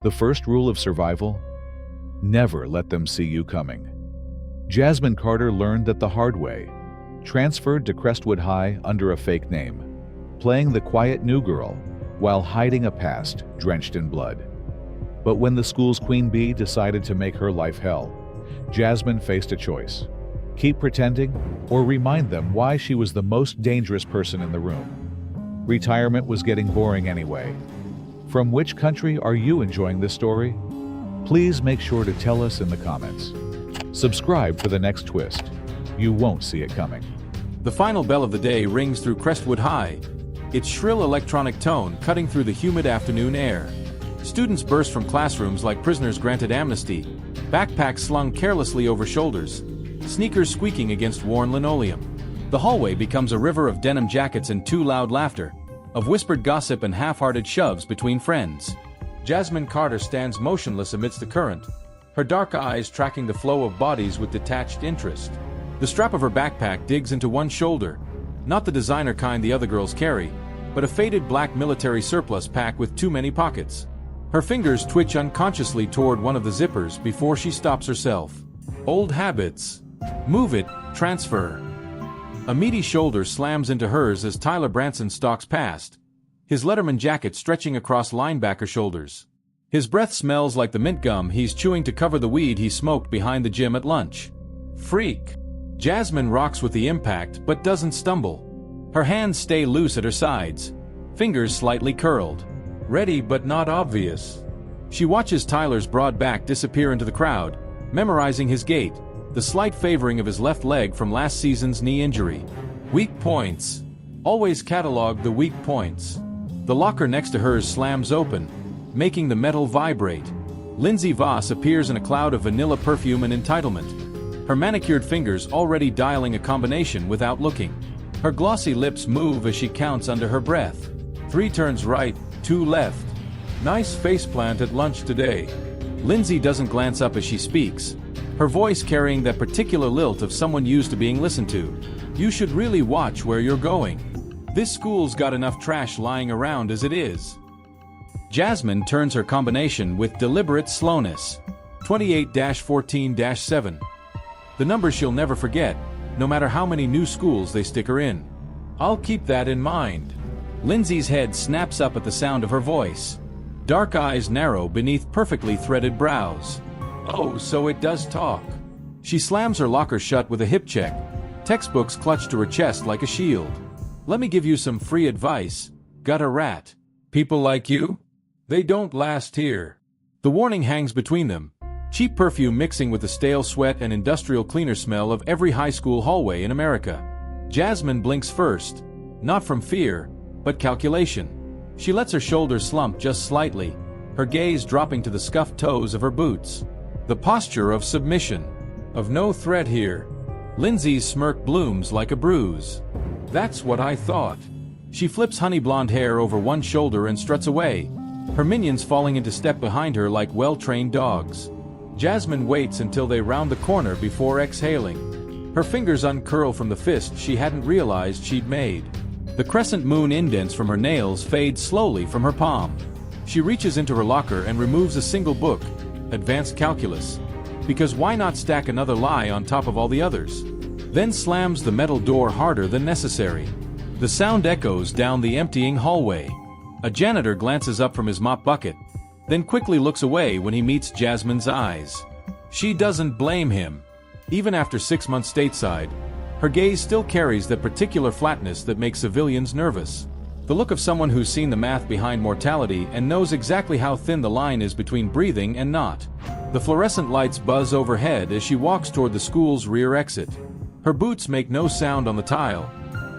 The first rule of survival? Never let them see you coming. Jasmine Carter learned that the hard way, transferred to Crestwood High under a fake name, playing the quiet new girl while hiding a past drenched in blood. But when the school's queen bee decided to make her life hell, Jasmine faced a choice: keep pretending or remind them why she was the most dangerous person in the room. Retirement was getting boring anyway. From which country are you enjoying this story? Please make sure to tell us in the comments. Subscribe for the next twist. You won't see it coming. The final bell of the day rings through Crestwood High, its shrill electronic tone cutting through the humid afternoon air. Students burst from classrooms like prisoners granted amnesty, backpacks slung carelessly over shoulders, sneakers squeaking against worn linoleum. The hallway becomes a river of denim jackets and too loud laughter, of whispered gossip and half-hearted shoves between friends. Jasmine Carter stands motionless amidst the current, her dark eyes tracking the flow of bodies with detached interest. The strap of her backpack digs into one shoulder, not the designer kind the other girls carry, but a faded black military surplus pack with too many pockets. Her fingers twitch unconsciously toward one of the zippers before she stops herself. Old habits. Move it, transfer. A meaty shoulder slams into hers as Tyler Branson stalks past, his Letterman jacket stretching across linebacker shoulders. His breath smells like the mint gum he's chewing to cover the weed he smoked behind the gym at lunch. Freak. Jasmine rocks with the impact but doesn't stumble. Her hands stay loose at her sides, fingers slightly curled. Ready but not obvious. She watches Tyler's broad back disappear into the crowd, memorizing his gait, the slight favoring of his left leg from last season's knee injury. Weak points. Always catalog the weak points. The locker next to hers slams open, making the metal vibrate. Lindsay Voss appears in a cloud of vanilla perfume and entitlement, her manicured fingers already dialing a combination without looking. Her glossy lips move as she counts under her breath. 3 turns right, 2 left. Nice faceplant at lunch today. Lindsay doesn't glance up as she speaks, her voice carrying that particular lilt of someone used to being listened to. You should really watch where you're going. This school's got enough trash lying around as it is. Jasmine turns her combination with deliberate slowness. 28-14-7. The number she'll never forget, no matter how many new schools they stick her in. I'll keep that in mind. Lindsay's head snaps up at the sound of her voice. Dark eyes narrow beneath perfectly threaded brows. Oh, so it does talk. She slams her locker shut with a hip check, textbooks clutched to her chest like a shield. Let me give you some free advice. Got a rat? People like you? They don't last here. The warning hangs between them, cheap perfume mixing with the stale sweat and industrial cleaner smell of every high school hallway in America. Jasmine blinks first, not from fear, but calculation. She lets her shoulders slump just slightly, her gaze dropping to the scuffed toes of her boots. The posture of submission, of no threat here. Lindsay's smirk blooms like a bruise. That's what I thought. She flips honey blonde hair over one shoulder and struts away, her minions falling into step behind her like well-trained dogs. Jasmine waits until they round the corner before exhaling. Her fingers uncurl from the fist she hadn't realized she'd made. The crescent moon indents from her nails fade slowly from her palm. She reaches into her locker and removes a single book, Advanced Calculus, because why not stack another lie on top of all the others? Then slams the metal door harder than necessary. The sound echoes down the emptying hallway. A janitor glances up from his mop bucket, then quickly looks away when he meets Jasmine's eyes. She doesn't blame him. Even after 6 months stateside, her gaze still carries that particular flatness that makes civilians nervous. The look of someone who's seen the math behind mortality and knows exactly how thin the line is between breathing and not. The fluorescent lights buzz overhead as she walks toward the school's rear exit. Her boots make no sound on the tile.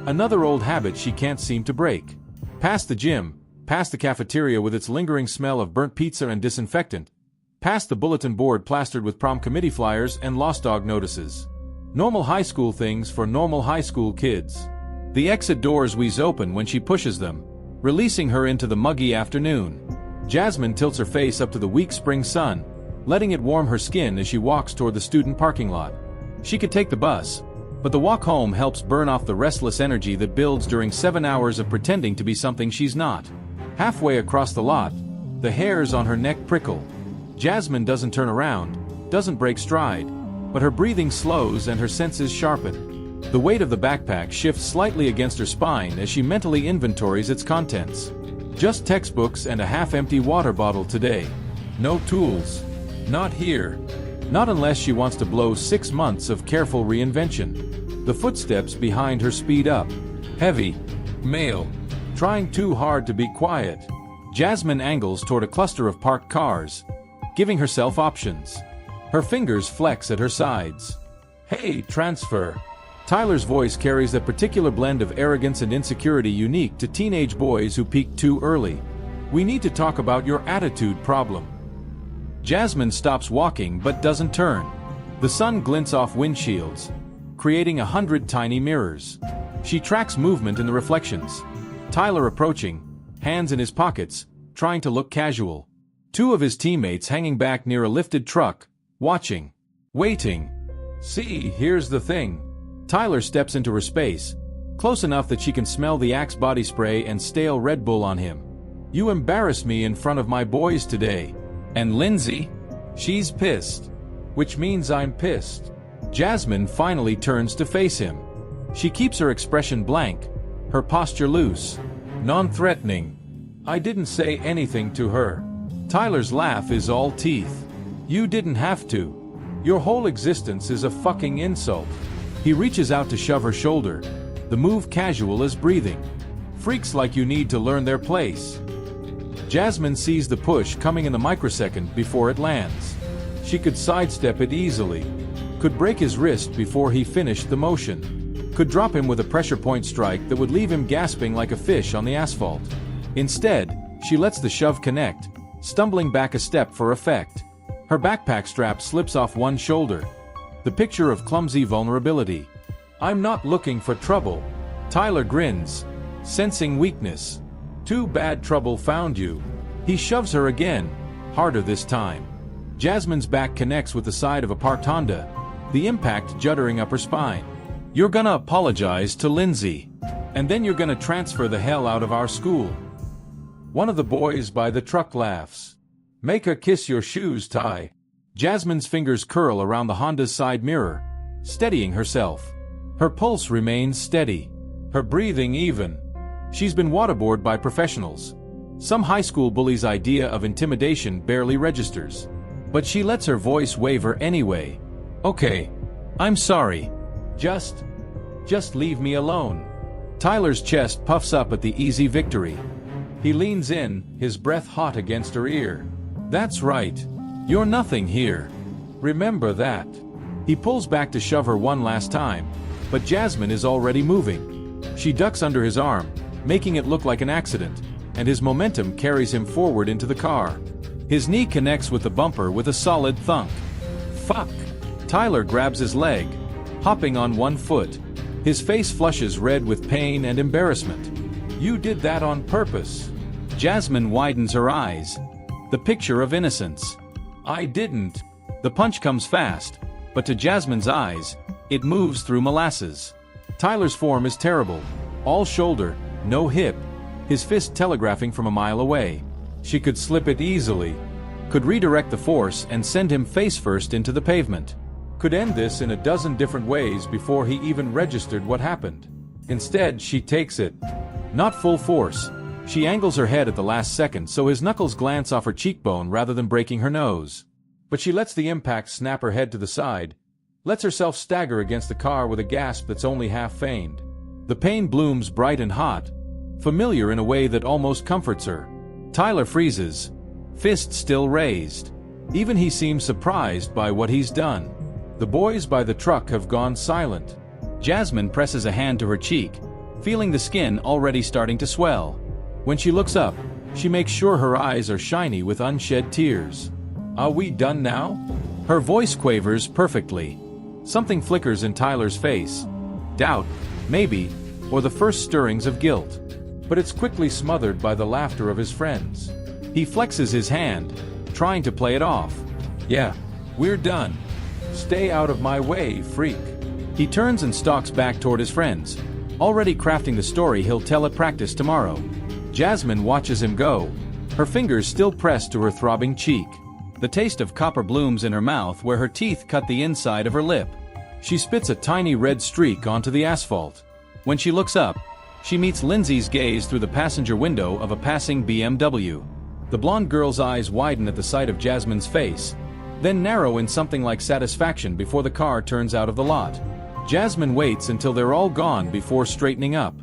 Another old habit she can't seem to break. Past the gym, past the cafeteria with its lingering smell of burnt pizza and disinfectant, past the bulletin board plastered with prom committee flyers and lost dog notices. Normal high school things for normal high school kids. The exit doors wheeze open when she pushes them, releasing her into the muggy afternoon. Jasmine tilts her face up to the weak spring sun, letting it warm her skin as she walks toward the student parking lot. She could take the bus, but the walk home helps burn off the restless energy that builds during 7 hours of pretending to be something she's not. Halfway across the lot, The hairs on her neck prickle. Jasmine doesn't turn around, doesn't break stride, but her breathing slows and her senses sharpen. The weight of the backpack shifts slightly against her spine as she mentally inventories its contents. Just textbooks and a half-empty water bottle today. No tools. Not here. Not unless she wants to blow 6 months of careful reinvention. The footsteps behind her speed up. Heavy. Male. Trying too hard to be quiet. Jasmine angles toward a cluster of parked cars, giving herself options. Her fingers flex at her sides. Hey, transfer. Tyler's voice carries a particular blend of arrogance and insecurity unique to teenage boys who peak too early. We need to talk about your attitude problem. Jasmine stops walking but doesn't turn. The sun glints off windshields, creating 100 tiny mirrors. She tracks movement in the reflections. Tyler approaching, hands in his pockets, trying to look casual. 2 of his teammates hanging back near a lifted truck, watching. Waiting. See, here's the thing. Tyler steps into her space, close enough that she can smell the Axe body spray and stale Red Bull on him. You embarrassed me in front of my boys today. And Lindsay? She's pissed. Which means I'm pissed. Jasmine finally turns to face him. She keeps her expression blank, her posture loose, non-threatening. I didn't say anything to her. Tyler's laugh is all teeth. You didn't have to. Your whole existence is a fucking insult. He reaches out to shove her shoulder, the move casual as breathing. Freaks like you need to learn their place. Jasmine sees the push coming in the microsecond before it lands. She could sidestep it easily, could break his wrist before he finished the motion, could drop him with a pressure point strike that would leave him gasping like a fish on the asphalt. Instead, she lets the shove connect, stumbling back a step for effect. Her backpack strap slips off one shoulder, the picture of clumsy vulnerability. I'm not looking for trouble. Tyler grins, sensing weakness. Too bad trouble found you. He shoves her again, harder this time. Jasmine's back connects with the side of a parked Honda, the impact juddering up her spine. You're gonna apologize to Lindsay, and then you're gonna transfer the hell out of our school. One of the boys by the truck laughs. Make her kiss your shoes, Ty. Jasmine's fingers curl around the Honda's side mirror, steadying herself. Her pulse remains steady, her breathing even. She's been waterboarded by professionals. Some high school bully's idea of intimidation barely registers. But she lets her voice waver anyway. Okay, I'm sorry. Just leave me alone. Tyler's chest puffs up at the easy victory. He leans in, his breath hot against her ear. That's right. You're nothing here. Remember that. He pulls back to shove her one last time, but Jasmine is already moving. She ducks under his arm, making it look like an accident, and his momentum carries him forward into the car. His knee connects with the bumper with a solid thunk. Fuck! Tyler grabs his leg, hopping on one foot. His face flushes red with pain and embarrassment. You did that on purpose. Jasmine widens her eyes, the picture of innocence. I didn't. The punch comes fast, but to Jasmine's eyes, it moves through molasses. Tyler's form is terrible. All shoulder, no hip, his fist telegraphing from a mile away. She could slip it easily, could redirect the force and send him face first into the pavement. Could end this in a dozen different ways before he even registered what happened. Instead, she takes it. Not full force. She angles her head at the last second so his knuckles glance off her cheekbone rather than breaking her nose. But she lets the impact snap her head to the side, lets herself stagger against the car with a gasp that's only half feigned. The pain blooms bright and hot, familiar in a way that almost comforts her. Tyler freezes, fist still raised. Even he seems surprised by what he's done. The boys by the truck have gone silent. Jasmine presses a hand to her cheek, feeling the skin already starting to swell. When she looks up, she makes sure her eyes are shiny with unshed tears. Are we done now? Her voice quavers perfectly. Something flickers in Tyler's face. Doubt, maybe, or the first stirrings of guilt. But it's quickly smothered by the laughter of his friends. He flexes his hand, trying to play it off. Yeah, we're done. Stay out of my way, freak. He turns and stalks back toward his friends, already crafting the story he'll tell at practice tomorrow. Jasmine watches him go, her fingers still pressed to her throbbing cheek. The taste of copper blooms in her mouth where her teeth cut the inside of her lip. She spits a tiny red streak onto the asphalt. When she looks up, she meets Lindsay's gaze through the passenger window of a passing BMW. The blonde girl's eyes widen at the sight of Jasmine's face, then narrow in something like satisfaction before the car turns out of the lot. Jasmine waits until they're all gone before straightening up.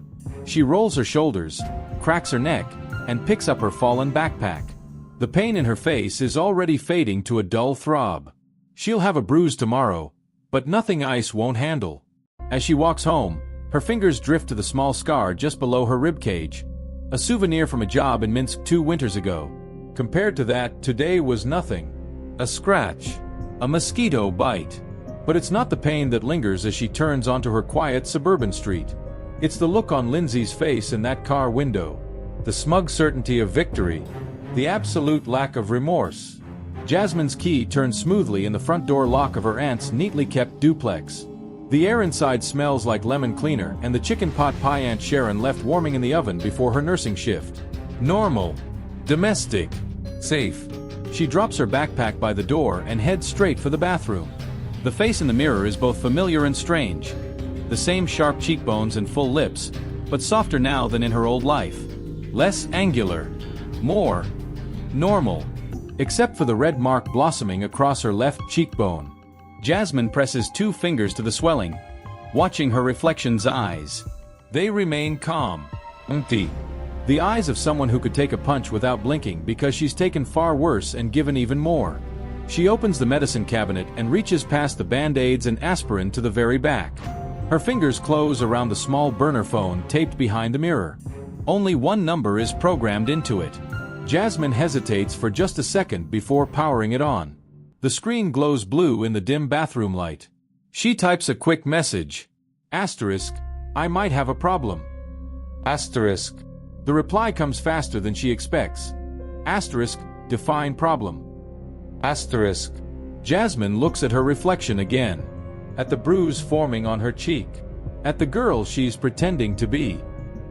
She rolls her shoulders, cracks her neck, and picks up her fallen backpack. The pain in her face is already fading to a dull throb. She'll have a bruise tomorrow, but nothing ice won't handle. As she walks home, her fingers drift to the small scar just below her ribcage. A souvenir from a job in Minsk 2 winters ago. Compared to that, today was nothing. A scratch. A mosquito bite. But it's not the pain that lingers as she turns onto her quiet suburban street. It's the look on Lindsay's face in that car window. The smug certainty of victory. The absolute lack of remorse. Jasmine's key turns smoothly in the front door lock of her aunt's neatly kept duplex. The air inside smells like lemon cleaner and the chicken pot pie Aunt Sharon left warming in the oven before her nursing shift. Normal. Domestic. Safe. She drops her backpack by the door and heads straight for the bathroom. The face in the mirror is both familiar and strange. The same sharp cheekbones and full lips, but softer now than in her old life. Less angular. More normal. Except for the red mark blossoming across her left cheekbone. Jasmine presses 2 fingers to the swelling, watching her reflection's eyes. They remain calm. Empty. The eyes of someone who could take a punch without blinking because she's taken far worse and given even more. She opens the medicine cabinet and reaches past the band-aids and aspirin to the very back. Her fingers close around the small burner phone taped behind the mirror. Only one number is programmed into it. Jasmine hesitates for just a second before powering it on. The screen glows blue in the dim bathroom light. She types a quick message. Asterisk, I might have a problem. Asterisk. The reply comes faster than she expects. Asterisk, define problem. Asterisk. Jasmine looks at her reflection again. At the bruise forming on her cheek. At the girl she's pretending to be.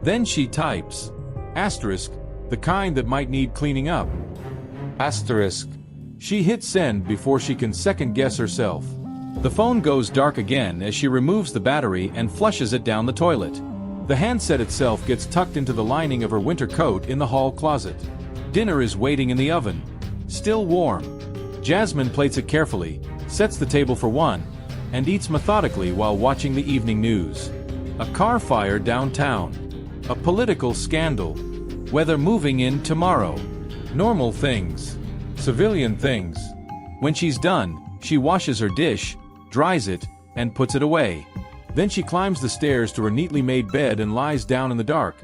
Then she types. Asterisk, the kind that might need cleaning up. Asterisk. She hits send before she can second-guess herself. The phone goes dark again as she removes the battery and flushes it down the toilet. The handset itself gets tucked into the lining of her winter coat in the hall closet. Dinner is waiting in the oven. Still warm. Jasmine plates it carefully, sets the table for one, and eats methodically while watching the evening news. A car fire downtown. A political scandal. Weather moving in tomorrow. Normal things. Civilian things. When she's done, she washes her dish, dries it, and puts it away. Then she climbs the stairs to her neatly made bed and lies down in the dark,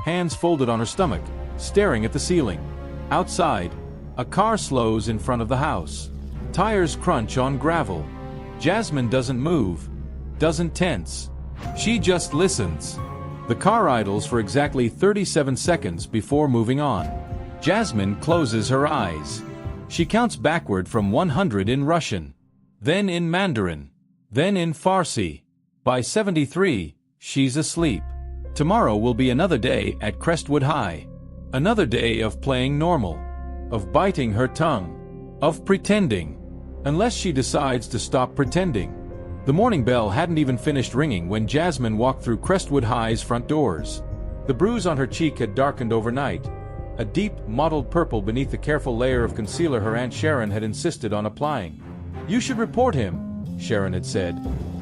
hands folded on her stomach, staring at the ceiling. Outside, a car slows in front of the house. Tires crunch on gravel. Jasmine doesn't move, doesn't tense. She just listens. The car idles for exactly 37 seconds before moving on. Jasmine closes her eyes. She counts backward from 100 in Russian, then in Mandarin, then in Farsi. By 73, she's asleep. Tomorrow will be another day at Crestwood High. Another day of playing normal. Of biting her tongue. Of pretending. Unless she decides to stop pretending. The morning bell hadn't even finished ringing when Jasmine walked through Crestwood High's front doors. The bruise on her cheek had darkened overnight. A deep, mottled purple beneath the careful layer of concealer her Aunt Sharon had insisted on applying. "You should report him," Sharon had said,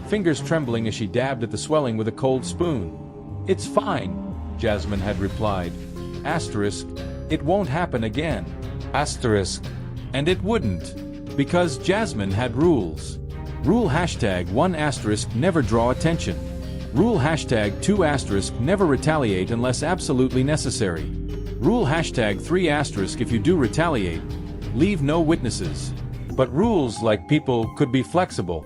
fingers trembling as she dabbed at the swelling with a cold spoon. "It's fine," Jasmine had replied. Asterisk, it won't happen again. Asterisk, and it wouldn't. Because Jasmine had rules. Rule #1 asterisk never draw attention. Rule #2 asterisk never retaliate unless absolutely necessary. Rule #3 asterisk if you do retaliate, leave no witnesses. But rules, like people, could be flexible.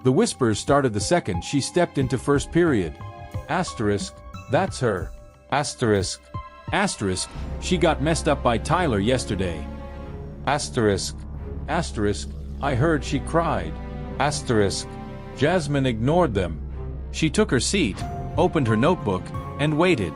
The whispers started the second she stepped into first period. Asterisk, that's her. Asterisk. Asterisk, she got messed up by Tyler yesterday. Asterisk. Asterisk, I heard she cried. Asterisk. Jasmine ignored them. She took her seat, opened her notebook, and waited.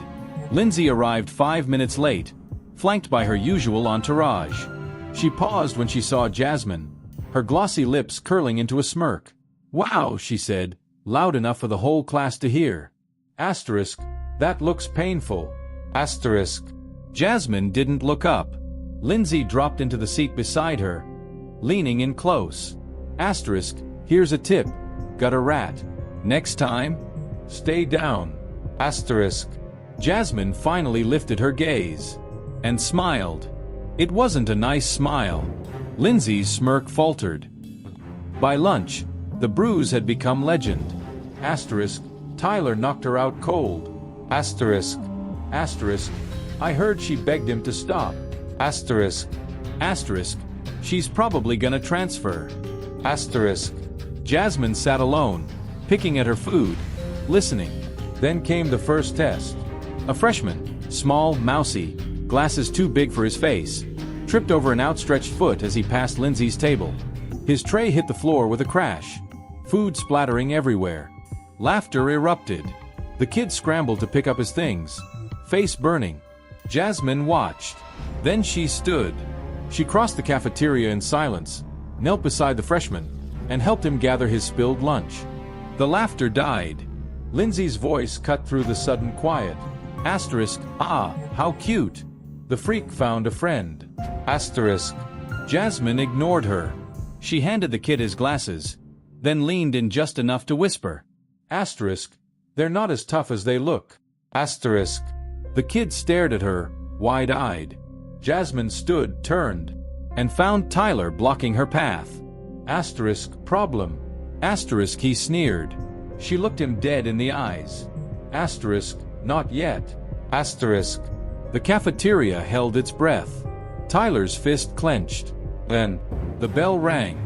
Lindsay arrived 5 minutes late. flanked by her usual entourage. She paused when she saw Jasmine, her glossy lips curling into a smirk. "Wow," she said, loud enough for the whole class to hear. Asterisk, "That looks painful." Asterisk. Jasmine didn't look up. Lindsay dropped into the seat beside her, leaning in close. Asterisk, "Here's a tip. Got a rat? Next time? Stay down." Asterisk. Jasmine finally lifted her gaze and smiled. It wasn't a nice smile. Lindsay's smirk faltered. By lunch, the bruise had become legend. Asterisk, "Tyler knocked her out cold." Asterisk. Asterisk, "I heard she begged him to stop." Asterisk. Asterisk, "She's probably gonna transfer." Asterisk. Jasmine sat alone, picking at her food, listening. Then came the first test. A freshman, small, mousy, glasses too big for his face, tripped over an outstretched foot as he passed Lindsay's table. His tray hit the floor with a crash, food splattering everywhere. Laughter erupted. The kid scrambled to pick up his things, face burning. Jasmine watched. Then she stood. She crossed the cafeteria in silence, knelt beside the freshman, and helped him gather his spilled lunch. The laughter died. Lindsay's voice cut through the sudden quiet. Asterisk, "Ah, how cute. The freak found a friend." Asterisk. Jasmine ignored her. She handed the kid his glasses, then leaned in just enough to whisper. Asterisk, "They're not as tough as they look." Asterisk. The kid stared at her, wide-eyed. Jasmine stood, turned, and found Tyler blocking her path. Asterisk, "Problem." Asterisk, he sneered. She looked him dead in the eyes. Asterisk, "Not yet." Asterisk. The cafeteria held its breath. Tyler's fist clenched. Then, the bell rang.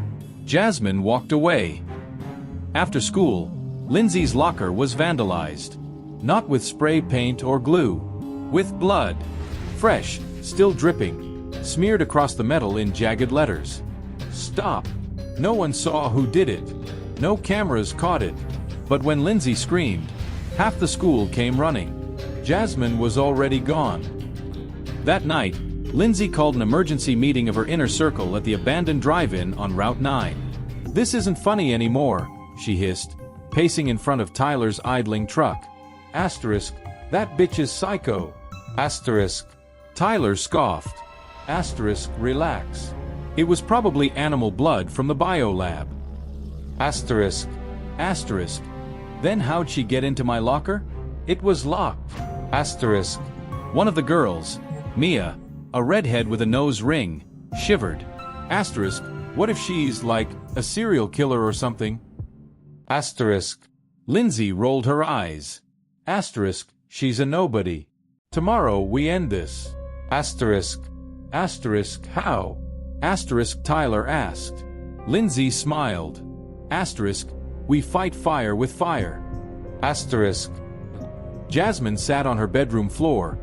Jasmine walked away. After school, Lindsay's locker was vandalized. Not with spray paint or glue. With blood. Fresh, still dripping, smeared across the metal in jagged letters. Stop. No one saw who did it. No cameras caught it. But when Lindsay screamed, half the school came running. Jasmine was already gone. That night, Lindsay called an emergency meeting of her inner circle at the abandoned drive-in on Route 9. "This isn't funny anymore," she hissed, pacing in front of Tyler's idling truck. Asterisk, "That bitch is psycho." Asterisk. Tyler scoffed. Asterisk, "Relax. It was probably animal blood from the biolab." Asterisk. Asterisk. "Then how'd she get into my locker?" "It was locked." Asterisk. One of the girls, Mia, a redhead with a nose ring, shivered. Asterisk, "What if she's, like, a serial killer or something?" Asterisk. Lindsay rolled her eyes. Asterisk, "She's a nobody. Tomorrow we end this." Asterisk. Asterisk, "How?" Asterisk, Tyler asked. Lindsay smiled. Asterisk, "We fight fire with fire." Asterisk. Jasmine sat on her bedroom floor,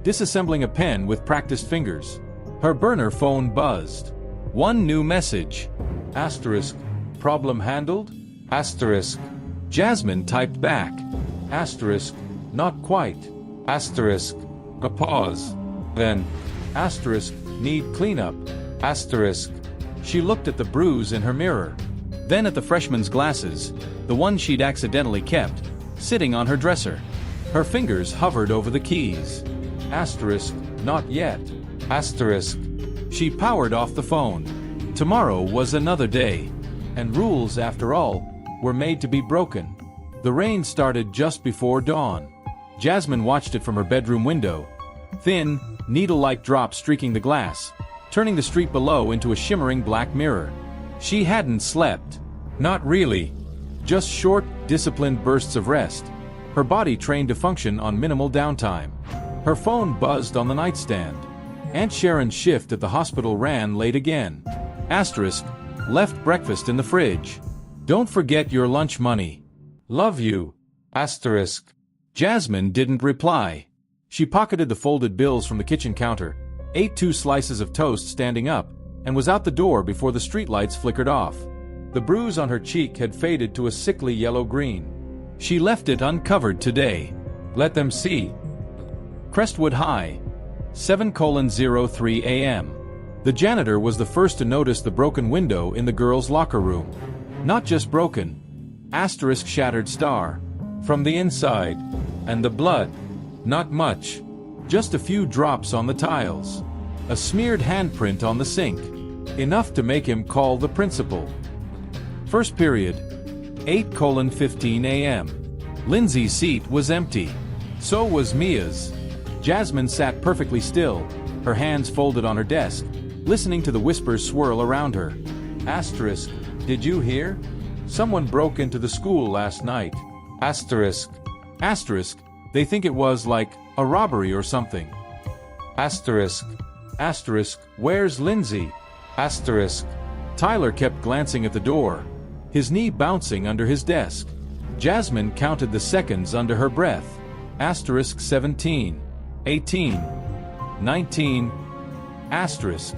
disassembling a pen with practiced fingers. Her burner phone buzzed. One new message. Asterisk, "Problem handled?" Asterisk. Jasmine typed back. Asterisk, "Not quite." Asterisk. A pause. Then, asterisk, "Need cleanup." Asterisk. She looked at the bruise in her mirror. Then at the freshman's glasses, the one she'd accidentally kept, sitting on her dresser. Her fingers hovered over the keys. Asterisk, "Not yet." Asterisk. She powered off the phone. Tomorrow was another day. And rules, after all, were made to be broken. The rain started just before dawn. Jasmine watched it from her bedroom window. Thin, needle-like drops streaking the glass, turning the street below into a shimmering black mirror. She hadn't slept. Not really. Just short, disciplined bursts of rest. Her body trained to function on minimal downtime. Her phone buzzed on the nightstand. Aunt Sharon's shift at the hospital ran late again. Asterisk, "Left breakfast in the fridge. Don't forget your lunch money. Love you." Asterisk. Jasmine didn't reply. She pocketed the folded bills from the kitchen counter, ate 2 slices of toast standing up, and was out the door before the streetlights flickered off. The bruise on her cheek had faded to a sickly yellow-green. She left it uncovered today. Let them see. Crestwood High. 7:03 a.m. The janitor was the first to notice the broken window in the girls' locker room. Not just broken, shattered star. From the inside. And the blood. Not much. Just a few drops on the tiles. A smeared handprint on the sink. Enough to make him call the principal. First period. 8:15 a.m. Lindsay's seat was empty. So was Mia's. Jasmine sat perfectly still, her hands folded on her desk, listening to the whispers swirl around her. Asterisk, did you hear? Someone broke into the school last night. Asterisk. Asterisk, they think it was like a robbery or something. Asterisk. Asterisk, where's Lindsay? Asterisk. Tyler kept glancing at the door, his knee bouncing under his desk. Jasmine counted the seconds under her breath. Asterisk 17. 18. 19. Asterisk.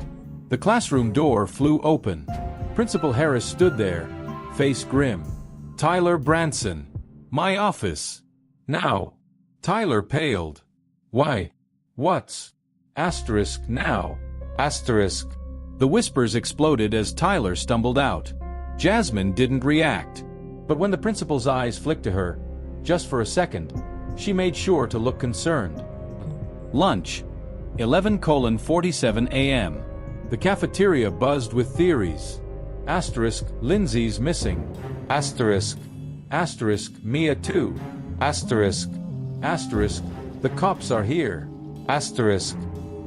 The classroom door flew open. Principal Harris stood there, face grim. Tyler Branson. My office. Now. Tyler paled. Why? What's? Asterisk now. Asterisk. The whispers exploded as Tyler stumbled out. Jasmine didn't react. But when the principal's eyes flicked to her, just for a second, she made sure to look concerned. Lunch. 11:47 a.m. The cafeteria buzzed with theories. Asterisk, Lindsay's missing. Asterisk. Asterisk, Mia too. Asterisk. Asterisk, the cops are here. Asterisk.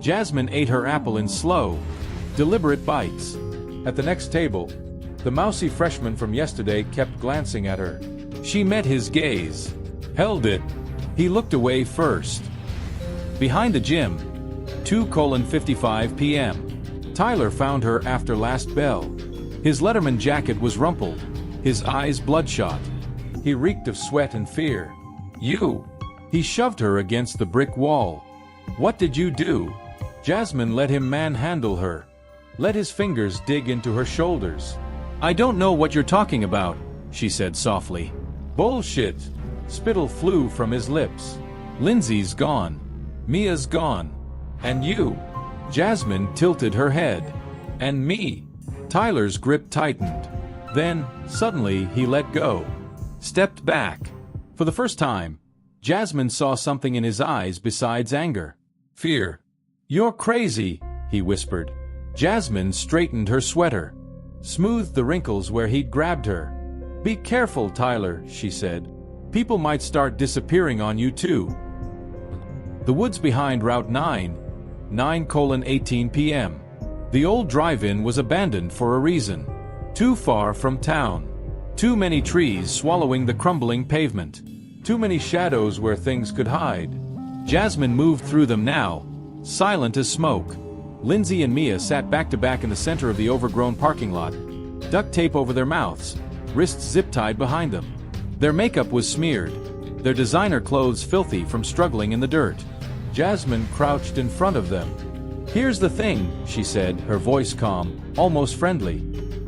Jasmine ate her apple in slow, deliberate bites. At the next table, the mousy freshman from yesterday kept glancing at her. She met his gaze. Held it. He looked away first. Behind the gym. 2:55 p.m. Tyler found her after last bell. His Letterman jacket was rumpled, his eyes bloodshot. He reeked of sweat and fear. You! He shoved her against the brick wall. What did you do? Jasmine let him manhandle her. Let his fingers dig into her shoulders. I don't know what you're talking about, she said softly. Bullshit! Spittle flew from his lips. Lindsay's gone. Mia's gone. And you? Jasmine tilted her head. And me? Tyler's grip tightened. Then, suddenly, he let go. Stepped back. For the first time, Jasmine saw something in his eyes besides anger. Fear. You're crazy, he whispered. Jasmine straightened her sweater, smoothed the wrinkles where he'd grabbed her. Be careful, Tyler, she said. People might start disappearing on you too. The woods behind Route 9, 9:18 p.m. The old drive-in was abandoned for a reason. Too far from town. Too many trees swallowing the crumbling pavement. Too many shadows where things could hide. Jasmine moved through them now, silent as smoke. Lindsay and Mia sat back to back in the center of the overgrown parking lot, duct tape over their mouths, wrists zip-tied behind them. Their makeup was smeared, their designer clothes filthy from struggling in the dirt. Jasmine crouched in front of them. Here's the thing, she said, her voice calm, almost friendly.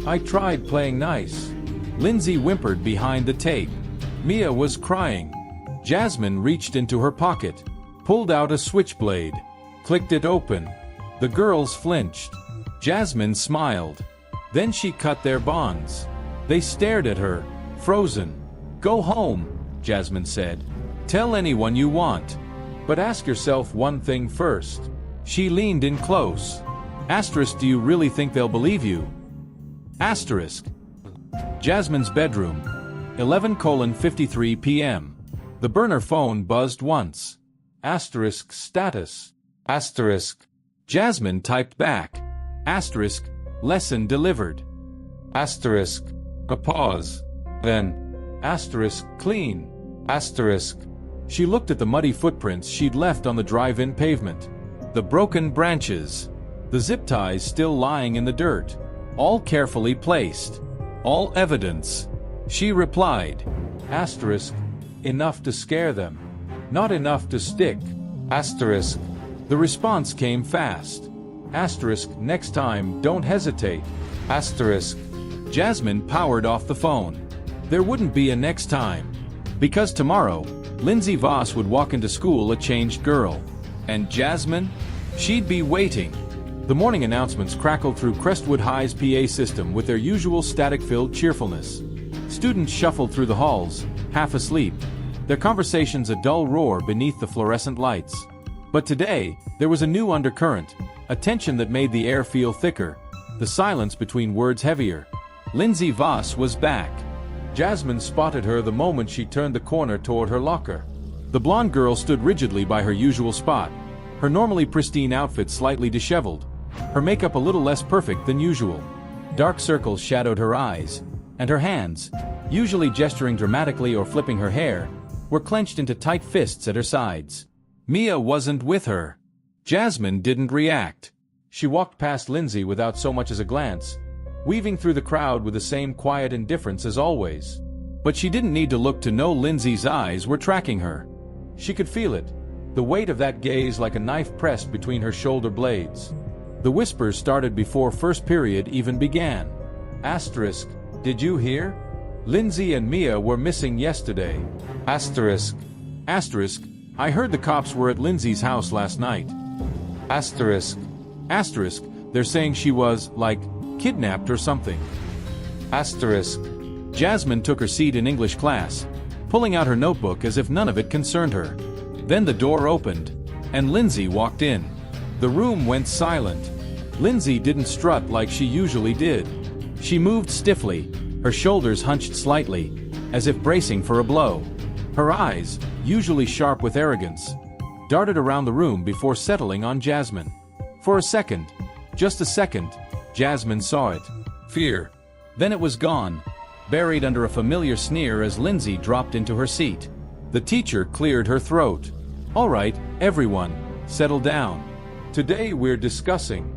I tried playing nice. Lindsay whimpered behind the tape. Mia was crying. Jasmine reached into her pocket, pulled out a switchblade, clicked it open. The girls flinched. Jasmine smiled. Then she cut their bonds. They stared at her, frozen. Go home, Jasmine said. Tell anyone you want. But ask yourself one thing first. She leaned in close. Asterisk, do you really think they'll believe you? Asterisk. Jasmine's bedroom. 11:53 p.m. The burner phone buzzed once. Asterisk status. Asterisk. Jasmine typed back. Asterisk. Lesson delivered. Asterisk. A pause. Then. Asterisk clean. Asterisk. She looked at the muddy footprints she'd left on the drive-in pavement. The broken branches. The zip ties still lying in the dirt. All carefully placed. All evidence. She replied. Asterisk. Enough to scare them. Not enough to stick. Asterisk. The response came fast. Asterisk. Next time, don't hesitate. Asterisk. Jasmine powered off the phone. There wouldn't be a next time. Because tomorrow, Lindsay Voss would walk into school a changed girl. And Jasmine? She'd be waiting. The morning announcements crackled through Crestwood High's PA system with their usual static-filled cheerfulness. Students shuffled through the halls, half asleep, their conversations a dull roar beneath the fluorescent lights. But today, there was a new undercurrent, a tension that made the air feel thicker, the silence between words heavier. Lindsay Voss was back. Jasmine spotted her the moment she turned the corner toward her locker. The blonde girl stood rigidly by her usual spot, her normally pristine outfit slightly disheveled, her makeup a little less perfect than usual. Dark circles shadowed her eyes, and her hands, usually gesturing dramatically or flipping her hair, were clenched into tight fists at her sides. Mia wasn't with her. Jasmine didn't react. She walked past Lindsay without so much as a glance, weaving through the crowd with the same quiet indifference as always. But she didn't need to look to know Lindsay's eyes were tracking her. She could feel it, the weight of that gaze like a knife pressed between her shoulder blades. The whispers started before first period even began. Asterisk, did you hear? Lindsay and Mia were missing yesterday. Asterisk. Asterisk, I heard the cops were at Lindsay's house last night. Asterisk. Asterisk, they're saying she was, like, kidnapped or something. Asterisk. Jasmine took her seat in English class, pulling out her notebook as if none of it concerned her. Then the door opened, and Lindsay walked in. The room went silent. Lindsay didn't strut like she usually did. She moved stiffly, her shoulders hunched slightly, as if bracing for a blow. Her eyes, usually sharp with arrogance, darted around the room before settling on Jasmine. For a second, just a second, Jasmine saw it. Fear. Then it was gone, buried under a familiar sneer as Lindsay dropped into her seat. The teacher cleared her throat. All right, everyone, settle down. Today we're discussing.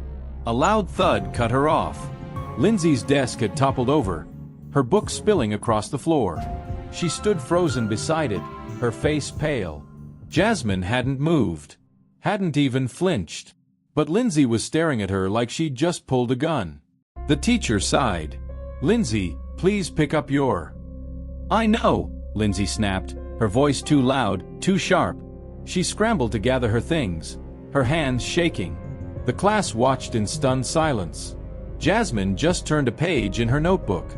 A loud thud cut her off. Lindsay's desk had toppled over, her book spilling across the floor. She stood frozen beside it, her face pale. Jasmine hadn't moved, hadn't even flinched. But Lindsay was staring at her like she'd just pulled a gun. The teacher sighed. Lindsay, please pick up your... I know, Lindsay snapped, her voice too loud, too sharp. She scrambled to gather her things, her hands shaking. The class watched in stunned silence. Jasmine just turned a page in her notebook.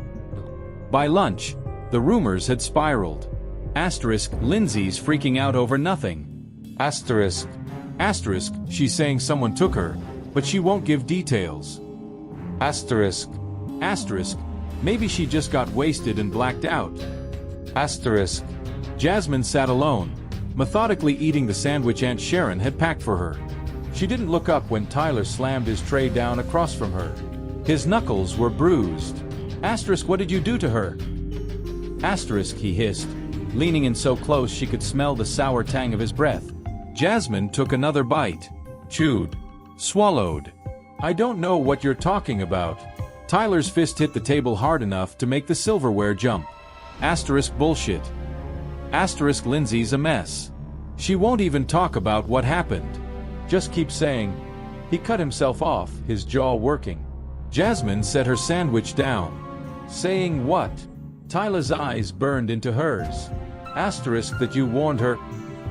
By lunch, the rumors had spiraled. Asterisk, Lindsay's freaking out over nothing. Asterisk. Asterisk, she's saying someone took her, but she won't give details. Asterisk. Asterisk, maybe she just got wasted and blacked out. Asterisk. Jasmine sat alone, methodically eating the sandwich Aunt Sharon had packed for her. She didn't look up when Tyler slammed his tray down across from her. His knuckles were bruised. Asterisk, what did you do to her? Asterisk, he hissed, leaning in so close she could smell the sour tang of his breath. Jasmine took another bite, chewed, swallowed. I don't know what you're talking about. Tyler's fist hit the table hard enough to make the silverware jump. Asterisk bullshit. Asterisk Lindsay's a mess. She won't even talk about what happened. Just keep saying. He cut himself off, his jaw working. Jasmine set her sandwich down. Saying what? Tyler's eyes burned into hers. Asterisk that you warned her.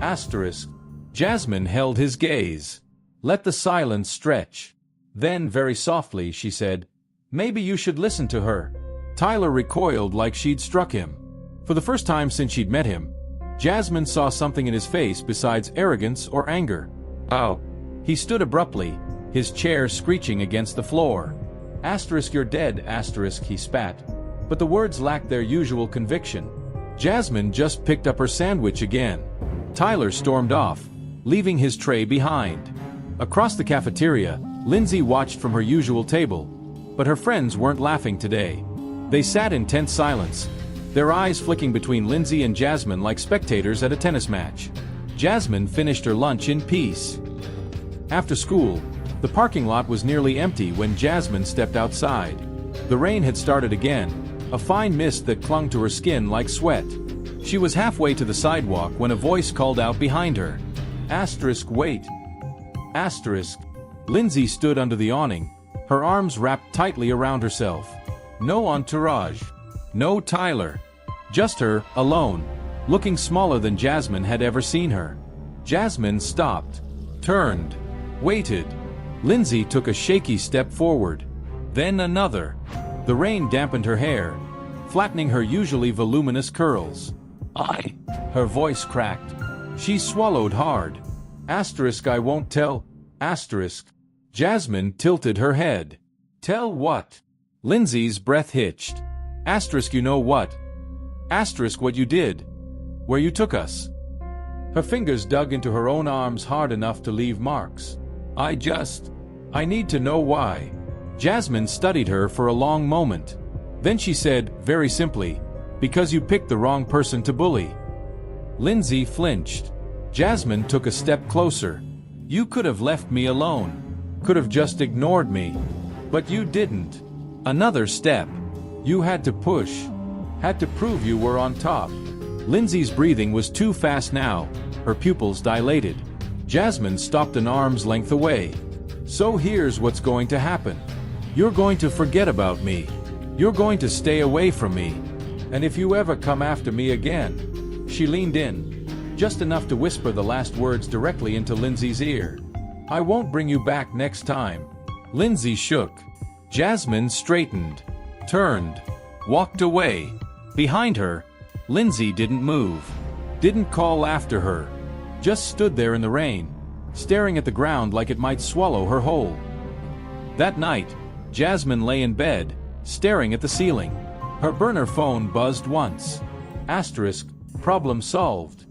Asterisk. Jasmine held his gaze. Let the silence stretch. Then, very softly, she said, maybe you should listen to her. Tyler recoiled like she'd struck him. For the first time since she'd met him, Jasmine saw something in his face besides arrogance or anger. Oh. He stood abruptly, his chair screeching against the floor. Asterisk, you're dead, asterisk, he spat. But the words lacked their usual conviction. Jasmine just picked up her sandwich again. Tyler stormed off, leaving his tray behind. Across the cafeteria, Lindsay watched from her usual table, but her friends weren't laughing today. They sat in tense silence, their eyes flicking between Lindsay and Jasmine like spectators at a tennis match. Jasmine finished her lunch in peace. After school, the parking lot was nearly empty when Jasmine stepped outside. The rain had started again, a fine mist that clung to her skin like sweat. She was halfway to the sidewalk when a voice called out behind her. Asterisk, wait. Asterisk. Lindsay stood under the awning, her arms wrapped tightly around herself. No entourage. No Tyler. Just her, alone, looking smaller than Jasmine had ever seen her. Jasmine stopped, turned. waited. Lindsay took a shaky step forward. Then another. The rain dampened her hair, flattening her usually voluminous curls. Her voice cracked. She swallowed hard. I won't tell. Jasmine tilted her head. Tell what? Lindsay's breath hitched. You know what? What you did. Where you took us. Her fingers dug into her own arms hard enough to leave marks. I need to know why. Jasmine studied her for a long moment. Then she said, very simply, because you picked the wrong person to bully. Lindsay flinched. Jasmine took a step closer. You could have left me alone. Could have just ignored me. But you didn't. Another step. You had to push. Had to prove you were on top. Lindsay's breathing was too fast now, her pupils dilated. Jasmine stopped an arm's length away. So here's what's going to happen. You're going to forget about me. You're going to stay away from me. And if you ever come after me again. She leaned in, just enough to whisper the last words directly into Lindsay's ear. I won't bring you back next time. Lindsay shook. Jasmine straightened, turned, walked away. Behind her, Lindsay didn't move, didn't call after her, just stood there in the rain, staring at the ground like it might swallow her whole. That night, Jasmine lay in bed, staring at the ceiling. Her burner phone buzzed once. Problem solved.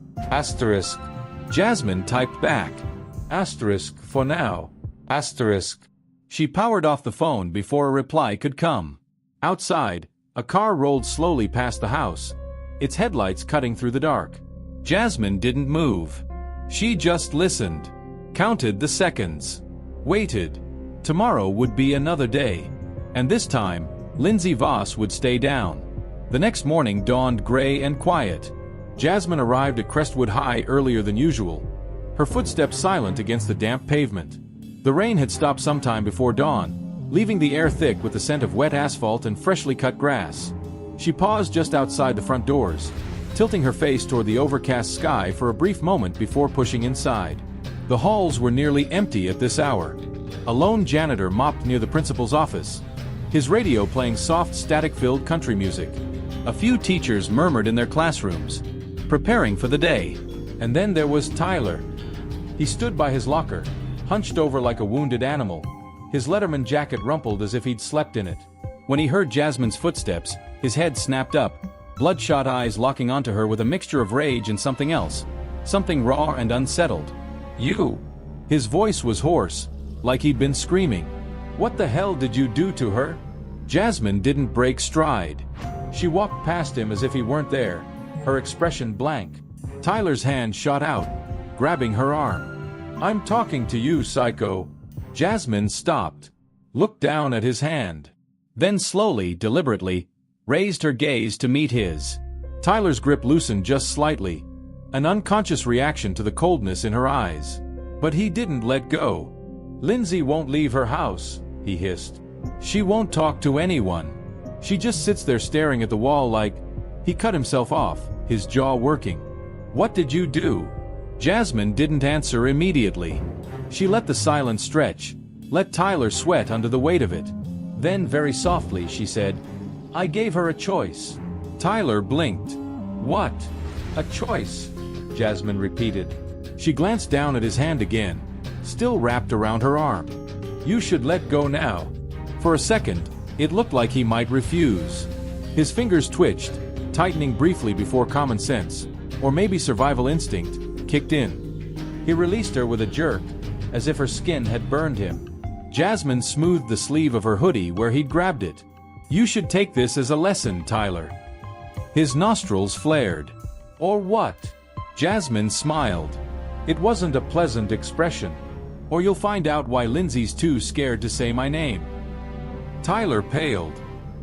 Jasmine typed back. For now. She powered off the phone before a reply could come. Outside, a car rolled slowly past the house, its headlights cutting through the dark. Jasmine didn't move. She just listened, counted the seconds, waited. Tomorrow would be another day. And this time, Lindsay Voss would stay down. The next morning dawned gray and quiet. Jasmine arrived at Crestwood High earlier than usual, her footsteps silent against the damp pavement. The rain had stopped sometime before dawn, leaving the air thick with the scent of wet asphalt and freshly cut grass. She paused just outside the front doors, tilting her face toward the overcast sky for a brief moment before pushing inside. The halls were nearly empty at this hour. A lone janitor mopped near the principal's office, his radio playing soft, static-filled country music. A few teachers murmured in their classrooms, preparing for the day. And then there was Tyler. He stood by his locker, hunched over like a wounded animal, his Letterman jacket rumpled as if he'd slept in it. When he heard Jasmine's footsteps, his head snapped up, bloodshot eyes locking onto her with a mixture of rage and something else, something raw and unsettled. You! His voice was hoarse, like he'd been screaming. What the hell did you do to her? Jasmine didn't break stride. She walked past him as if he weren't there, her expression blank. Tyler's hand shot out, grabbing her arm. I'm talking to you, psycho. Jasmine stopped, looked down at his hand, then slowly, deliberately, raised her gaze to meet his. Tyler's grip loosened just slightly, an unconscious reaction to the coldness in her eyes. But he didn't let go. Lindsay won't leave her house, he hissed. She won't talk to anyone. She just sits there staring at the wall like... He cut himself off, his jaw working. What did you do? Jasmine didn't answer immediately. She let the silence stretch, let Tyler sweat under the weight of it. Then very softly she said, I gave her a choice. Tyler blinked. What? A choice? Jasmine repeated. She glanced down at his hand again, still wrapped around her arm. You should let go now. For a second, it looked like he might refuse. His fingers twitched, tightening briefly before common sense, or maybe survival instinct, kicked in. He released her with a jerk, as if her skin had burned him. Jasmine smoothed the sleeve of her hoodie where he'd grabbed it. You should take this as a lesson, Tyler. His nostrils flared. Or what? Jasmine smiled. It wasn't a pleasant expression. Or you'll find out why Lindsay's too scared to say my name. Tyler paled.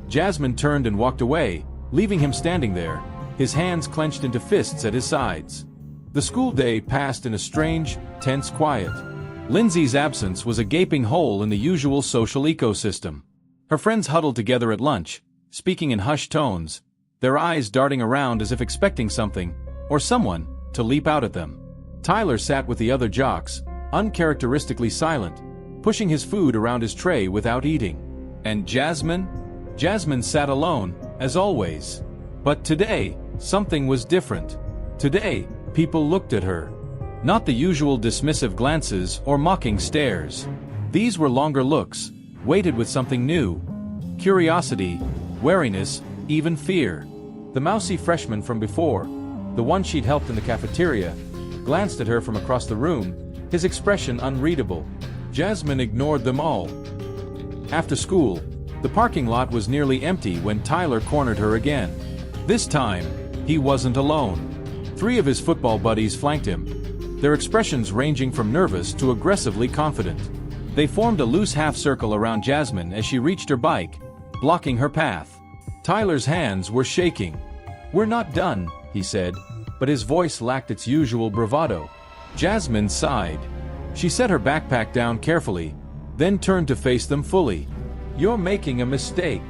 Jasmine turned and walked away, leaving him standing there, his hands clenched into fists at his sides. The school day passed in a strange, tense quiet. Lindsay's absence was a gaping hole in the usual social ecosystem. Her friends huddled together at lunch, speaking in hushed tones, their eyes darting around as if expecting something, or someone, to leap out at them. Tyler sat with the other jocks, uncharacteristically silent, pushing his food around his tray without eating. And Jasmine? Jasmine sat alone, as always. But today, something was different. Today, people looked at her. Not the usual dismissive glances or mocking stares. These were longer looks, weighted with something new. Curiosity, wariness, even fear. The mousy freshman from before, the one she'd helped in the cafeteria, glanced at her from across the room, his expression unreadable. Jasmine ignored them all. After school, the parking lot was nearly empty when Tyler cornered her again. This time, he wasn't alone. 3 of his football buddies flanked him, their expressions ranging from nervous to aggressively confident. They formed a loose half-circle around Jasmine as she reached her bike, blocking her path. Tyler's hands were shaking. "We're not done," he said, but his voice lacked its usual bravado. Jasmine sighed. She set her backpack down carefully, then turned to face them fully. "You're making a mistake."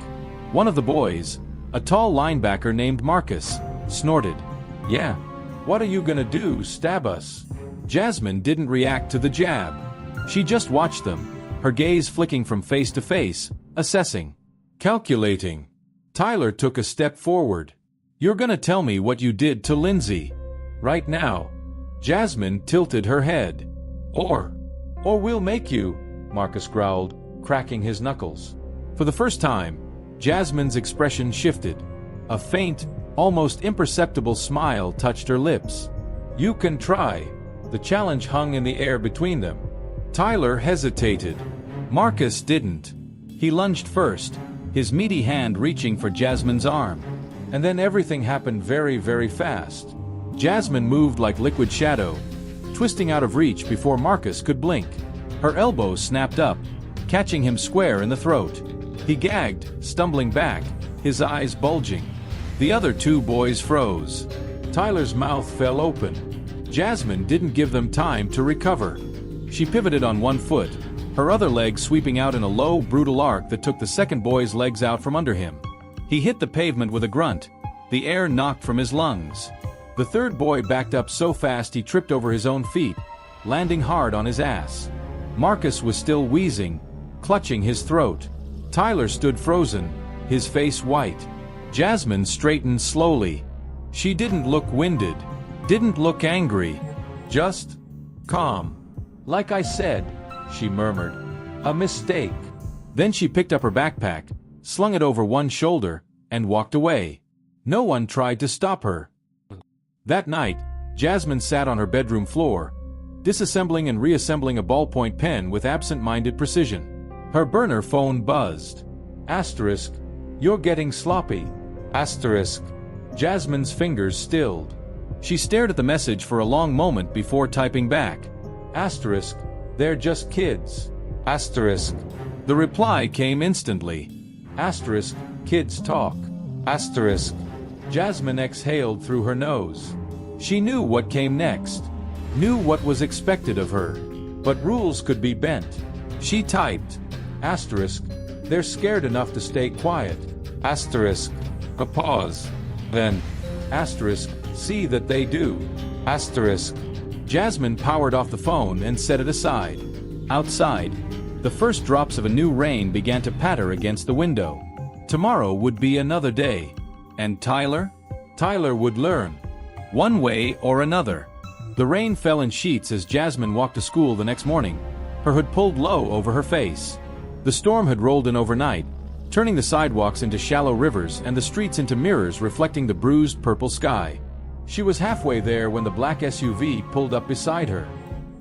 One of the boys, a tall linebacker named Marcus, snorted. "Yeah? What are you gonna do, stab us?" Jasmine didn't react to the jab. She just watched them, her gaze flicking from face to face, assessing, calculating. Tyler took a step forward. "You're gonna tell me what you did to Lindsay. Right now." Jasmine tilted her head. Or we'll make you," Marcus growled, cracking his knuckles. For the first time, Jasmine's expression shifted. A faint, almost imperceptible smile touched her lips. "You can try." The challenge hung in the air between them. Tyler hesitated. Marcus didn't. He lunged first, his meaty hand reaching for Jasmine's arm. And then everything happened very, very fast. Jasmine moved like liquid shadow, twisting out of reach before Marcus could blink. Her elbow snapped up, catching him square in the throat. He gagged, stumbling back, his eyes bulging. The other 2 boys froze. Tyler's mouth fell open. Jasmine didn't give them time to recover. She pivoted on one foot, her other leg sweeping out in a low, brutal arc that took the second boy's legs out from under him. He hit the pavement with a grunt, the air knocked from his lungs. The third boy backed up so fast he tripped over his own feet, landing hard on his ass. Marcus was still wheezing, clutching his throat. Tyler stood frozen, his face white. Jasmine straightened slowly. She didn't look winded, didn't look angry, just calm. "Like I said," she murmured, "a mistake." Then she picked up her backpack, slung it over one shoulder, and walked away. No one tried to stop her. That night, Jasmine sat on her bedroom floor, disassembling and reassembling a ballpoint pen with absent-minded precision. Her burner phone buzzed. Asterisk, "You're getting sloppy." Asterisk. Jasmine's fingers stilled. She stared at the message for a long moment before typing back. Asterisk, "They're just kids." Asterisk. The reply came instantly. Asterisk, "Kids talk." Asterisk. Jasmine exhaled through her nose. She knew what came next, knew what was expected of her, but rules could be bent. She typed, asterisk, "They're scared enough to stay quiet." Asterisk. A pause. Then, asterisk, "See that they do." Asterisk. Jasmine powered off the phone and set it aside. Outside, the first drops of a new rain began to patter against the window. Tomorrow would be another day. And Tyler? Tyler would learn. One way or another. The rain fell in sheets as Jasmine walked to school the next morning, her hood pulled low over her face. The storm had rolled in overnight, turning the sidewalks into shallow rivers and the streets into mirrors reflecting the bruised purple sky. She was halfway there when the black SUV pulled up beside her.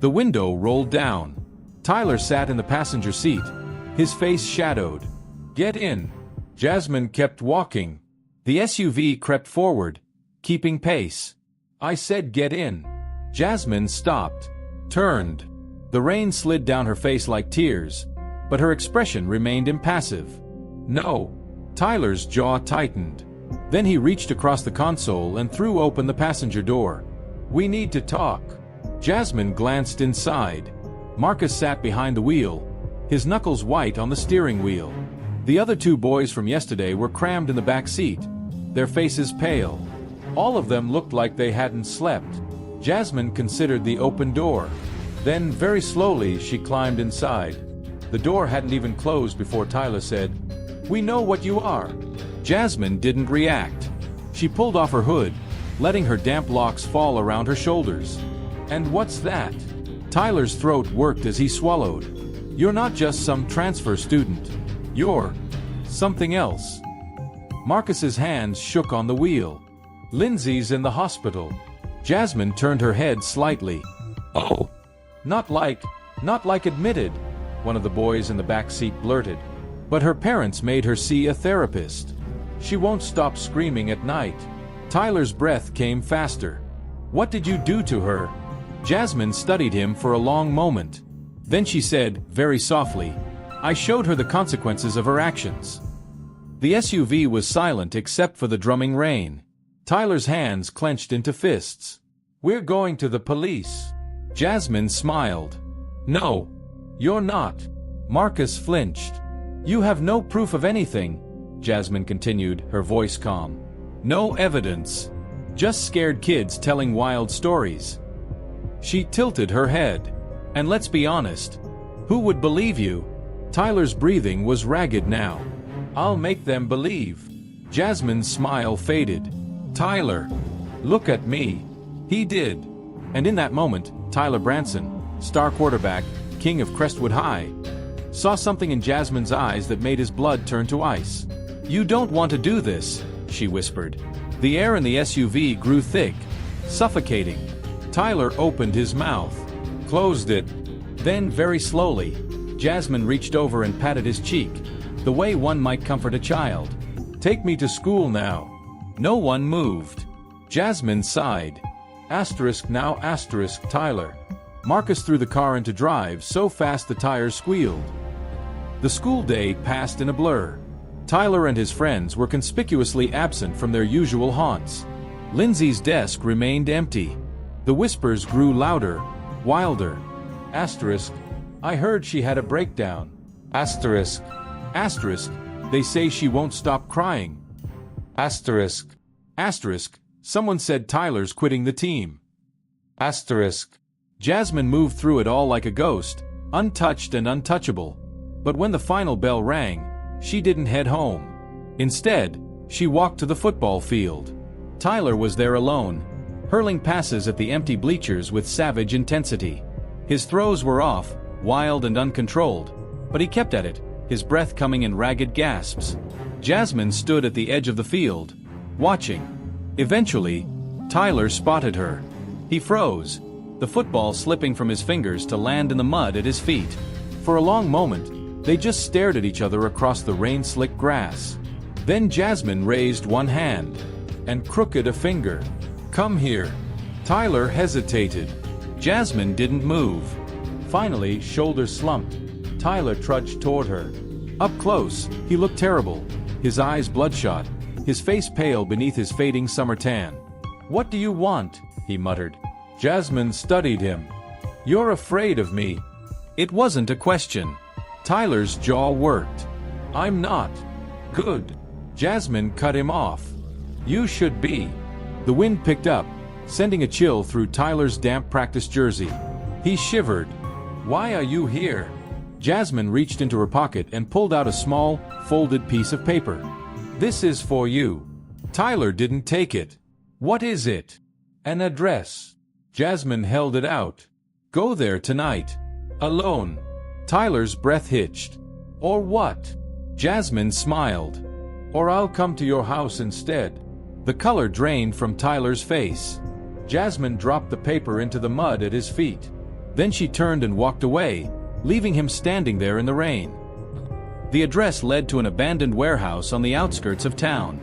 The window rolled down. Tyler sat in the passenger seat, his face shadowed. "Get in." Jasmine kept walking. The SUV crept forward, keeping pace. "I said get in." Jasmine stopped, turned. The rain slid down her face like tears, but her expression remained impassive. "No." Tyler's jaw tightened. Then he reached across the console and threw open the passenger door. "We need to talk." Jasmine glanced inside. Marcus sat behind the wheel, his knuckles white on the steering wheel. The other two boys from yesterday were crammed in the back seat, their faces pale. All of them looked like they hadn't slept. Jasmine considered the open door. Then, very slowly, she climbed inside. The door hadn't even closed before Tyler said, "We know what you are." Jasmine didn't react. She pulled off her hood, letting her damp locks fall around her shoulders. "And what's that?" Tyler's throat worked as he swallowed. "You're not just some transfer student. You're something else." Marcus's hands shook on the wheel. "Lindsay's in the hospital." Jasmine turned her head slightly. "Oh." Not like admitted," one of the boys in the back seat blurted. But her parents made her see a therapist. "She won't stop screaming at night." Tyler's breath came faster. "What did you do to her?" Jasmine studied him for a long moment. Then she said, very softly, "I showed her the consequences of her actions." The SUV was silent except for the drumming rain. Tyler's hands clenched into fists. "We're going to the police." Jasmine smiled. "No, you're not." Marcus flinched. "You have no proof of anything," Jasmine continued, her voice calm. "No evidence. Just scared kids telling wild stories." She tilted her head. "And let's be honest. Who would believe you?" Tyler's breathing was ragged now. "I'll make them believe." Jasmine's smile faded. "Tyler, look at me." He did. And in that moment, Tyler Branson, star quarterback, king of Crestwood High, saw something in Jasmine's eyes that made his blood turn to ice. "You don't want to do this," she whispered. The air in the SUV grew thick, suffocating. Tyler opened his mouth, closed it. Then, very slowly, Jasmine reached over and patted his cheek, the way one might comfort a child. "Take me to school now." No one moved. Jasmine sighed. Now Tyler. Marcus threw the car into drive so fast the tires squealed. The school day passed in a blur. Tyler and his friends were conspicuously absent from their usual haunts. Lindsay's desk remained empty. The whispers grew louder, wilder. "I heard she had a breakdown." "They say she won't stop crying." "Someone said Tyler's quitting the team." Jasmine moved through it all like a ghost, untouched and untouchable. But when the final bell rang, she didn't head home. Instead, she walked to the football field. Tyler was there alone, hurling passes at the empty bleachers with savage intensity. His throws were off, wild and uncontrolled, but he kept at it, his breath coming in ragged gasps. Jasmine stood at the edge of the field, watching. Eventually, Tyler spotted her. He froze, the football slipping from his fingers to land in the mud at his feet. For a long moment, they just stared at each other across the rain-slicked grass. Then Jasmine raised one hand and crooked a finger. "Come here." Tyler hesitated. Jasmine didn't move. Finally, shoulders slumped. Tyler trudged toward her. Up close, he looked terrible, his eyes bloodshot, his face pale beneath his fading summer tan. "What do you want?" he muttered. Jasmine studied him. "You're afraid of me." It wasn't a question. Tyler's jaw worked. "I'm not." "Good." Jasmine cut him off. "You should be." The wind picked up, sending a chill through Tyler's damp practice jersey. He shivered. "Why are you here?" Jasmine reached into her pocket and pulled out a small, folded piece of paper. "This is for you." Tyler didn't take it. "What is it?" "An address." Jasmine held it out. "Go there tonight." "Alone." Tyler's breath hitched. "Or what?" Jasmine smiled. "Or I'll come to your house instead." The color drained from Tyler's face. Jasmine dropped the paper into the mud at his feet. Then she turned and walked away, leaving him standing there in the rain. The address led to an abandoned warehouse on the outskirts of town.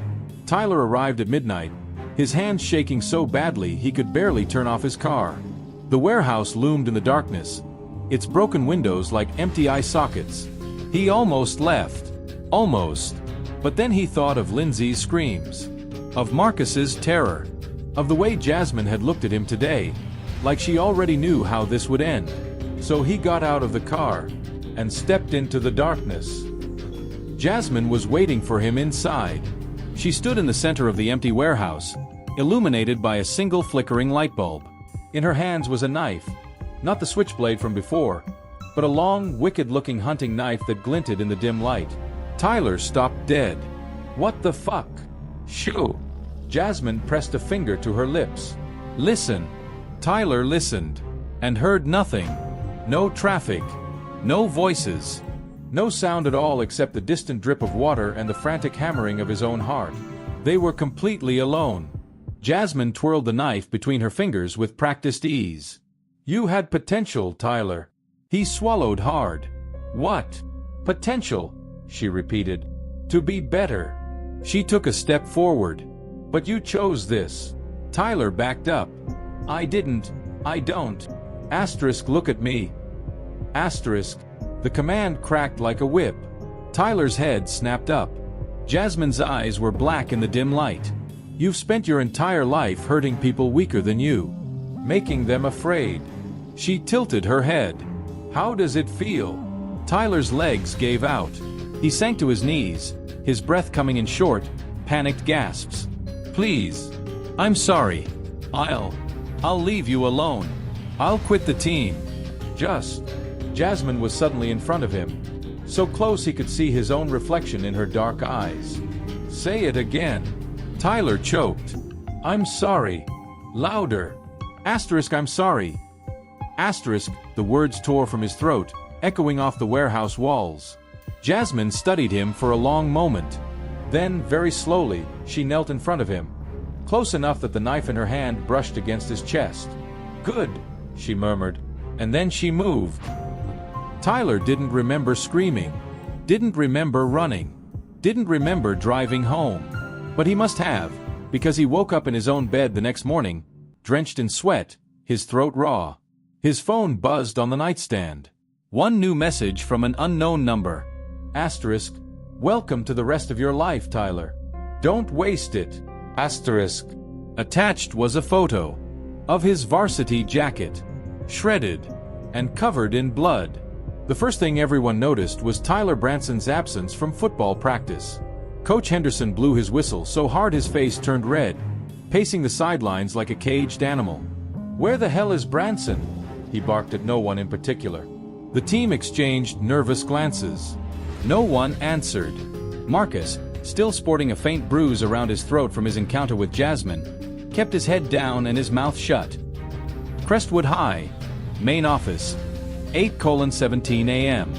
Tyler arrived at midnight, his hands shaking so badly he could barely turn off his car. The warehouse loomed in the darkness, its broken windows like empty eye sockets. He almost left. Almost. But then he thought of Lindsay's screams, of Marcus's terror, of the way Jasmine had looked at him today, like she already knew how this would end. So he got out of the car and stepped into the darkness. Jasmine was waiting for him inside. She stood in the center of the empty warehouse, illuminated by a single flickering light bulb. In her hands was a knife, Not the switchblade from before, but a long, wicked-looking hunting knife that glinted in the dim light. Tyler stopped dead. What the fuck? Shoo! Jasmine pressed a finger to her lips. Listen. Tyler listened, and heard nothing. No traffic. No voices. No sound at all except the distant drip of water and the frantic hammering of his own heart. They were completely alone. Jasmine twirled the knife between her fingers with practiced ease. You had potential, Tyler. He swallowed hard. What? Potential, she repeated. To be better. She took a step forward. But you chose this. Tyler backed up. I didn't. I don't. Asterisk, look at me. Asterisk. The command cracked like a whip. Tyler's head snapped up. Jasmine's eyes were black in the dim light. You've spent your entire life hurting people weaker than you, making them afraid. She tilted her head. How does it feel? Tyler's legs gave out. He sank to his knees, his breath coming in short, panicked gasps. Please. I'm sorry. I'll leave you alone. I'll quit the team. Just. Jasmine was suddenly in front of him, so close he could see his own reflection in her dark eyes. Say it again. Tyler choked. I'm sorry. Louder. Asterisk, I'm sorry. Asterisk, the words tore from his throat, echoing off the warehouse walls. Jasmine studied him for a long moment. Then, very slowly, she knelt in front of him, close enough that the knife in her hand brushed against his chest. Good, she murmured, and then she moved. Tyler didn't remember screaming, didn't remember running, didn't remember driving home. But he must have, because he woke up in his own bed the next morning, drenched in sweat, his throat raw. His phone buzzed on the nightstand. One new message from an unknown number. Asterisk, welcome to the rest of your life, Tyler. Don't waste it. Asterisk. Attached was a photo of his varsity jacket, shredded and covered in blood. The first thing everyone noticed was Tyler Branson's absence from football practice. Coach Henderson blew his whistle so hard his face turned red, pacing the sidelines like a caged animal. Where the hell is Branson? He barked at no one in particular. The team exchanged nervous glances. No one answered. Marcus, still sporting a faint bruise around his throat from his encounter with Jasmine, kept his head down and his mouth shut. Crestwood High, main office, 8:17 a.m.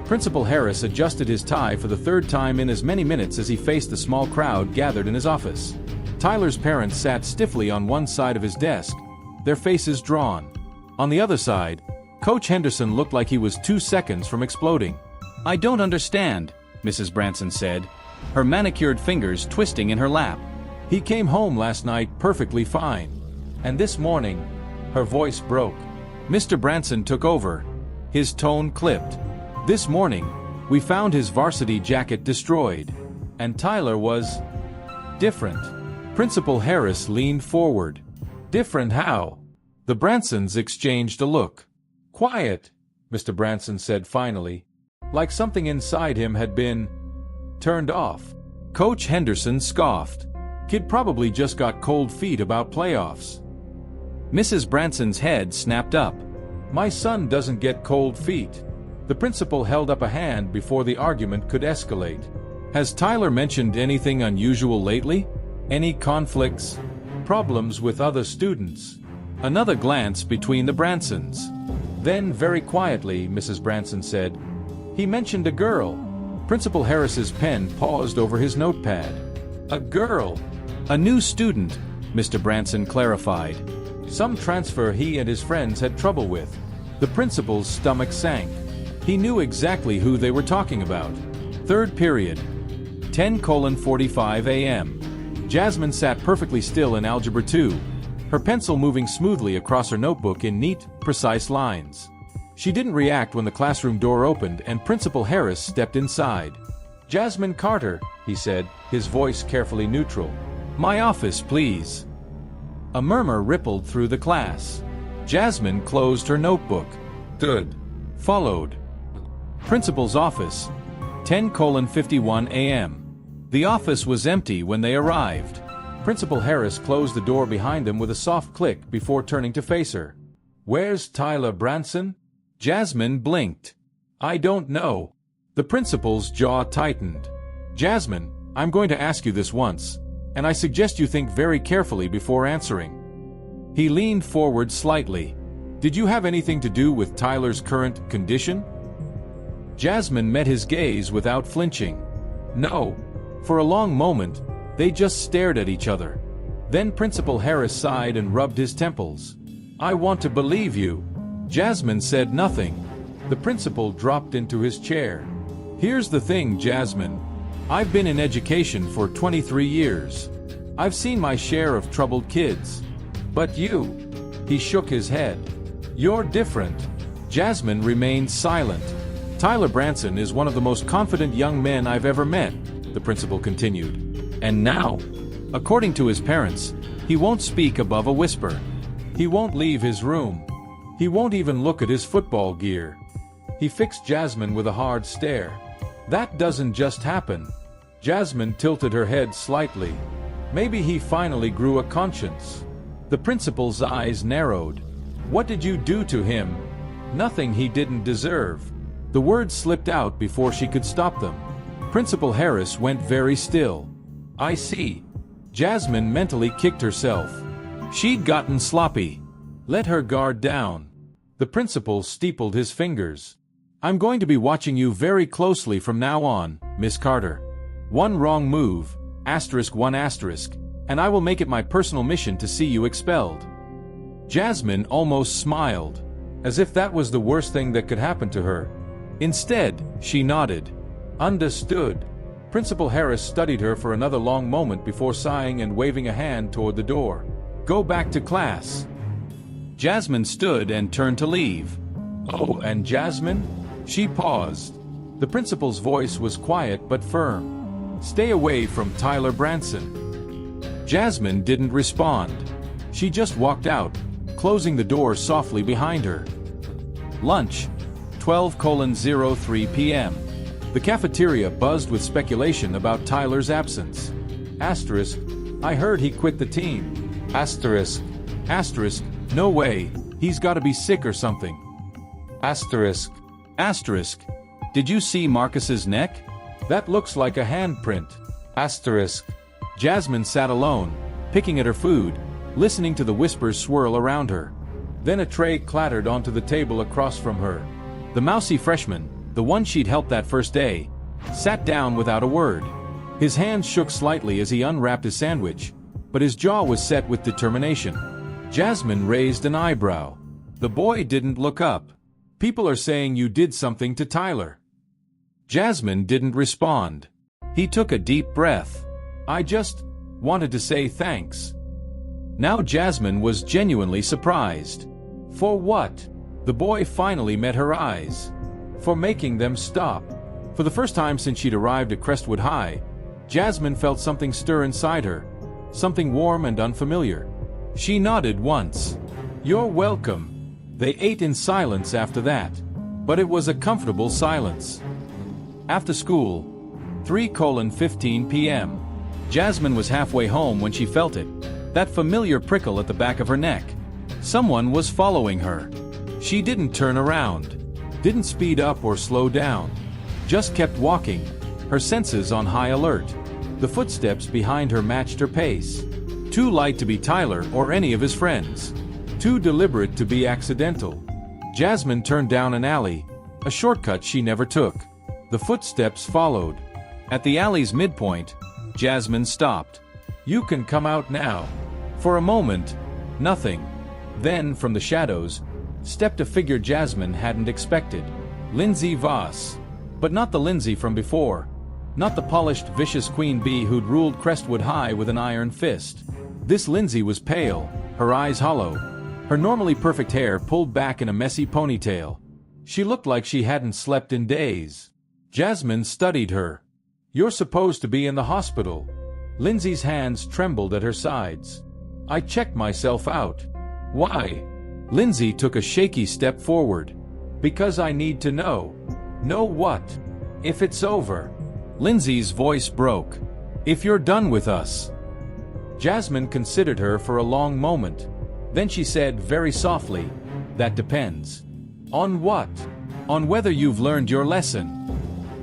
Principal Harris adjusted his tie for the third time in as many minutes as he faced the small crowd gathered in his office. Tyler's parents sat stiffly on one side of his desk, their faces drawn. On the other side, Coach Henderson looked like he was 2 seconds from exploding. I don't understand, Mrs. Branson said, her manicured fingers twisting in her lap. He came home last night perfectly fine. And this morning, her voice broke. Mr. Branson took over, his tone clipped. This morning, we found his varsity jacket destroyed, and Tyler was different. Principal Harris leaned forward. Different how? The Bransons exchanged a look. Quiet, Mr. Branson said finally, like something inside him had been turned off. Coach Henderson scoffed. Kid probably just got cold feet about playoffs. Mrs. Branson's head snapped up. My son doesn't get cold feet. The principal held up a hand before the argument could escalate. Has Tyler mentioned anything unusual lately? Any conflicts? Problems with other students? Another glance between the Bransons. Then, very quietly, Mrs. Branson said, he mentioned a girl. Principal Harris's pen paused over his notepad. A girl. A new student, Mr. Branson clarified. Some transfer he and his friends had trouble with. The principal's stomach sank. He knew exactly who they were talking about. Third period. 10:45 a.m. Jasmine sat perfectly still in Algebra 2, her pencil moving smoothly across her notebook in neat, precise lines. She didn't react when the classroom door opened and Principal Harris stepped inside. Jasmine Carter, he said, his voice carefully neutral. My office, please. A murmur rippled through the class. Jasmine closed her notebook. Good. Followed. Principal's office, 10:51 a.m. The office was empty when they arrived. Principal Harris closed the door behind them with a soft click before turning to face her. Where's Tyler Branson? Jasmine blinked. I don't know. The principal's jaw tightened. Jasmine, I'm going to ask you this once, and I suggest you think very carefully before answering. He leaned forward slightly. Did you have anything to do with Tyler's current condition? Jasmine met his gaze without flinching. No. For a long moment, they just stared at each other. Then Principal Harris sighed and rubbed his temples. I want to believe you. Jasmine said nothing. The principal dropped into his chair. Here's the thing, Jasmine. I've been in education for 23 years. I've seen my share of troubled kids. But you. He shook his head. You're different. Jasmine remained silent. Tyler Branson is one of the most confident young men I've ever met, the principal continued. And now, according to his parents, he won't speak above a whisper. He won't leave his room. He won't even look at his football gear. He fixed Jasmine with a hard stare. That doesn't just happen. Jasmine tilted her head slightly. Maybe he finally grew a conscience. The principal's eyes narrowed. What did you do to him? Nothing he didn't deserve. The words slipped out before she could stop them. Principal Harris went very still. I see. Jasmine mentally kicked herself. She'd gotten sloppy. Let her guard down. The principal steepled his fingers. I'm going to be watching you very closely from now on, Miss Carter. One wrong move, *1*, and I will make it my personal mission to see you expelled. Jasmine almost smiled, as if that was the worst thing that could happen to her. Instead, she nodded. Understood. Principal Harris studied her for another long moment before sighing and waving a hand toward the door. Go back to class. Jasmine stood and turned to leave. Oh, and Jasmine? She paused. The principal's voice was quiet but firm. Stay away from Tyler Branson. Jasmine didn't respond. She just walked out, closing the door softly behind her. Lunch. 12:03 p.m. The cafeteria buzzed with speculation about Tyler's absence. Asterisk, I heard he quit the team. Asterisk, asterisk, no way, he's gotta be sick or something. Asterisk, asterisk, did you see Marcus's neck? That looks like a handprint. Asterisk. Jasmine sat alone, picking at her food, listening to the whispers swirl around her. Then a tray clattered onto the table across from her. The mousy freshman, the one she'd helped that first day, sat down without a word. His hands shook slightly as he unwrapped his sandwich, but his jaw was set with determination. Jasmine raised an eyebrow. The boy didn't look up. People are saying you did something to Tyler. Jasmine didn't respond. He took a deep breath. I just wanted to say thanks. Now Jasmine was genuinely surprised. For what? The boy finally met her eyes. For making them stop. For the first time since she'd arrived at Crestwood High, Jasmine felt something stir inside her, something warm and unfamiliar. She nodded once. You're welcome. They ate in silence after that, but it was a comfortable silence. After school, 3:15 p.m. Jasmine was halfway home when she felt it, that familiar prickle at the back of her neck. Someone was following her. She didn't turn around, didn't speed up or slow down, just kept walking, her senses on high alert. The footsteps behind her matched her pace. Too light to be Tyler or any of his friends. Too deliberate to be accidental. Jasmine turned down an alley, a shortcut she never took. The footsteps followed. At the alley's midpoint, Jasmine stopped. You can come out now. For a moment, nothing. Then, from the shadows, stepped a figure Jasmine hadn't expected. Lindsay Voss. But not the Lindsay from before. Not the polished, vicious queen bee who'd ruled Crestwood High with an iron fist. This Lindsay was pale, her eyes hollow, her normally perfect hair pulled back in a messy ponytail. She looked like she hadn't slept in days. Jasmine studied her. You're supposed to be in the hospital. Lindsay's hands trembled at her sides. I checked myself out. Why? Lindsay took a shaky step forward. Because I need to know. Know what? If it's over. Lindsay's voice broke. If you're done with us. Jasmine considered her for a long moment. Then she said very softly, That depends. On what? On whether you've learned your lesson.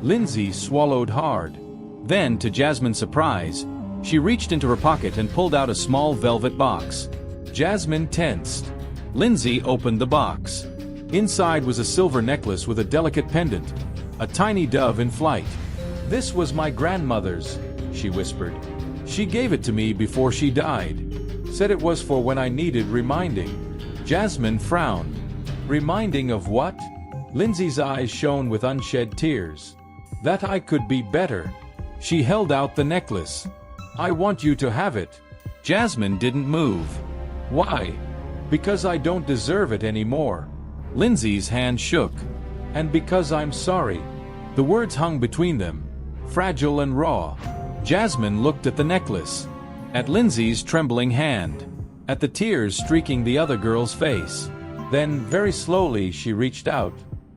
Lindsay swallowed hard. Then, to Jasmine's surprise, she reached into her pocket and pulled out a small velvet box. Jasmine tensed. Lindsay opened the box. Inside was a silver necklace with a delicate pendant, a tiny dove in flight. "This was my grandmother's," she whispered. "She gave it to me before she died. Said it was for when I needed reminding." Jasmine frowned. "Reminding of what?" Lindsay's eyes shone with unshed tears. "That I could be better." She held out the necklace. "I want you to have it." Jasmine didn't move. "Why?" "Because I don't deserve it anymore." Lindsay's hand shook. "And because I'm sorry." The words hung between them, fragile and raw. Jasmine looked at the necklace, at Lindsay's trembling hand, at the tears streaking the other girl's face. Then, very slowly, she reached out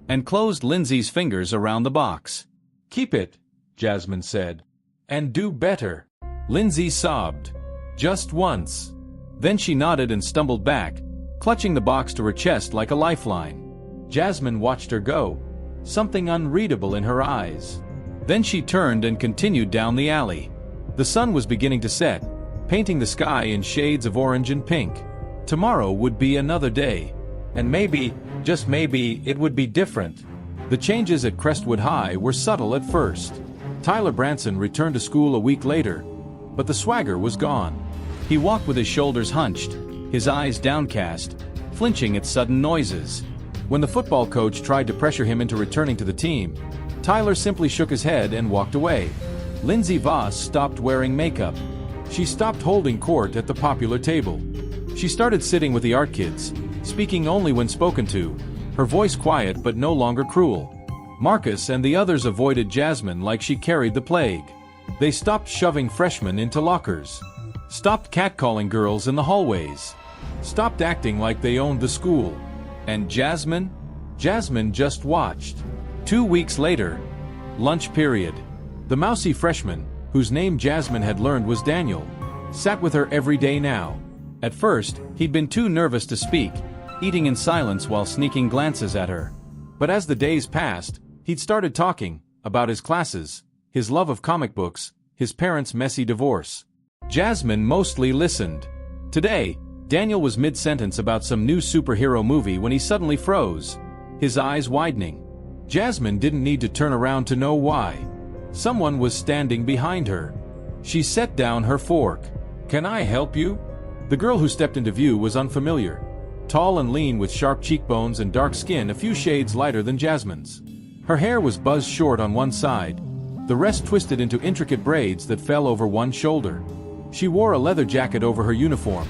and closed Lindsay's fingers around the box. "Keep it," Jasmine said. "And do better." Lindsay sobbed. "Just once." Then she nodded and stumbled back, clutching the box to her chest like a lifeline. Jasmine watched her go, something unreadable in her eyes. Then she turned and continued down the alley. The sun was beginning to set, painting the sky in shades of orange and pink. Tomorrow would be another day. And maybe, just maybe, it would be different. The changes at Crestwood High were subtle at first. Tyler Branson returned to school a week later, but the swagger was gone. He walked with his shoulders hunched, his eyes downcast, flinching at sudden noises. When the football coach tried to pressure him into returning to the team, Tyler simply shook his head and walked away. Lindsay Voss stopped wearing makeup. She stopped holding court at the popular table. She started sitting with the art kids, speaking only when spoken to, her voice quiet but no longer cruel. Marcus and the others avoided Jasmine like she carried the plague. They stopped shoving freshmen into lockers, stopped catcalling girls in the hallways, stopped acting like they owned the school. And Jasmine? Jasmine just watched. 2 weeks later, lunch period. The mousy freshman, whose name Jasmine had learned was Daniel, sat with her every day now. At first, he'd been too nervous to speak, eating in silence while sneaking glances at her. But as the days passed, he'd started talking about his classes, his love of comic books, his parents' messy divorce. Jasmine mostly listened. Today, Daniel was mid-sentence about some new superhero movie when he suddenly froze, his eyes widening. Jasmine didn't need to turn around to know why. Someone was standing behind her. She set down her fork. "Can I help you?" The girl who stepped into view was unfamiliar. Tall and lean with sharp cheekbones and dark skin a few shades lighter than Jasmine's. Her hair was buzzed short on one side, the rest twisted into intricate braids that fell over one shoulder. She wore a leather jacket over her uniform,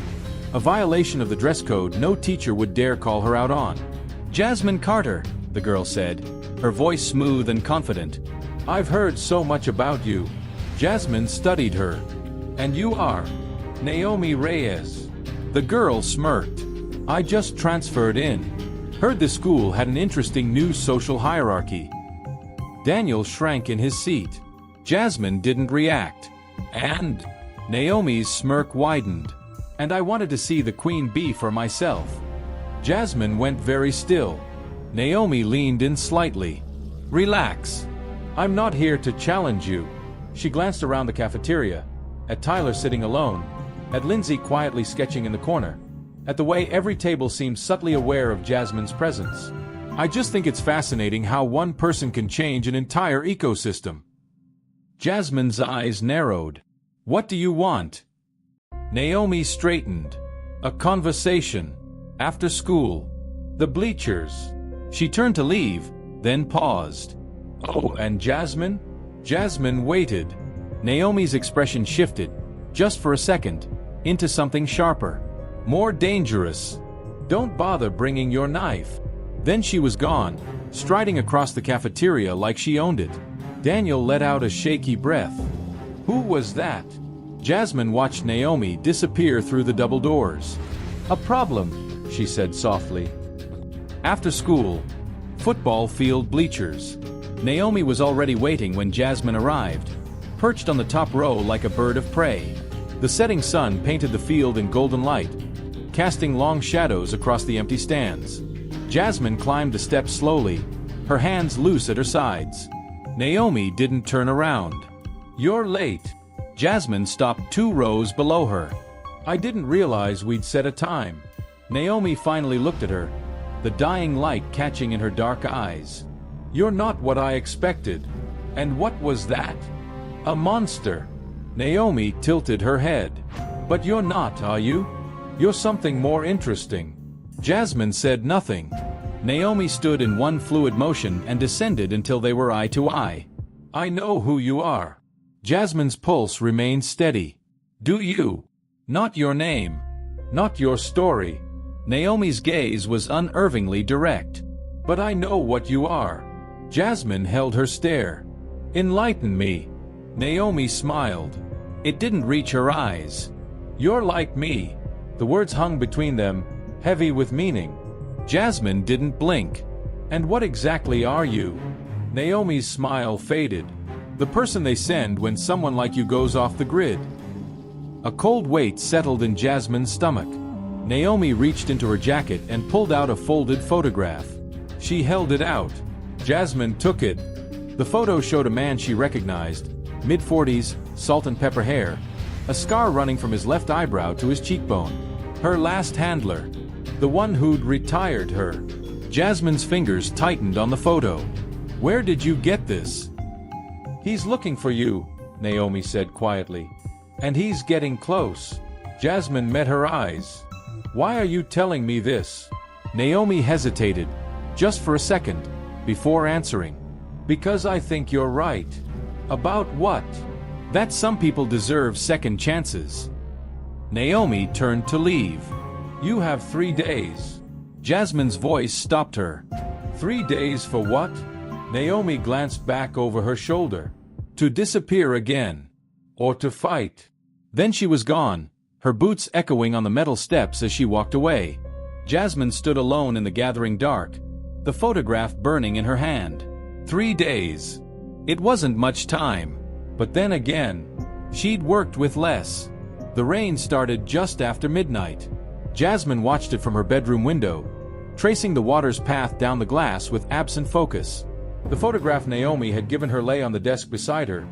a violation of the dress code no teacher would dare call her out on. "Jasmine Carter," the girl said, her voice smooth and confident. "I've heard so much about you." Jasmine studied her. "And you are?" "Naomi Reyes." The girl smirked. "I just transferred in. Heard the school had an interesting new social hierarchy." Daniel shrank in his seat. Jasmine didn't react. "And?" Naomi's smirk widened. "And I wanted to see the queen bee for myself." Jasmine went very still. Naomi leaned in slightly. "Relax. I'm not here to challenge you." She glanced around the cafeteria, at Tyler sitting alone, at Lindsay quietly sketching in the corner, at the way every table seemed subtly aware of Jasmine's presence. "I just think it's fascinating how one person can change an entire ecosystem." Jasmine's eyes narrowed. "What do you want?" Naomi straightened. "A conversation. After school. The bleachers." She turned to leave, then paused. "Oh, and Jasmine?" Jasmine waited. Naomi's expression shifted, just for a second, into something sharper, more dangerous. "Don't bother bringing your knife." Then she was gone, striding across the cafeteria like she owned it. Daniel let out a shaky breath. "Who was that?" Jasmine watched Naomi disappear through the double doors. "A problem," she said softly. After school, football field bleachers. Naomi was already waiting when Jasmine arrived, perched on the top row like a bird of prey. The setting sun painted the field in golden light, casting long shadows across the empty stands. Jasmine climbed the steps slowly, her hands loose at her sides. Naomi didn't turn around. "You're late." Jasmine stopped 2 rows below her. "I didn't realize we'd set a time." Naomi finally looked at her, the dying light catching in her dark eyes. "You're not what I expected." "And what was that?" "A monster." Naomi tilted her head. "But you're not, are you? You're something more interesting." Jasmine said nothing. Naomi stood in one fluid motion and descended until they were eye to eye. "I know who you are." Jasmine's pulse remained steady. "Do you? Not your name. Not your story." Naomi's gaze was unervingly direct. "But I know what you are." Jasmine held her stare. "Enlighten me." Naomi smiled. It didn't reach her eyes. "You're like me." The words hung between them, heavy with meaning. Jasmine didn't blink. "And what exactly are you?" Naomi's smile faded. "The person they send when someone like you goes off the grid." A cold weight settled in Jasmine's stomach. Naomi reached into her jacket and pulled out a folded photograph. She held it out. Jasmine took it. The photo showed a man she recognized, mid-40s, salt and pepper hair, a scar running from his left eyebrow to his cheekbone. Her last handler. The one who'd retired her. Jasmine's fingers tightened on the photo. "Where did you get this?" "He's looking for you," Naomi said quietly. "And he's getting close." Jasmine met her eyes. "Why are you telling me this?" Naomi hesitated, just for a second, before answering. "Because I think you're right." "About what?" "That some people deserve second chances." Naomi turned to leave. "You have 3 days." Jasmine's voice stopped her. 3 days for what?" Naomi glanced back over her shoulder. "To disappear again. Or to fight." Then she was gone, her boots echoing on the metal steps as she walked away. Jasmine stood alone in the gathering dark, the photograph burning in her hand. 3 days. It wasn't much time. But then again, she'd worked with less. The rain started just after midnight. Jasmine watched it from her bedroom window, tracing the water's path down the glass with absent focus. The photograph Naomi had given her lay on the desk beside her,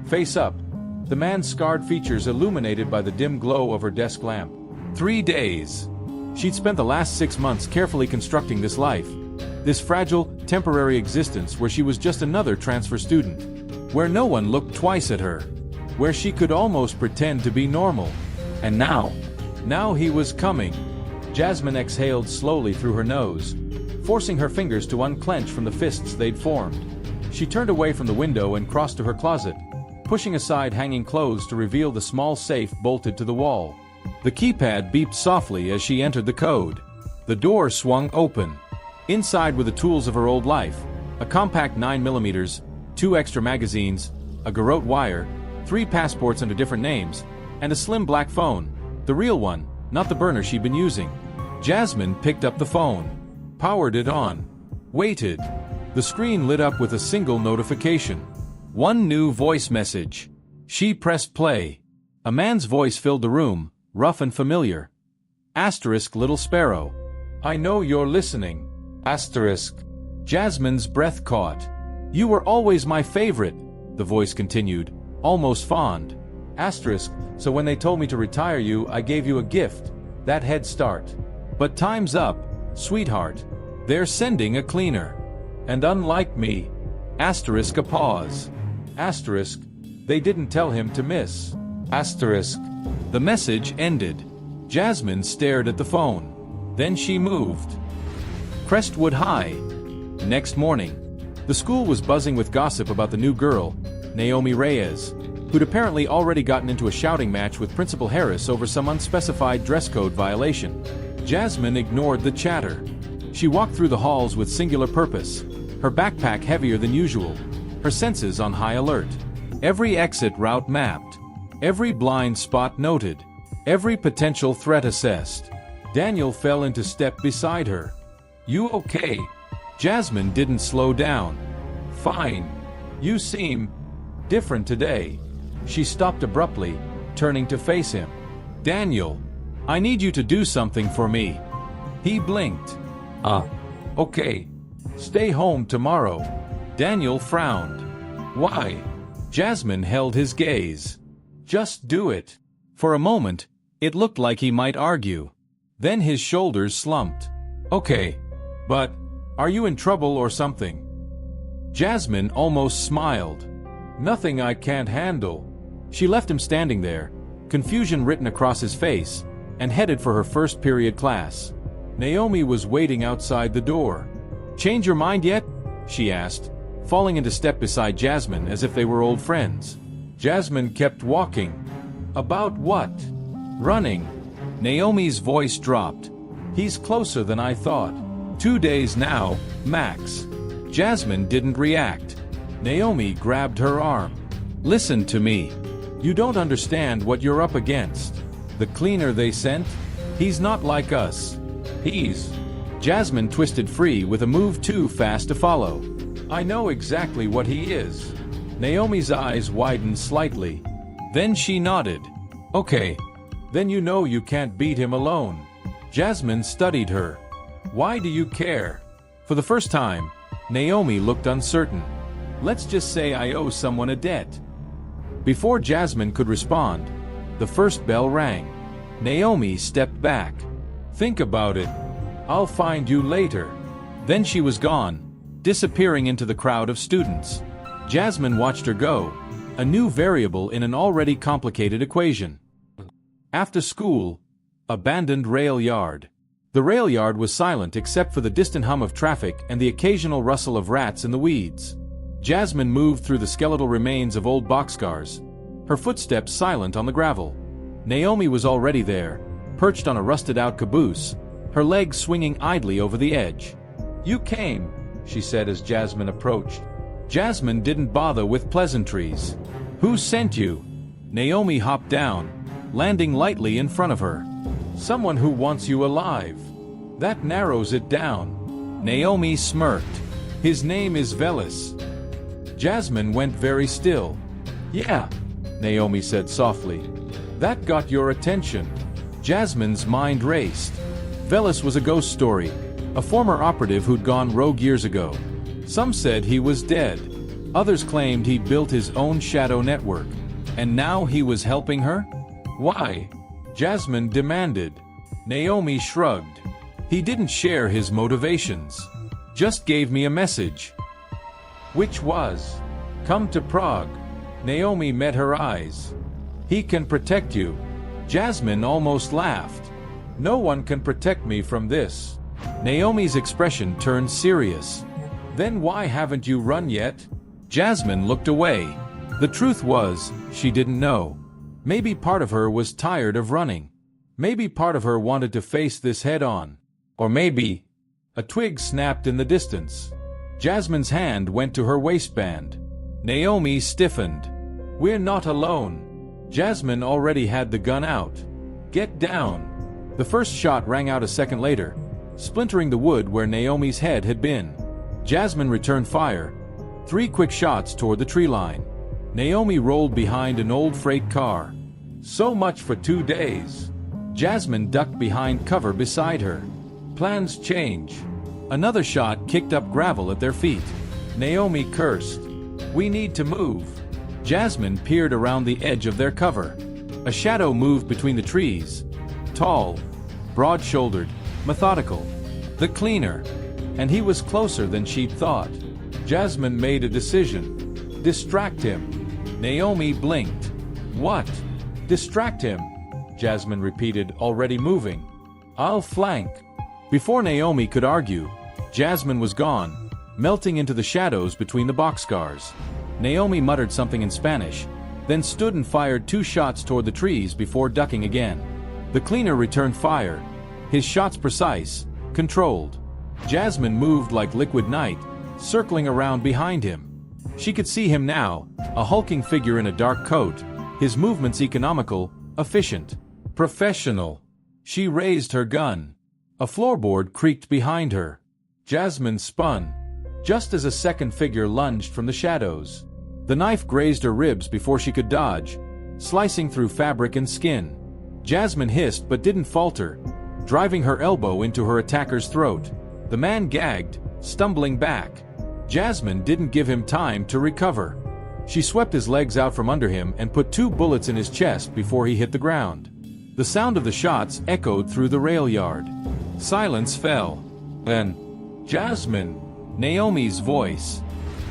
face up, the man's scarred features illuminated by the dim glow of her desk lamp. 3 days. She'd spent the last 6 months carefully constructing this life, this fragile, temporary existence where she was just another transfer student, where no one looked twice at her, where she could almost pretend to be normal. And now he was coming. Jasmine exhaled slowly through her nose, forcing her fingers to unclench from the fists they'd formed. She turned away from the window and crossed to her closet, pushing aside hanging clothes to reveal the small safe bolted to the wall. The keypad beeped softly as she entered the code. The door swung open. Inside were the tools of her old life, a compact 9mm, 2 extra magazines, a garrote wire, 3 passports under different names, and a slim black phone, the real one, not the burner she'd been using. Jasmine picked up the phone, powered it on, waited. The screen lit up with a single notification. One new voice message. She pressed play. A man's voice filled the room, rough and familiar. Asterisk little sparrow. "I know you're listening." Asterisk. Jasmine's breath caught. "You were always my favorite," the voice continued, almost fond. Asterisk, "so when they told me to retire you, I gave you a gift, that head start. But time's up, sweetheart. They're sending a cleaner. And unlike me." Asterisk a pause. Asterisk, "they didn't tell him to miss." Asterisk. The message ended. Jasmine stared at the phone. Then she moved. Crestwood High. Next morning, the school was buzzing with gossip about the new girl, Naomi Reyes, who'd apparently already gotten into a shouting match with Principal Harris over some unspecified dress code violation. Jasmine ignored the chatter. She walked through the halls with singular purpose, her backpack heavier than usual, her senses on high alert. Every exit route mapped, every blind spot noted, every potential threat assessed. Daniel fell into step beside her. "You okay?" Jasmine didn't slow down. "Fine. You seem different today." She stopped abruptly, turning to face him. "Daniel, I need you to do something for me." He blinked. Okay. Stay home tomorrow. Daniel frowned. Why? Jasmine held his gaze. Just do it. For a moment, it looked like he might argue. Then his shoulders slumped. Okay. But, are you in trouble or something? Jasmine almost smiled. Nothing I can't handle. She left him standing there, confusion written across his face, and headed for her first period class. Naomi was waiting outside the door. Change your mind yet? She asked, falling into step beside Jasmine as if they were old friends. Jasmine kept walking. About what? Running. Naomi's voice dropped. He's closer than I thought. 2 days now, max. Jasmine didn't react. Naomi grabbed her arm. Listen to me. You don't understand what you're up against. The cleaner they sent? He's not like us. He's... Jasmine twisted free with a move too fast to follow. I know exactly what he is. Naomi's eyes widened slightly. Then she nodded. Okay. Then you know you can't beat him alone. Jasmine studied her. Why do you care? For the first time, Naomi looked uncertain. Let's just say I owe someone a debt. Before Jasmine could respond, the first bell rang. Naomi stepped back. Think about it. I'll find you later. Then she was gone, disappearing into the crowd of students. Jasmine watched her go, a new variable in an already complicated equation. After school, abandoned rail yard. The rail yard was silent except for the distant hum of traffic and the occasional rustle of rats in the weeds. Jasmine moved through the skeletal remains of old boxcars, her footsteps silent on the gravel. Naomi was already there, perched on a rusted-out caboose, her legs swinging idly over the edge. You came, she said as Jasmine approached. Jasmine didn't bother with pleasantries. Who sent you? Naomi hopped down, landing lightly in front of her. Someone who wants you alive. That narrows it down. Naomi smirked. His name is Velis. Jasmine went very still. Yeah, Naomi said softly. That got your attention. Jasmine's mind raced. Velis was a ghost story, a former operative who'd gone rogue years ago. Some said he was dead. Others claimed he'd built his own shadow network. And now he was helping her? Why? Jasmine demanded. Naomi shrugged. He didn't share his motivations. Just gave me a message. Which was, come to Prague. Naomi met her eyes. He can protect you. Jasmine almost laughed. No one can protect me from this. Naomi's expression turned serious. Then why haven't you run yet? Jasmine looked away. The truth was, she didn't know. Maybe part of her was tired of running. Maybe part of her wanted to face this head-on. Or maybe... A twig snapped in the distance. Jasmine's hand went to her waistband. Naomi stiffened. We're not alone. Jasmine already had the gun out. Get down. The first shot rang out a second later, splintering the wood where Naomi's head had been. Jasmine returned fire. 3 quick shots toward the tree line. Naomi rolled behind an old freight car. So much for 2 days. Jasmine ducked behind cover beside her. Plans change. Another shot kicked up gravel at their feet. Naomi cursed. We need to move. Jasmine peered around the edge of their cover. A shadow moved between the trees. Tall, broad-shouldered, methodical. The cleaner. And he was closer than she'd thought. Jasmine made a decision. Distract him. Naomi blinked. What? Distract him, Jasmine repeated, already moving. I'll flank. Before Naomi could argue, Jasmine was gone, melting into the shadows between the boxcars. Naomi muttered something in Spanish, then stood and fired 2 shots toward the trees before ducking again. The cleaner returned fire, his shots precise, controlled. Jasmine moved like liquid night, circling around behind him. She could see him now, a hulking figure in a dark coat, his movements economical, efficient, professional. She raised her gun. A floorboard creaked behind her. Jasmine spun, just as a second figure lunged from the shadows. The knife grazed her ribs before she could dodge, slicing through fabric and skin. Jasmine hissed but didn't falter, driving her elbow into her attacker's throat. The man gagged, stumbling back. Jasmine didn't give him time to recover. She swept his legs out from under him and put 2 bullets in his chest before he hit the ground. The sound of the shots echoed through the rail yard. Silence fell. Then, "Jasmine!" Naomi's voice.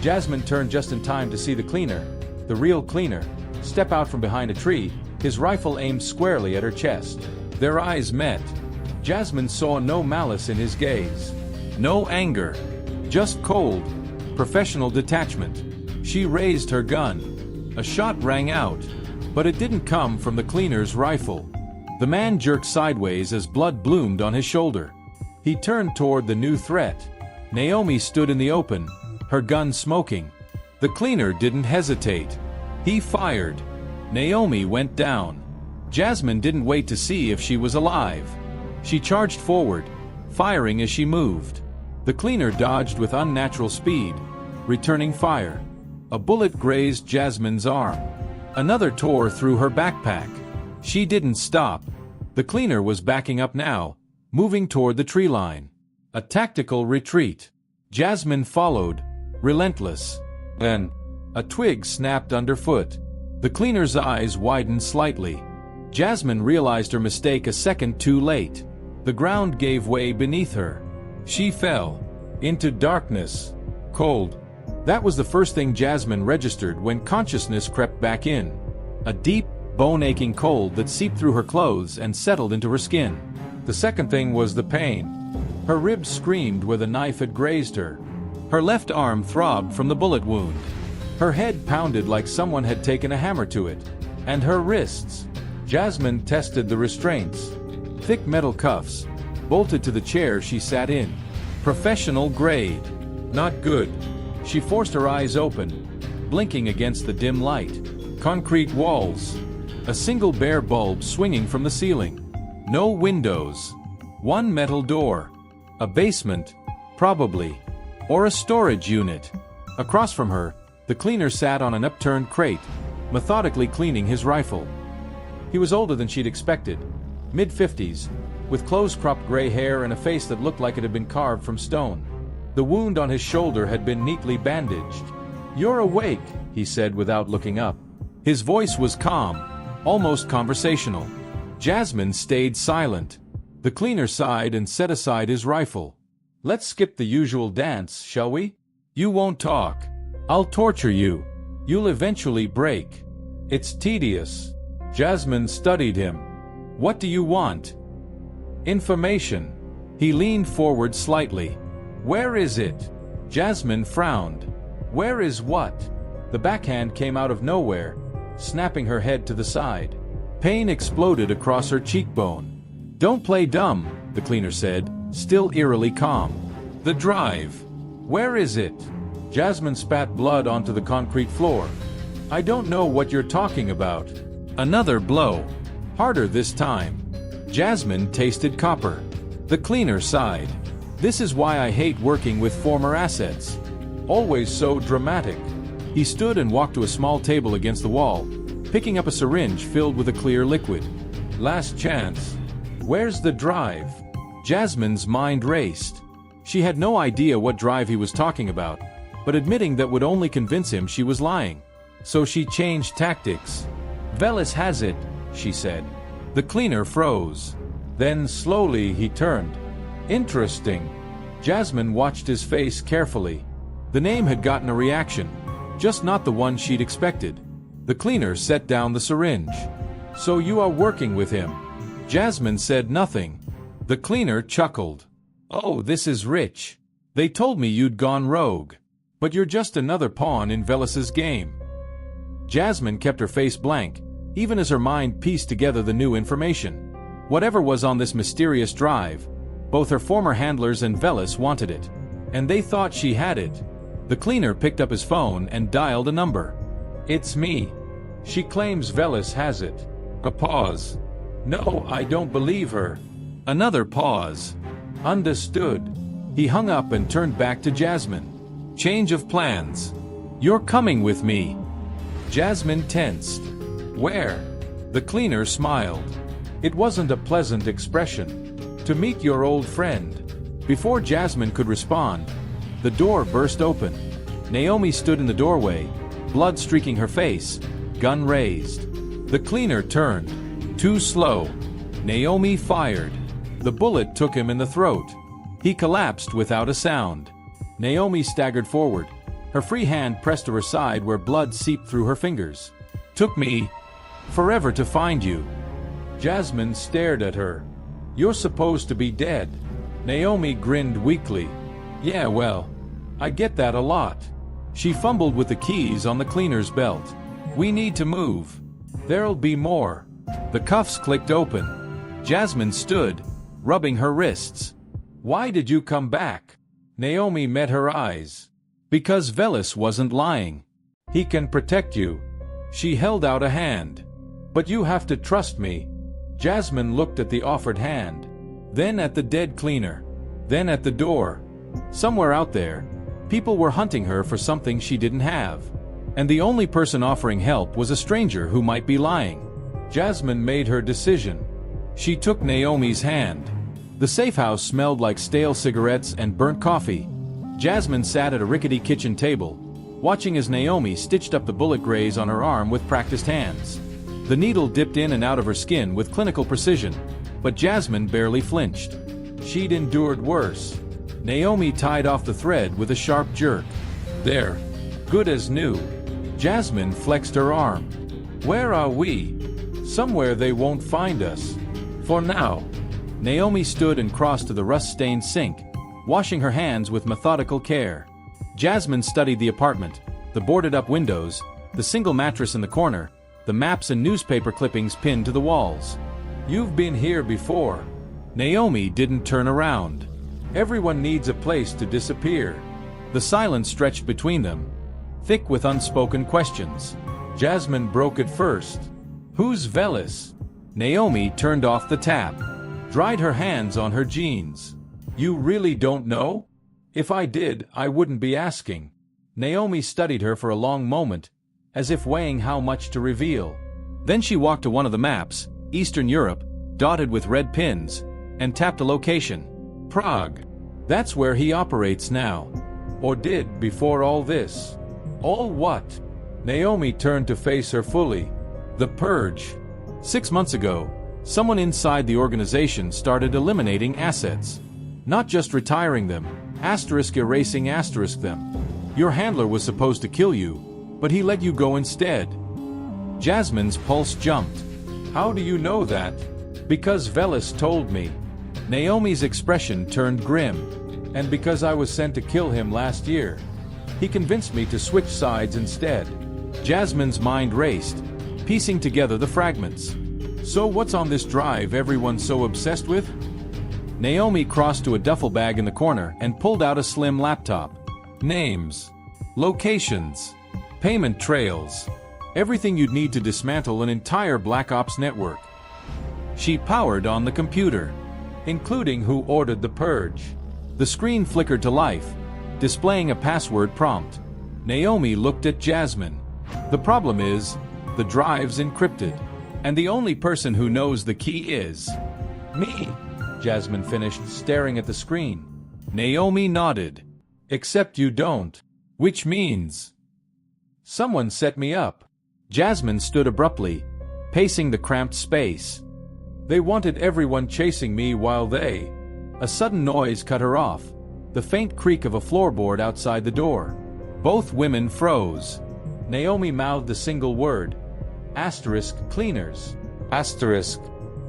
Jasmine turned just in time to see the cleaner, the real cleaner, step out from behind a tree, his rifle aimed squarely at her chest. Their eyes met. Jasmine saw no malice in his gaze. No anger. Just cold, professional detachment. She raised her gun. A shot rang out, but it didn't come from the cleaner's rifle. The man jerked sideways as blood bloomed on his shoulder. He turned toward the new threat. Naomi stood in the open, her gun smoking. The cleaner didn't hesitate. He fired. Naomi went down. Jasmine didn't wait to see if she was alive. She charged forward, firing as she moved. The cleaner dodged with unnatural speed, returning fire. A bullet grazed Jasmine's arm. Another tore through her backpack. She didn't stop. The cleaner was backing up now, moving toward the tree line. A tactical retreat. Jasmine followed, relentless. Then, a twig snapped underfoot. The cleaner's eyes widened slightly. Jasmine realized her mistake a second too late. The ground gave way beneath her. She fell into darkness. Cold. That was the first thing Jasmine registered when consciousness crept back in. A deep, bone-aching cold that seeped through her clothes and settled into her skin. The second thing was the pain. Her ribs screamed where the knife had grazed her. Her left arm throbbed from the bullet wound. Her head pounded like someone had taken a hammer to it. And her wrists. Jasmine tested the restraints. Thick metal cuffs, bolted to the chair she sat in. Professional grade. Not good. She forced her eyes open, blinking against the dim light. Concrete walls. A single bare bulb swinging from the ceiling. No windows. One metal door. A basement, probably. Or a storage unit. Across from her, the cleaner sat on an upturned crate, methodically cleaning his rifle. He was older than she'd expected, mid-50s, with close-cropped gray hair and a face that looked like it had been carved from stone. The wound on his shoulder had been neatly bandaged. "You're awake," he said without looking up. His voice was calm, almost conversational. Jasmine stayed silent. The cleaner sighed and set aside his rifle. "Let's skip the usual dance, shall we? You won't talk. I'll torture you. You'll eventually break. It's tedious." Jasmine studied him. "What do you want?" "Information." He leaned forward slightly. "Where is it?" Jasmine frowned. "Where is what?" The backhand came out of nowhere, snapping her head to the side. Pain exploded across her cheekbone. "Don't play dumb," the cleaner said, still eerily calm. "The drive. Where is it?" Jasmine spat blood onto the concrete floor. "I don't know what you're talking about." Another blow. Harder this time. Jasmine tasted copper. The cleaner sighed. "This is why I hate working with former assets. Always so dramatic." He stood and walked to a small table against the wall, picking up a syringe filled with a clear liquid. "Last chance. Where's the drive?" Jasmine's mind raced. She had no idea what drive he was talking about, but admitting that would only convince him she was lying. So she changed tactics. "Velis has it," she said. The cleaner froze. Then slowly he turned. "Interesting." Jasmine watched his face carefully. The name had gotten a reaction, just not the one she'd expected. The cleaner set down the syringe. "So you are working with him?" Jasmine said nothing. The cleaner chuckled. "Oh, this is rich. They told me you'd gone rogue. But you're just another pawn in Velis's game." Jasmine kept her face blank, even as her mind pieced together the new information. Whatever was on this mysterious drive, both her former handlers and Velis wanted it. And they thought she had it. The cleaner picked up his phone and dialed a number. "It's me. She claims Velis has it." A pause. "No, I don't believe her." Another pause. "Understood." He hung up and turned back to Jasmine. "Change of plans. You're coming with me." Jasmine tensed. "Where?" The cleaner smiled. It wasn't a pleasant expression. "To meet your old friend." Before Jasmine could respond, the door burst open. Naomi stood in the doorway, blood streaking her face, gun raised. The cleaner turned. Too slow. Naomi fired. The bullet took him in the throat. He collapsed without a sound. Naomi staggered forward. Her free hand pressed to her side where blood seeped through her fingers. "Took me forever to find you." Jasmine stared at her. "You're supposed to be dead." Naomi grinned weakly. "Yeah, well, I get that a lot." She fumbled with the keys on the cleaner's belt. "We need to move. There'll be more." The cuffs clicked open. Jasmine stood, rubbing her wrists. "Why did you come back?" Naomi met her eyes. "Because Velis wasn't lying. He can protect you." She held out a hand. "But you have to trust me." Jasmine looked at the offered hand, then at the dead cleaner, then at the door. Somewhere out there, people were hunting her for something she didn't have. And the only person offering help was a stranger who might be lying. Jasmine made her decision. She took Naomi's hand. The safe house smelled like stale cigarettes and burnt coffee. Jasmine sat at a rickety kitchen table, watching as Naomi stitched up the bullet graze on her arm with practiced hands. The needle dipped in and out of her skin with clinical precision, but Jasmine barely flinched. She'd endured worse. Naomi tied off the thread with a sharp jerk. "There. Good as new." Jasmine flexed her arm. "Where are we?" "Somewhere they won't find us. For now." Naomi stood and crossed to the rust-stained sink, washing her hands with methodical care. Jasmine studied the apartment, the boarded-up windows, the single mattress in the corner, the maps and newspaper clippings pinned to the walls. "You've been here before." Naomi didn't turn around. "Everyone needs a place to disappear." The silence stretched between them, thick with unspoken questions. Jasmine broke it first. "Who's Velis?" Naomi turned off the tap, dried her hands on her jeans. "You really don't know?" "If I did, I wouldn't be asking." Naomi studied her for a long moment, as if weighing how much to reveal. Then she walked to one of the maps, Eastern Europe, dotted with red pins, and tapped a location. Prague. That's where he operates now. Or did before all this. All what? Naomi turned to face her fully. The Purge. 6 months ago, someone inside the organization started eliminating assets. Not just retiring them, erasing them. Your handler was supposed to kill you, but he let you go instead. Jasmine's pulse jumped. How do you know that? Because Velis told me. Naomi's expression turned grim. And because I was sent to kill him last year. He convinced me to switch sides instead. Jasmine's mind raced, piecing together the fragments. So what's on this drive everyone's so obsessed with? Naomi crossed to a duffel bag in the corner and pulled out a slim laptop. Names, locations, payment trails, everything you'd need to dismantle an entire Black Ops network. She powered on the computer, including who ordered the purge. The screen flickered to life, displaying a password prompt. Naomi looked at Jasmine. The problem is, the drive's encrypted, and the only person who knows the key is me. Jasmine finished, staring at the screen. Naomi nodded. Except you don't. Which means someone set me up. Jasmine stood abruptly, pacing the cramped space. They wanted everyone chasing me while they... A sudden noise cut her off, the faint creak of a floorboard outside the door. Both women froze. Naomi mouthed a single word. Cleaners.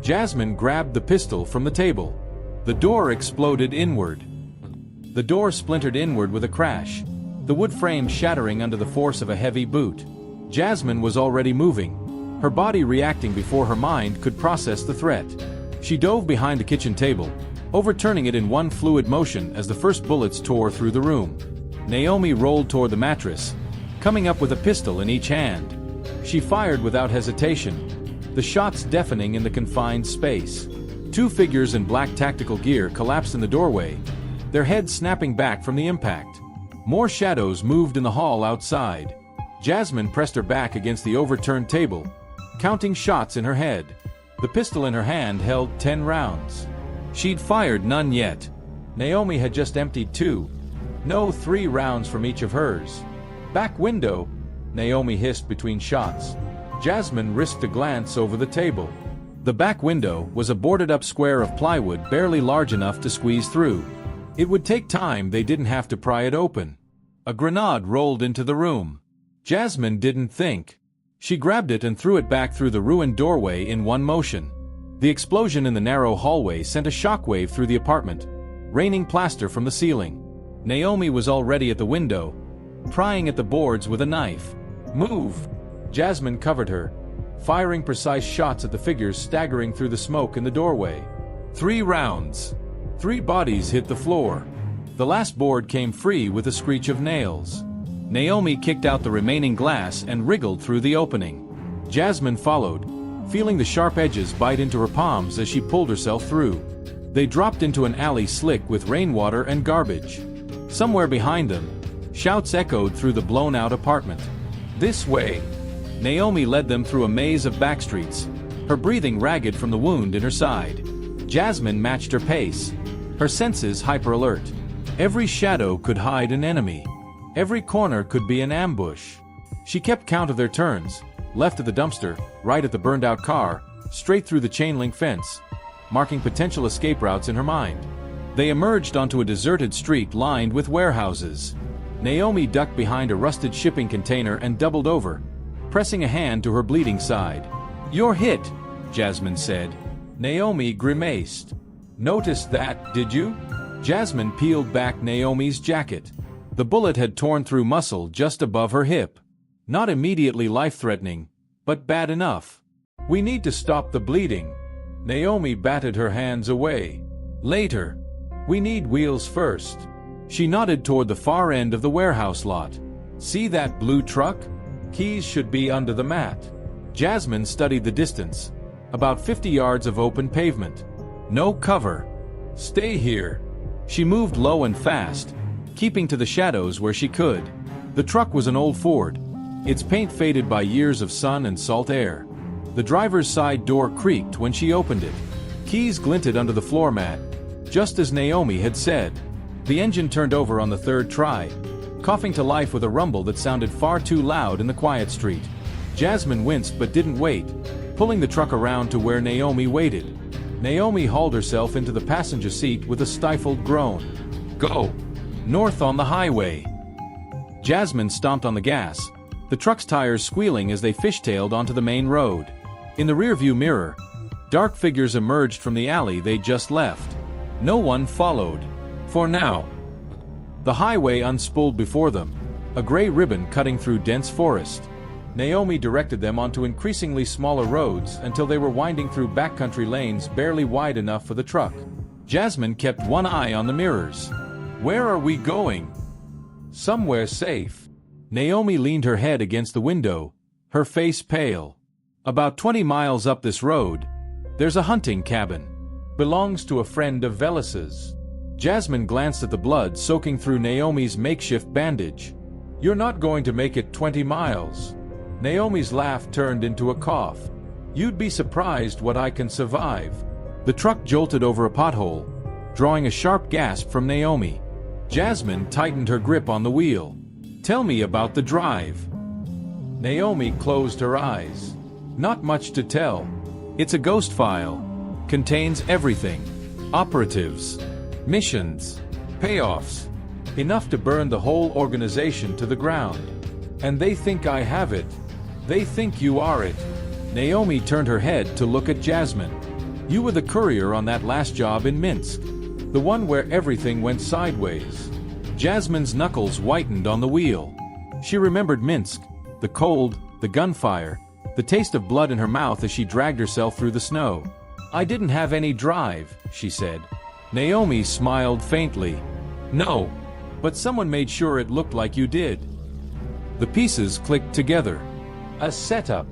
Jasmine grabbed the pistol from the table. The door exploded inward. The door splintered inward with a crash, the wood frame shattering under the force of a heavy boot. Jasmine was already moving, her body reacting before her mind could process the threat. She dove behind the kitchen table, overturning it in one fluid motion as the first bullets tore through the room. Naomi rolled toward the mattress, coming up with a pistol in each hand. She fired without hesitation, the shots deafening in the confined space. 2 figures in black tactical gear collapsed in the doorway, their heads snapping back from the impact. More shadows moved in the hall outside. Jasmine pressed her back against the overturned table, counting shots in her head. The pistol in her hand held 10 rounds. She'd fired none yet. Naomi had just emptied 2. No, 3 rounds from each of hers. Back window, Naomi hissed between shots. Jasmine risked a glance over the table. The back window was a boarded-up square of plywood barely large enough to squeeze through. It would take time, they didn't have to pry it open. A grenade rolled into the room. Jasmine didn't think. She grabbed it and threw it back through the ruined doorway in one motion. The explosion in the narrow hallway sent a shockwave through the apartment, raining plaster from the ceiling. Naomi was already at the window, prying at the boards with a knife. "Move!" Jasmine covered her, firing precise shots at the figures staggering through the smoke in the doorway. 3 rounds. 3 bodies hit the floor. The last board came free with a screech of nails. Naomi kicked out the remaining glass and wriggled through the opening. Jasmine followed, feeling the sharp edges bite into her palms as she pulled herself through. They dropped into an alley slick with rainwater and garbage. Somewhere behind them, shouts echoed through the blown-out apartment. "This way!" Naomi led them through a maze of backstreets, her breathing ragged from the wound in her side. Jasmine matched her pace, her senses hyper-alert. Every shadow could hide an enemy. Every corner could be an ambush. She kept count of their turns, left at the dumpster, right at the burned-out car, straight through the chain-link fence, marking potential escape routes in her mind. They emerged onto a deserted street lined with warehouses. Naomi ducked behind a rusted shipping container and doubled over, pressing a hand to her bleeding side. "You're hit," Jasmine said. Naomi grimaced. "Noticed that, did you?" Jasmine peeled back Naomi's jacket. The bullet had torn through muscle just above her hip. Not immediately life-threatening, but bad enough. "We need to stop the bleeding." Naomi batted her hands away. "Later. We need wheels first." She nodded toward the far end of the warehouse lot. "See that blue truck? Keys should be under the mat." Jasmine studied the distance. About 50 yards of open pavement. No cover. "Stay here." She moved low and fast, keeping to the shadows where she could. The truck was an old Ford, its paint faded by years of sun and salt air. The driver's side door creaked when she opened it. Keys glinted under the floor mat, just as Naomi had said. The engine turned over on the 3rd try, coughing to life with a rumble that sounded far too loud in the quiet street. Jasmine winced but didn't wait, pulling the truck around to where Naomi waited. Naomi hauled herself into the passenger seat with a stifled groan. "Go! North on the highway!" Jasmine stomped on the gas, the truck's tires squealing as they fishtailed onto the main road. In the rearview mirror, dark figures emerged from the alley they'd just left. No one followed. For now. The highway unspooled before them, a gray ribbon cutting through dense forest. Naomi directed them onto increasingly smaller roads until they were winding through backcountry lanes barely wide enough for the truck. Jasmine kept one eye on the mirrors. "Where are we going?" "Somewhere safe." Naomi leaned her head against the window, her face pale. "About 20 miles up this road, there's a hunting cabin. Belongs to a friend of Velas's." Jasmine glanced at the blood soaking through Naomi's makeshift bandage. "You're not going to make it 20 miles. Naomi's laugh turned into a cough. "You'd be surprised what I can survive." The truck jolted over a pothole, drawing a sharp gasp from Naomi. Jasmine tightened her grip on the wheel. "Tell me about the drive." Naomi closed her eyes. "Not much to tell. It's a ghost file. Contains everything. Operatives. Missions. Payoffs. Enough to burn the whole organization to the ground. And they think I have it. They think you are it." Naomi turned her head to look at Jasmine. "You were the courier on that last job in Minsk. The one where everything went sideways." Jasmine's knuckles whitened on the wheel. She remembered Minsk, the cold, the gunfire, the taste of blood in her mouth as she dragged herself through the snow. "I didn't have any drive," she said. Naomi smiled faintly. "No, but someone made sure it looked like you did." The pieces clicked together. A setup.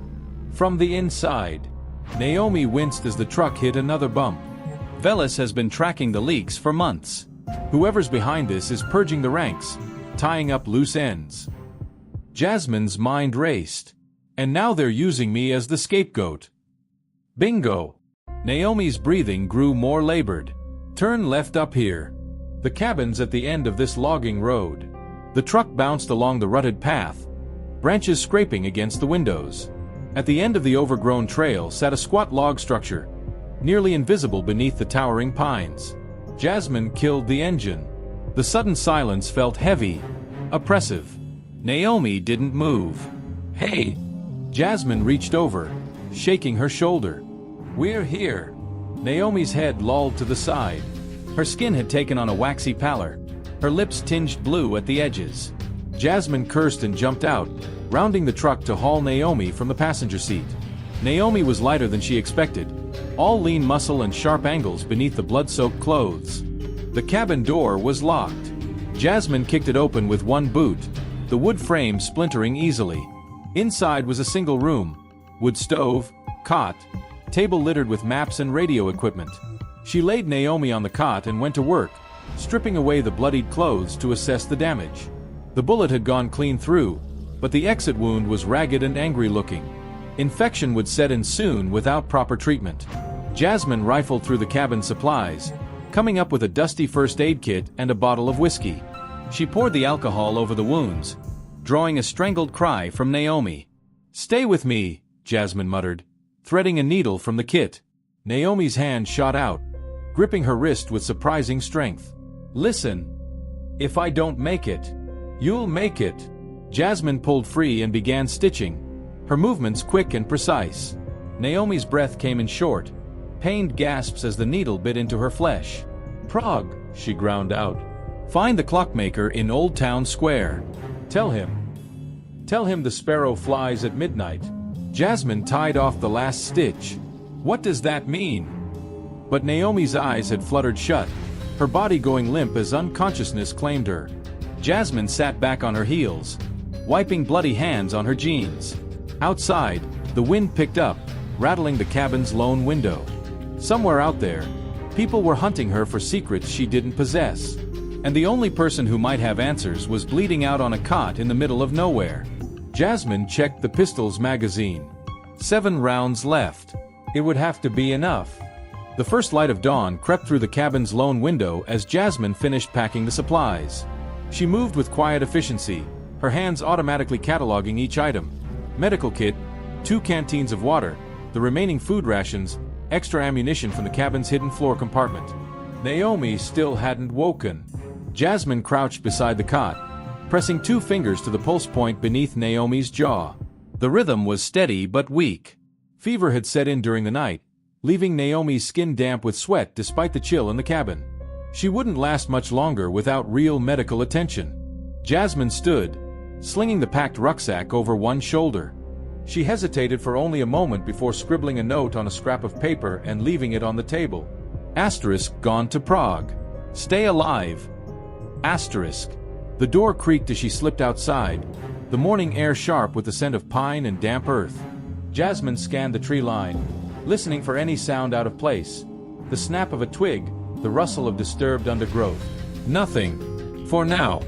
From the inside. Naomi winced as the truck hit another bump. Velas has been tracking the leaks for months. Whoever's behind this is purging the ranks, tying up loose ends. Jasmine's mind raced. And now they're using me as the scapegoat. Bingo! Naomi's breathing grew more labored. "Turn left up here." The cabin's at the end of this logging road. The truck bounced along the rutted path, branches scraping against the windows. At the end of the overgrown trail sat a squat log structure, nearly invisible beneath the towering pines. Jasmine killed the engine. The sudden silence felt heavy, oppressive. Naomi didn't move. "Hey!" Jasmine reached over, shaking her shoulder. "We're here." Naomi's head lolled to the side. Her skin had taken on a waxy pallor, her lips tinged blue at the edges. Jasmine cursed and jumped out, rounding the truck to haul Naomi from the passenger seat. Naomi was lighter than she expected, all lean muscle and sharp angles beneath the blood-soaked clothes. The cabin door was locked. Jasmine kicked it open with one boot, the wood frame splintering easily. Inside was a single room, wood stove, cot, table littered with maps and radio equipment. She laid Naomi on the cot and went to work, stripping away the bloodied clothes to assess the damage. The bullet had gone clean through, but the exit wound was ragged and angry-looking. Infection would set in soon without proper treatment. Jasmine rifled through the cabin supplies, coming up with a dusty first aid kit and a bottle of whiskey. She poured the alcohol over the wounds, drawing a strangled cry from Naomi. "Stay with me," Jasmine muttered, threading a needle from the kit. Naomi's hand shot out, gripping her wrist with surprising strength. "Listen. If I don't make it, you'll make it." Jasmine pulled free and began stitching, her movements quick and precise. Naomi's breath came in short, pained gasps as the needle bit into her flesh. "Prague," she ground out. "Find the clockmaker in Old Town Square. Tell him the sparrow flies at midnight." Jasmine tied off the last stitch. "What does that mean?" But Naomi's eyes had fluttered shut, her body going limp as unconsciousness claimed her. Jasmine sat back on her heels, wiping bloody hands on her jeans. Outside, the wind picked up, rattling the cabin's lone window. Somewhere out there, people were hunting her for secrets she didn't possess. And the only person who might have answers was bleeding out on a cot in the middle of nowhere. Jasmine checked the pistol's magazine. 7 rounds left. It would have to be enough. The first light of dawn crept through the cabin's lone window as Jasmine finished packing the supplies. She moved with quiet efficiency, her hands automatically cataloging each item. Medical kit, 2 canteens of water, the remaining food rations, extra ammunition from the cabin's hidden floor compartment. Naomi still hadn't woken. Jasmine crouched beside the cot, pressing 2 fingers to the pulse point beneath Naomi's jaw. The rhythm was steady but weak. Fever had set in during the night, leaving Naomi's skin damp with sweat despite the chill in the cabin. She wouldn't last much longer without real medical attention. Jasmine stood, slinging the packed rucksack over one shoulder. She hesitated for only a moment before scribbling a note on a scrap of paper and leaving it on the table. Asterisk gone to Prague. Stay alive. Asterisk. The door creaked as she slipped outside, the morning air sharp with the scent of pine and damp earth. Jasmine scanned the tree line, listening for any sound out of place. The snap of a twig, the rustle of disturbed undergrowth. Nothing. For now.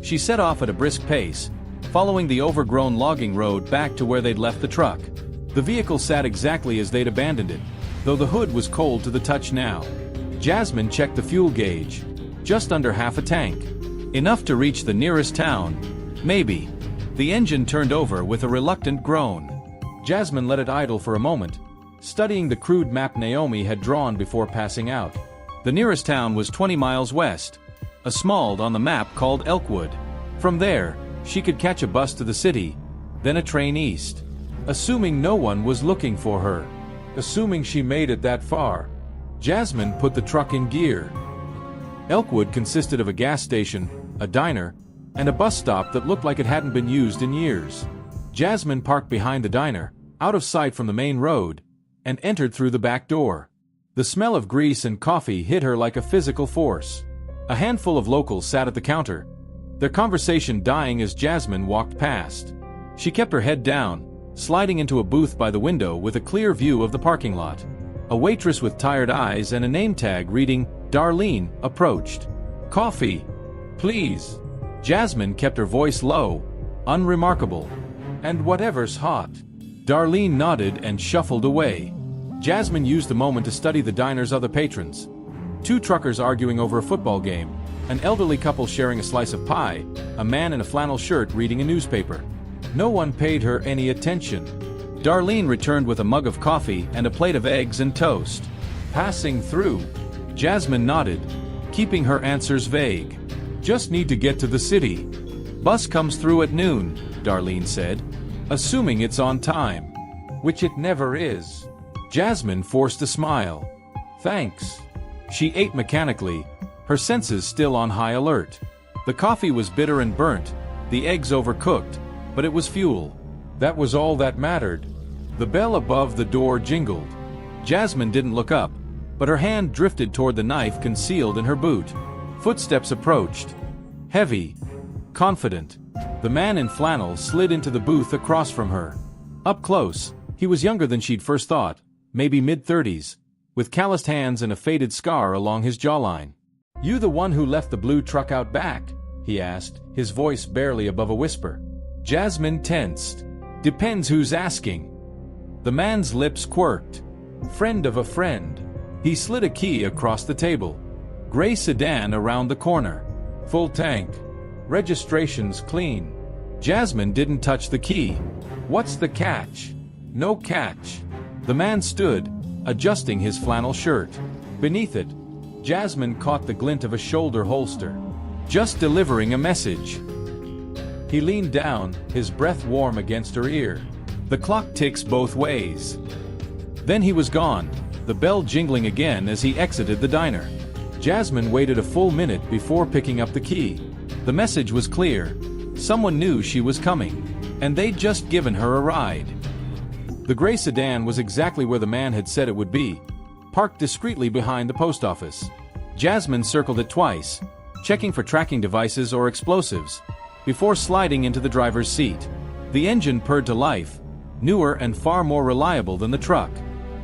She set off at a brisk pace, following the overgrown logging road back to where they'd left the truck. The vehicle sat exactly as they'd abandoned it, though the hood was cold to the touch now. Jasmine checked the fuel gauge. Just under half a tank. Enough to reach the nearest town. Maybe. The engine turned over with a reluctant groan. Jasmine let it idle for a moment, studying the crude map Naomi had drawn before passing out. The nearest town was 20 miles west, a small on the map called Elkwood. From there, she could catch a bus to the city, then a train east. Assuming no one was looking for her. Assuming she made it that far. Jasmine put the truck in gear. Elkwood consisted of a gas station, a diner, and a bus stop that looked like it hadn't been used in years. Jasmine parked behind the diner, out of sight from the main road, and entered through the back door. The smell of grease and coffee hit her like a physical force. A handful of locals sat at the counter, their conversation dying as Jasmine walked past. She kept her head down, sliding into a booth by the window with a clear view of the parking lot. A waitress with tired eyes and a name tag reading, Darlene, approached. "Coffee, please." Jasmine kept her voice low, unremarkable. "And whatever's hot." Darlene nodded and shuffled away. Jasmine used the moment to study the diner's other patrons. 2 truckers arguing over a football game, An elderly couple sharing a slice of pie, a man in a flannel shirt reading a newspaper. No one paid her any attention. Darlene returned with a mug of coffee and a plate of eggs and toast. Passing through. Jasmine nodded, keeping her answers vague. Just need to get to the city. Bus comes through at noon, Darlene said, assuming it's on time. Which it never is. Jasmine forced a smile. Thanks. She ate mechanically, her senses still on high alert. The coffee was bitter and burnt, the eggs overcooked, but it was fuel. That was all that mattered. The bell above the door jingled. Jasmine didn't look up, but her hand drifted toward the knife concealed in her boot. Footsteps approached. Heavy, confident. The man in flannel slid into the booth across from her. Up close, he was younger than she'd first thought, maybe mid-30s, with calloused hands and a faded scar along his jawline. You the one who left the blue truck out back? He asked, his voice barely above a whisper. Jasmine tensed. Depends who's asking. The man's lips quirked. Friend of a friend. He slid a key across the table. Gray sedan around the corner. Full tank. Registration's clean. Jasmine didn't touch the key. What's the catch? No catch. The man stood, adjusting his flannel shirt. Beneath it, Jasmine caught the glint of a shoulder holster. Just delivering a message. He leaned down, his breath warm against her ear. The clock ticks both ways. Then he was gone, the bell jingling again as he exited the diner. Jasmine waited a full minute before picking up the key. The message was clear. Someone knew she was coming, and they'd just given her a ride. The gray sedan was exactly where the man had said it would be, parked discreetly behind the post office. Jasmine circled it twice, checking for tracking devices or explosives, before sliding into the driver's seat. The engine purred to life, newer and far more reliable than the truck.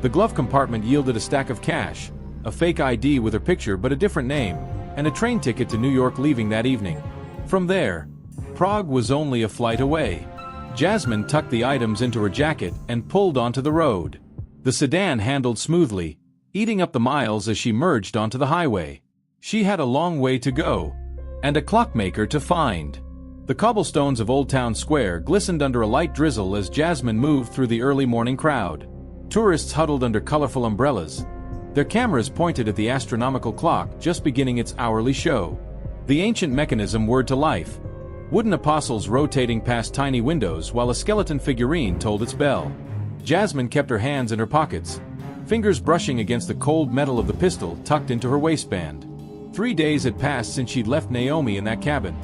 The glove compartment yielded a stack of cash, a fake ID with her picture but a different name, and a train ticket to New York leaving that evening. From there, Prague was only a flight away. Jasmine tucked the items into her jacket and pulled onto the road. The sedan handled smoothly, eating up the miles as she merged onto the highway. She had a long way to go, and a clockmaker to find. The cobblestones of Old Town Square glistened under a light drizzle as Jasmine moved through the early morning crowd. Tourists huddled under colorful umbrellas, their cameras pointed at the astronomical clock just beginning its hourly show. The ancient mechanism whirred to life, wooden apostles rotating past tiny windows while a skeleton figurine tolled its bell. Jasmine kept her hands in her pockets, fingers brushing against the cold metal of the pistol tucked into her waistband. 3 days had passed since she'd left Naomi in that cabin.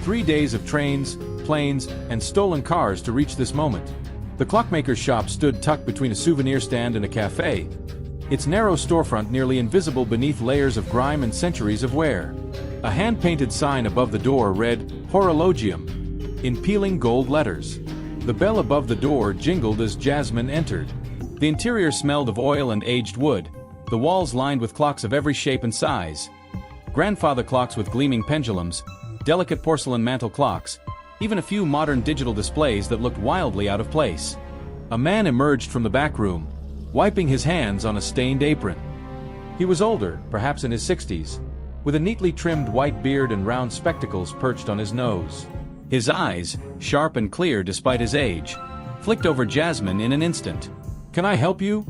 3 days of trains, planes, and stolen cars to reach this moment. The clockmaker's shop stood tucked between a souvenir stand and a cafe, its narrow storefront nearly invisible beneath layers of grime and centuries of wear. A hand-painted sign above the door read, Horologium, in peeling gold letters. The bell above the door jingled as Jasmine entered. The interior smelled of oil and aged wood, the walls lined with clocks of every shape and size. Grandfather clocks with gleaming pendulums, delicate porcelain mantel clocks, even a few modern digital displays that looked wildly out of place. A man emerged from the back room, wiping his hands on a stained apron. He was older, perhaps in his 60s, with a neatly trimmed white beard and round spectacles perched on his nose. His eyes, sharp and clear despite his age, flicked over Jasmine in an instant. "Can I help you?"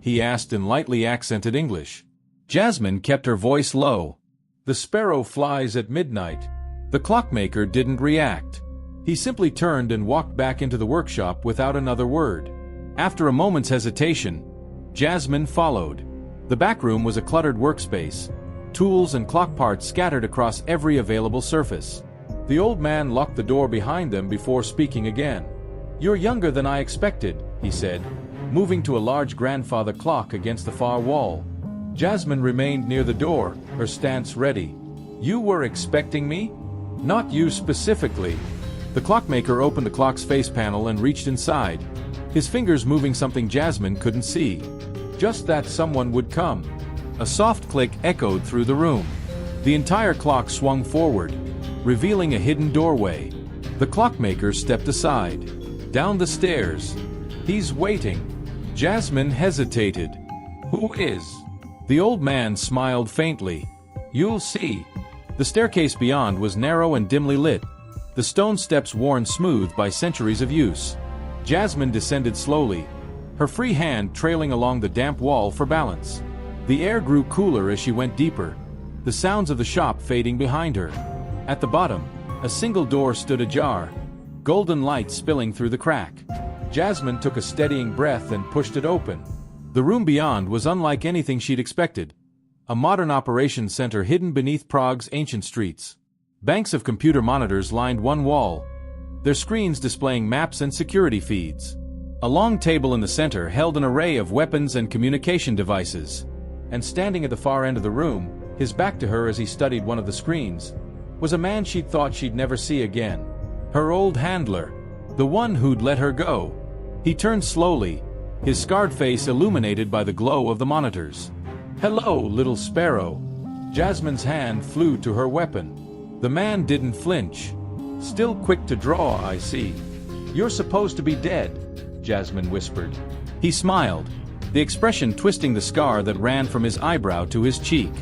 he asked in lightly accented English. Jasmine kept her voice low. "The sparrow flies at midnight." The clockmaker didn't react. He simply turned and walked back into the workshop without another word. After a moment's hesitation, Jasmine followed. The back room was a cluttered workspace, tools and clock parts scattered across every available surface. The old man locked the door behind them before speaking again. "You're younger than I expected," he said, moving to a large grandfather clock against the far wall. Jasmine remained near the door, her stance ready. "You were expecting me?" "Not you specifically." The clockmaker opened the clock's face panel and reached inside, his fingers moving something Jasmine couldn't see. "Just that someone would come." A soft click echoed through the room. The entire clock swung forward, revealing a hidden doorway. The clockmaker stepped aside. Down the stairs. "He's waiting." Jasmine hesitated. "Who is?" The old man smiled faintly. "You'll see." The staircase beyond was narrow and dimly lit, the stone steps worn smooth by centuries of use. Jasmine descended slowly, her free hand trailing along the damp wall for balance. The air grew cooler as she went deeper, the sounds of the shop fading behind her. At the bottom, a single door stood ajar, golden light spilling through the crack. Jasmine took a steadying breath and pushed it open. The room beyond was unlike anything she'd expected. A modern operations center hidden beneath Prague's ancient streets. Banks of computer monitors lined one wall, their screens displaying maps and security feeds. A long table in the center held an array of weapons and communication devices. And standing at the far end of the room, his back to her as he studied one of the screens, was a man she'd thought she'd never see again. Her old handler, the one who'd let her go. He turned slowly, his scarred face illuminated by the glow of the monitors. "Hello, little sparrow." Jasmine's hand flew to her weapon. The man didn't flinch. "Still quick to draw, I see. You're supposed to be dead," Jasmine whispered. He smiled, the expression twisting the scar that ran from his eyebrow to his cheek.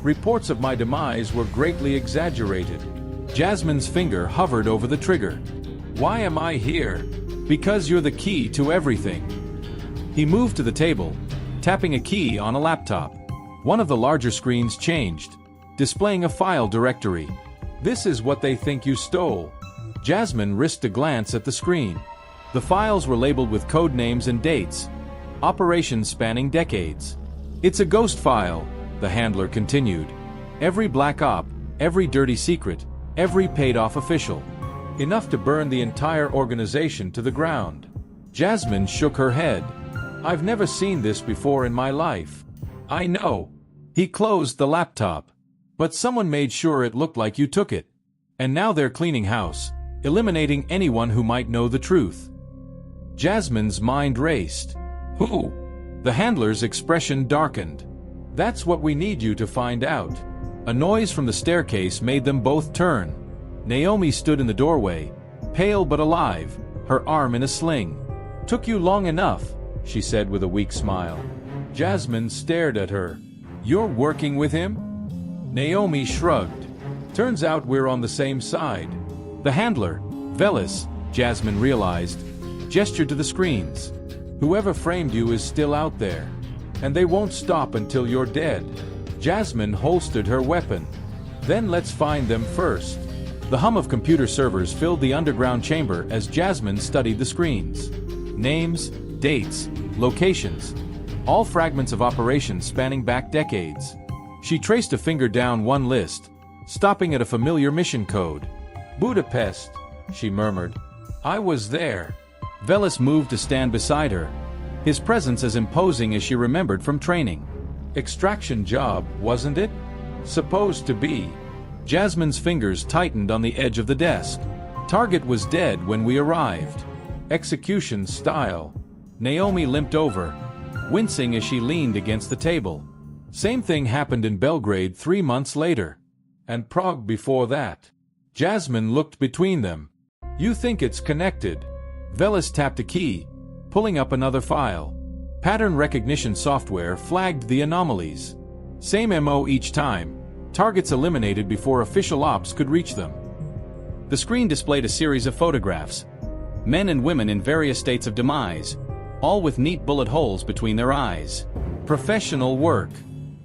"Reports of my demise were greatly exaggerated." Jasmine's finger hovered over the trigger. "Why am I here?" "Because you're the key to everything." He moved to the table, tapping a key on a laptop. One of the larger screens changed, displaying a file directory. "This is what they think you stole." Jasmine risked a glance at the screen. The files were labeled with code names and dates, operations spanning decades. "It's a ghost file," the handler continued. "Every black op, every dirty secret, every paid-off official. Enough to burn the entire organization to the ground." Jasmine shook her head. "I've never seen this before in my life." "I know." He closed the laptop. "But someone made sure it looked like you took it. And now they're cleaning house, eliminating anyone who might know the truth." Jasmine's mind raced. "Who?" The handler's expression darkened. "That's what we need you to find out." A noise from the staircase made them both turn. Naomi stood in the doorway, pale but alive, her arm in a sling. "Took you long enough," she said with a weak smile. Jasmine stared at her. "You're working with him?" Naomi shrugged. "Turns out we're on the same side." The handler, Velis, Jasmine realized, gestured to the screens. "Whoever framed you is still out there. And they won't stop until you're dead." Jasmine holstered her weapon. "Then let's find them first." The hum of computer servers filled the underground chamber as Jasmine studied the screens. Names, dates, locations, all fragments of operations spanning back decades. She traced a finger down one list, stopping at a familiar mission code. "Budapest," she murmured. "I was there." Velis moved to stand beside her, his presence as imposing as she remembered from training. "Extraction job, wasn't it?" "Supposed to be." Jasmine's fingers tightened on the edge of the desk. "Target was dead when we arrived. Execution style." Naomi limped over, wincing as she leaned against the table. Same thing happened in Belgrade 3 months later. And Prague before that. Jasmine looked between them. "You think it's connected?" Velis tapped a key, pulling up another file. Pattern recognition software flagged the anomalies. Same MO each time, targets eliminated before official ops could reach them. The screen displayed a series of photographs. Men and women in various states of demise, all with neat bullet holes between their eyes. "Professional work.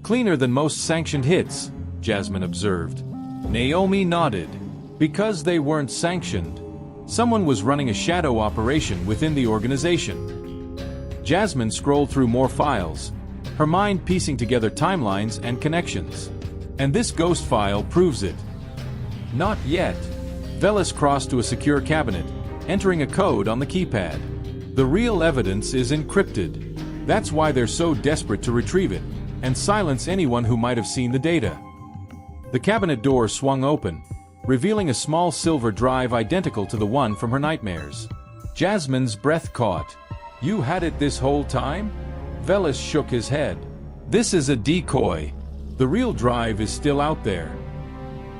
Cleaner than most sanctioned hits," Jasmine observed. Naomi nodded. "Because they weren't sanctioned. Someone was running a shadow operation within the organization." Jasmine scrolled through more files, her mind piecing together timelines and connections. "And this ghost file proves it." "Not yet." Velis crossed to a secure cabinet, entering a code on the keypad. "The real evidence is encrypted. That's why they're so desperate to retrieve it and silence anyone who might have seen the data." The cabinet door swung open, revealing a small silver drive identical to the one from her nightmares. Jasmine's breath caught. "You had it this whole time?" Velis shook his head. "This is a decoy. The real drive is still out there."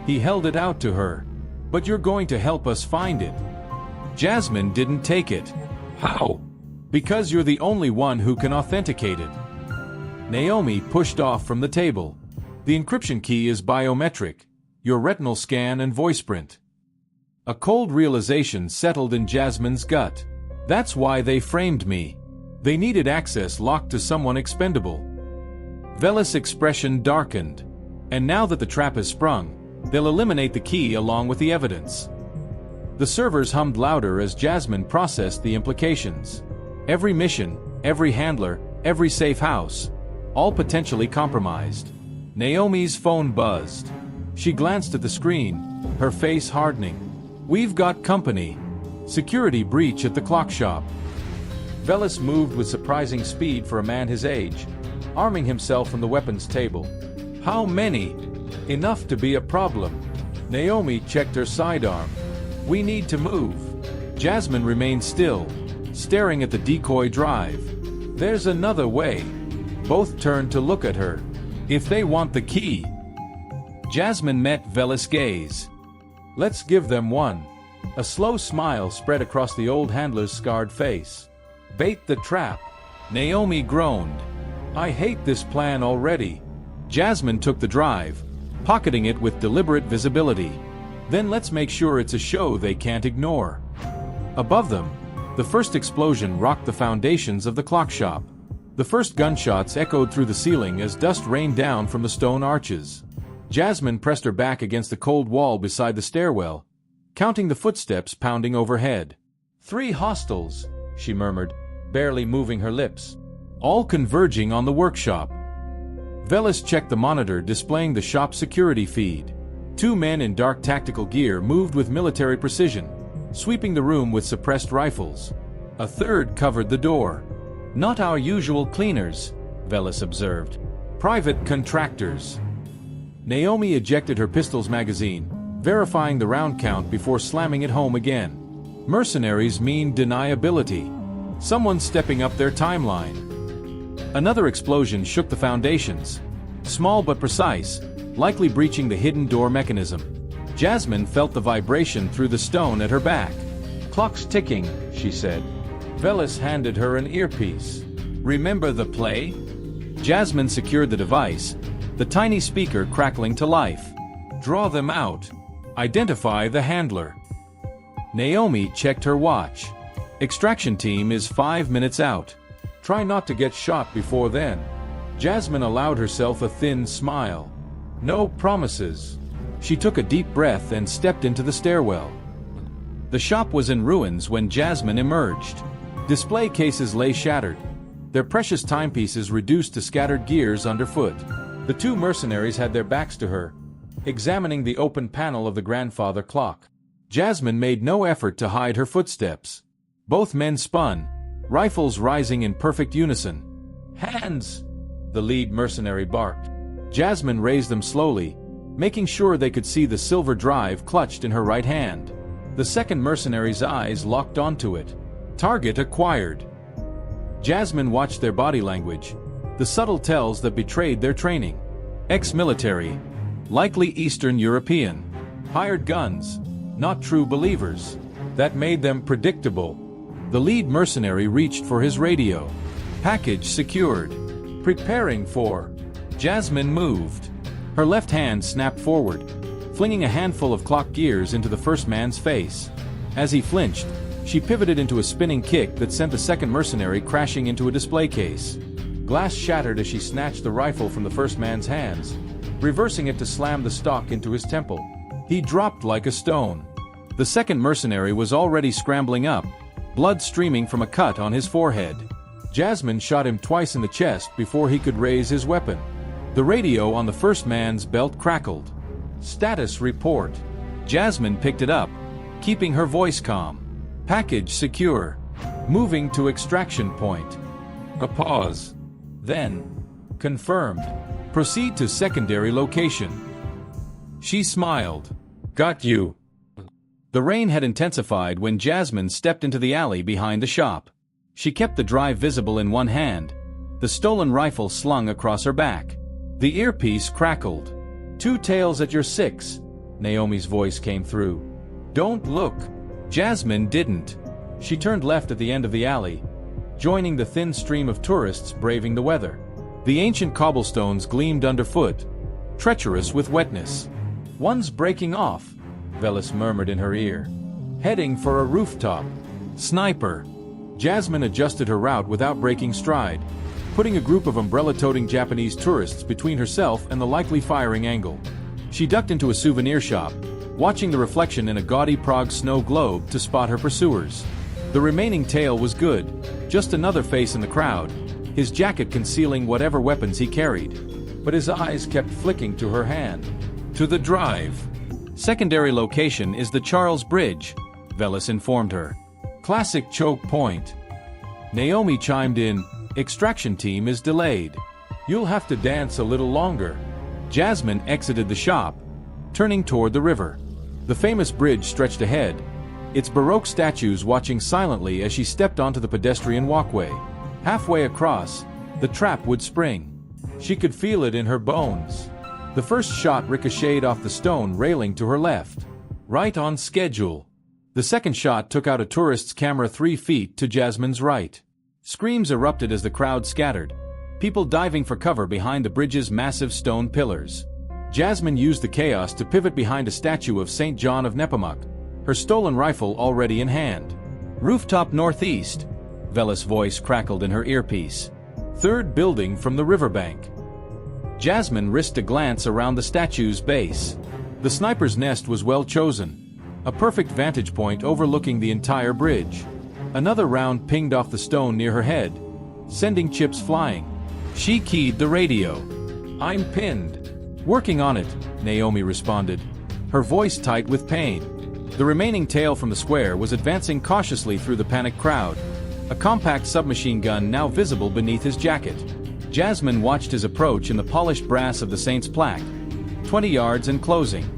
He held it out to her. "But you're going to help us find it." Jasmine didn't take it. "How?" "Because you're the only one who can authenticate it." Naomi pushed off from the table. "The encryption key is biometric. your retinal scan and voice print. A cold realization settled in Jasmine's gut. That's why they framed me. They needed access locked to someone expendable. Velis' expression darkened. And now that the trap has sprung, they'll eliminate the key along with the evidence. The servers hummed louder as Jasmine processed the implications. Every mission, every handler, every safe house, all potentially compromised. Naomi's phone buzzed. She glanced at the screen, her face hardening. "We've got company. Security breach at the clock shop." Velis moved with surprising speed for a man his age, arming himself from the weapons table. "How many?" "Enough to be a problem." Naomi checked her sidearm. "We need to move." Jasmine remained still, staring at the decoy drive. "There's another way." Both turned to look at her. "If they want the key." Jasmine met Velis' gaze. "Let's give them one." A slow smile spread across the old handler's scarred face. "Bait the trap." Naomi groaned. "I hate this plan already." Jasmine took the drive, pocketing it with deliberate visibility. "Then let's make sure it's a show they can't ignore." Above them, the first explosion rocked the foundations of the clock shop. The first gunshots echoed through the ceiling as dust rained down from the stone arches. Jasmine pressed her back against the cold wall beside the stairwell, counting the footsteps pounding overhead. "3 hostiles," she murmured, barely moving her lips, "all converging on the workshop." Velis checked the monitor displaying the shop security feed. 2 men in dark tactical gear moved with military precision, sweeping the room with suppressed rifles. A third covered the door. "Not our usual cleaners," Velis observed. "Private contractors." Naomi ejected her pistol's magazine, verifying the round count before slamming it home again. Mercenaries mean deniability. Someone stepping up their timeline. Another explosion shook the foundations. Small but precise, likely breaching the hidden door mechanism. Jasmine felt the vibration through the stone at her back. "Clock's ticking," she said. Velis handed her an earpiece. "Remember the play?" Jasmine secured the device, the tiny speaker crackling to life. "Draw them out. Identify the handler." Naomi checked her watch. "Extraction team is 5 minutes out. Try not to get shot before then." Jasmine allowed herself a thin smile. "No promises." She took a deep breath and stepped into the stairwell. The shop was in ruins when Jasmine emerged. Display cases lay shattered, their precious timepieces reduced to scattered gears underfoot. The 2 mercenaries had their backs to her, examining the open panel of the grandfather clock. Jasmine made no effort to hide her footsteps. Both men spun, rifles rising in perfect unison. "Hands!" the lead mercenary barked. Jasmine raised them slowly, making sure they could see the silver drive clutched in her right hand. The second mercenary's eyes locked onto it. Target acquired. Jasmine watched their body language, the subtle tells that betrayed their training. Ex-military, likely Eastern European. Hired guns, not true believers. That made them predictable. The lead mercenary reached for his radio. Package secured. Preparing for. Jasmine moved. Her left hand snapped forward, flinging a handful of clock gears into the first man's face. As he flinched, she pivoted into a spinning kick that sent the second mercenary crashing into a display case. Glass shattered as she snatched the rifle from the first man's hands, reversing it to slam the stock into his temple. He dropped like a stone. The second mercenary was already scrambling up, blood streaming from a cut on his forehead. Jasmine shot him twice in the chest before he could raise his weapon. The radio on the first man's belt crackled. "Status report." Jasmine picked it up, keeping her voice calm. "Package secure. Moving to extraction point." A pause. Then, "Confirmed. Proceed to secondary location." She smiled. "Got you." The rain had intensified when Jasmine stepped into the alley behind the shop. She kept the drive visible in one hand, the stolen rifle slung across her back. The earpiece crackled. "Two tails at your 6, Naomi's voice came through. "Don't look." Jasmine didn't. She turned left at the end of the alley, joining the thin stream of tourists braving the weather. The ancient cobblestones gleamed underfoot, treacherous with wetness. One's breaking off, Velis murmured in her ear. Heading for a rooftop. Sniper. Jasmine adjusted her route without breaking stride, putting a group of umbrella-toting Japanese tourists between herself and the likely firing angle. She ducked into a souvenir shop, watching the reflection in a gaudy Prague snow globe to spot her pursuers. The remaining tail was good, just another face in the crowd, his jacket concealing whatever weapons he carried. But his eyes kept flicking to her hand. To the drive. Secondary location is the Charles Bridge, Velis informed her. Classic choke point. Naomi chimed in, extraction team is delayed. You'll have to dance a little longer. Jasmine exited the shop, turning toward the river. The famous bridge stretched ahead, its Baroque statues watching silently as she stepped onto the pedestrian walkway. Halfway across, the trap would spring. She could feel it in her bones. The first shot ricocheted off the stone railing to her left. Right on schedule. The second shot took out a tourist's camera 3 feet to Jasmine's right. Screams erupted as the crowd scattered, people diving for cover behind the bridge's massive stone pillars. Jasmine used the chaos to pivot behind a statue of St. John of Nepomuk, her stolen rifle already in hand. Rooftop northeast, Velis' voice crackled in her earpiece. Third building from the riverbank. Jasmine risked a glance around the statue's base. The sniper's nest was well chosen, a perfect vantage point overlooking the entire bridge. Another round pinged off the stone near her head, sending chips flying. She keyed the radio. I'm pinned. Working on it, Naomi responded, her voice tight with pain. The remaining tail from the square was advancing cautiously through the panicked crowd, a compact submachine gun now visible beneath his jacket. Jasmine watched his approach in the polished brass of the Saint's plaque, 20 yards and closing.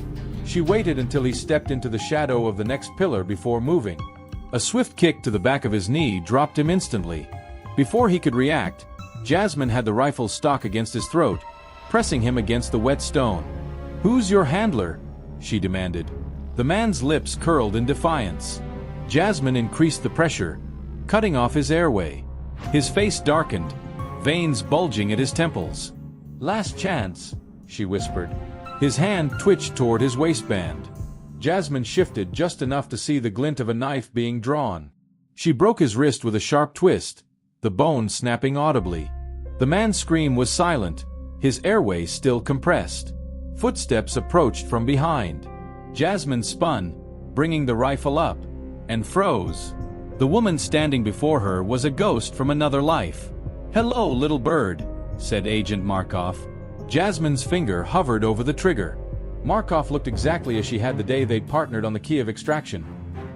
She waited until he stepped into the shadow of the next pillar before moving. A swift kick to the back of his knee dropped him instantly. Before he could react, Jasmine had the rifle's stock against his throat, pressing him against the wet stone. Who's your handler? She demanded. The man's lips curled in defiance. Jasmine increased the pressure, cutting off his airway. His face darkened, veins bulging at his temples. Last chance, she whispered. His hand twitched toward his waistband. Jasmine shifted just enough to see the glint of a knife being drawn. She broke his wrist with a sharp twist, the bone snapping audibly. The man's scream was silent, his airway still compressed. Footsteps approached from behind. Jasmine spun, bringing the rifle up, and froze. The woman standing before her was a ghost from another life. "Hello, little bird," said Agent Markov. Jasmine's finger hovered over the trigger. Markov looked exactly as she had the day they'd partnered on the key of extraction.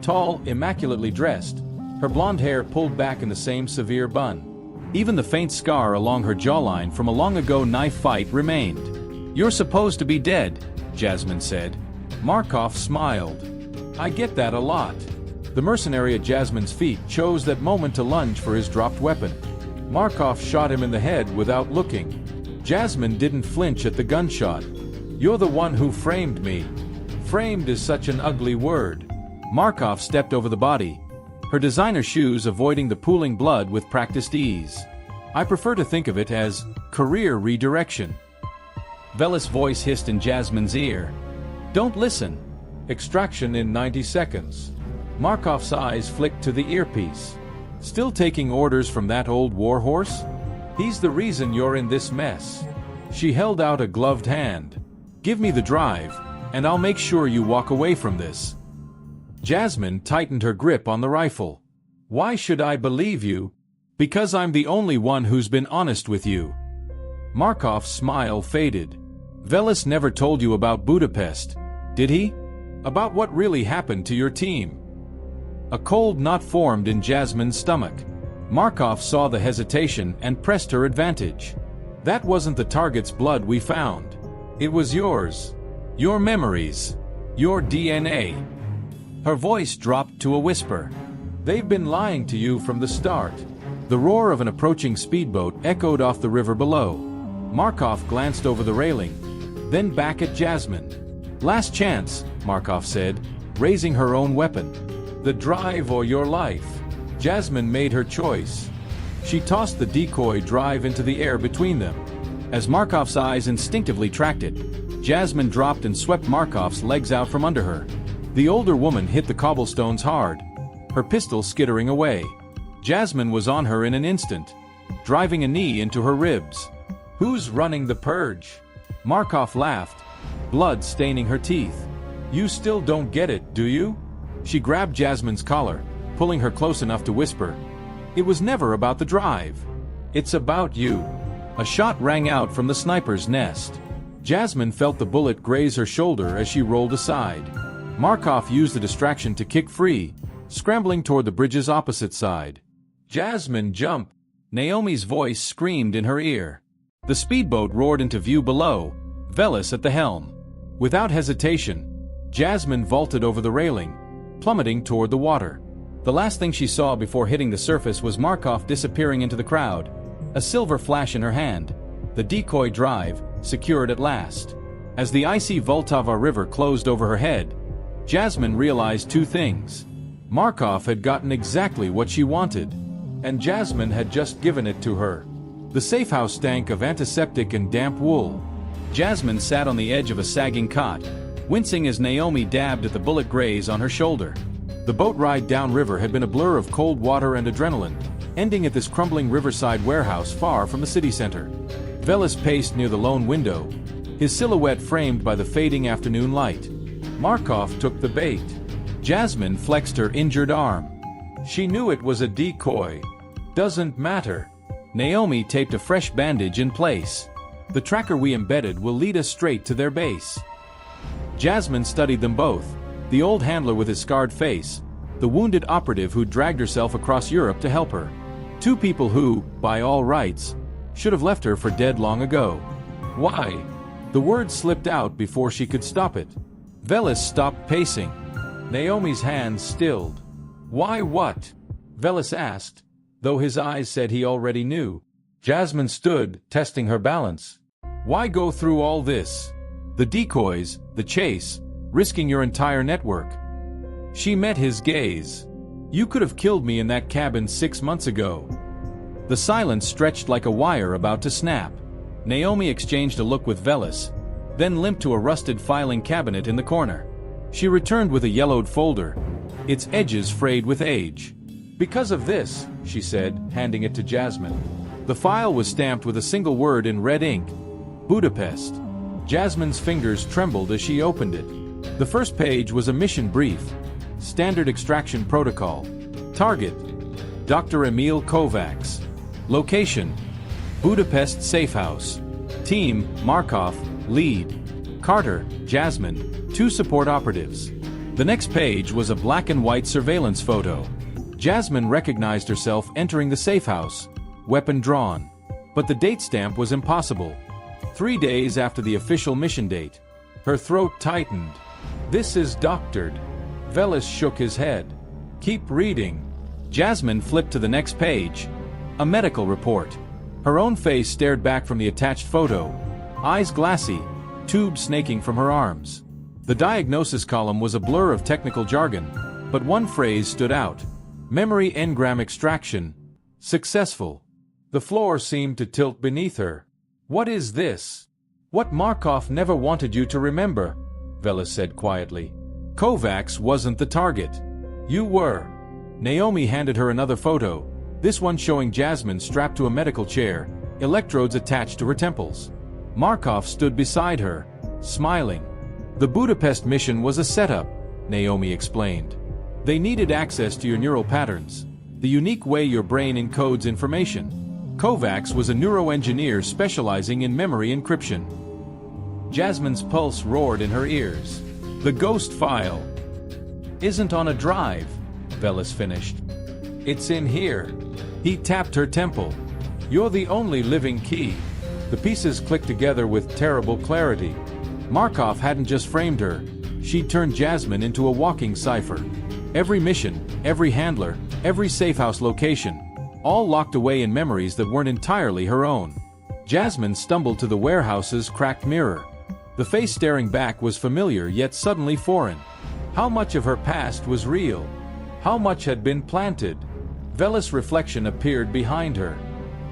Tall, immaculately dressed, her blonde hair pulled back in the same severe bun. Even the faint scar along her jawline from a long-ago knife fight remained. "You're supposed to be dead," Jasmine said. Markov smiled. "I get that a lot." The mercenary at Jasmine's feet chose that moment to lunge for his dropped weapon. Markov shot him in the head without looking. Jasmine didn't flinch at the gunshot. "You're the one who framed me." Framed is such an ugly word. Markov stepped over the body, her designer shoes avoiding the pooling blood with practiced ease. "I prefer to think of it as career redirection." Velis' voice hissed in Jasmine's ear. "Don't listen. Extraction in 90 seconds. Markov's eyes flicked to the earpiece. "Still taking orders from that old warhorse? He's the reason you're in this mess." She held out a gloved hand. "Give me the drive, and I'll make sure you walk away from this." Jasmine tightened her grip on the rifle. "Why should I believe you?" "Because I'm the only one who's been honest with you." Markov's smile faded. "Velis never told you about Budapest, did he? About what really happened to your team?" A cold knot formed in Jasmine's stomach. Markov saw the hesitation and pressed her advantage. "That wasn't the target's blood we found. It was yours. Your memories. Your DNA." Her voice dropped to a whisper. "They've been lying to you from the start." The roar of an approaching speedboat echoed off the river below. Markov glanced over the railing, then back at Jasmine. "Last chance," Markov said, raising her own weapon. "The drive or your life." Jasmine made her choice. She tossed the decoy drive into the air between them. As Markov's eyes instinctively tracked it, Jasmine dropped and swept Markov's legs out from under her. The older woman hit the cobblestones hard, her pistol skittering away. Jasmine was on her in an instant, driving a knee into her ribs. "Who's running the purge?" Markov laughed, blood staining her teeth. "You still don't get it, do you?" She grabbed Jasmine's collar, pulling her close enough to whisper, "It was never about the drive. It's about you." A shot rang out from the sniper's nest. Jasmine felt the bullet graze her shoulder as she rolled aside. Markov used the distraction to kick free, scrambling toward the bridge's opposite side. "Jasmine, jump!" Naomi's voice screamed in her ear. The speedboat roared into view below, Velis at the helm. Without hesitation, Jasmine vaulted over the railing, plummeting toward the water. The last thing she saw before hitting the surface was Markov disappearing into the crowd, a silver flash in her hand, the decoy drive, secured at last. As the icy Vltava River closed over her head, Jasmine realized two things. Markov had gotten exactly what she wanted, and Jasmine had just given it to her. The safe house stank of antiseptic and damp wool. Jasmine sat on the edge of a sagging cot, wincing as Naomi dabbed at the bullet graze on her shoulder. The boat ride downriver had been a blur of cold water and adrenaline, ending at this crumbling riverside warehouse far from the city center. Velis paced near the lone window, his silhouette framed by the fading afternoon light. Markov took the bait. Jasmine flexed her injured arm. She knew it was a decoy. "Doesn't matter." Naomi taped a fresh bandage in place. "The tracker we embedded will lead us straight to their base." Jasmine studied them both, the old handler with his scarred face, the wounded operative who dragged herself across Europe to help her. Two people who, by all rights, should have left her for dead long ago. "Why?" The word slipped out before she could stop it. Velis stopped pacing. Naomi's hands stilled. "Why what?" Velis asked, though his eyes said he already knew. Jasmine stood, testing her balance. "Why go through all this? The decoys, the chase, risking your entire network." She met his gaze. "You could have killed me in that cabin 6 months ago." The silence stretched like a wire about to snap. Naomi exchanged a look with Velis, then limped to a rusted filing cabinet in the corner. She returned with a yellowed folder, its edges frayed with age. "Because of this," she said, handing it to Jasmine. The file was stamped with a single word in red ink: Budapest. Jasmine's fingers trembled as she opened it. The first page was a mission brief. Standard extraction protocol. Target: Dr. Emil Kovacs. Location: Budapest Safe House. Team: Markov, lead. Carter, Jasmine, 2 support operatives. The next page was a black and white surveillance photo. Jasmine recognized herself entering the safe house, weapon drawn. But the date stamp was impossible. 3 days after the official mission date. Her throat tightened. "This is doctored." Velis shook his head. "Keep reading." Jasmine flipped to the next page. A medical report. Her own face stared back from the attached photo, eyes glassy, tubes snaking from her arms. The diagnosis column was a blur of technical jargon, but one phrase stood out: memory engram extraction. Successful. The floor seemed to tilt beneath her. "What is this?" "What Markov never wanted you to remember," Velis said quietly. "Kovacs wasn't the target. You were." Naomi handed her another photo, this one showing Jasmine strapped to a medical chair, electrodes attached to her temples. Markov stood beside her, smiling. "The Budapest mission was a setup," Naomi explained. "They needed access to your neural patterns, the unique way your brain encodes information. Kovacs was a neuroengineer specializing in memory encryption." Jasmine's pulse roared in her ears. "The ghost file isn't on a drive," Velis finished. "It's in here." He tapped her temple. "You're the only living key." The pieces clicked together with terrible clarity. Markov hadn't just framed her, she'd turned Jasmine into a walking cipher. Every mission, every handler, every safehouse location, all locked away in memories that weren't entirely her own. Jasmine stumbled to the warehouse's cracked mirror. The face staring back was familiar yet suddenly foreign. How much of her past was real? How much had been planted? Velis' reflection appeared behind her.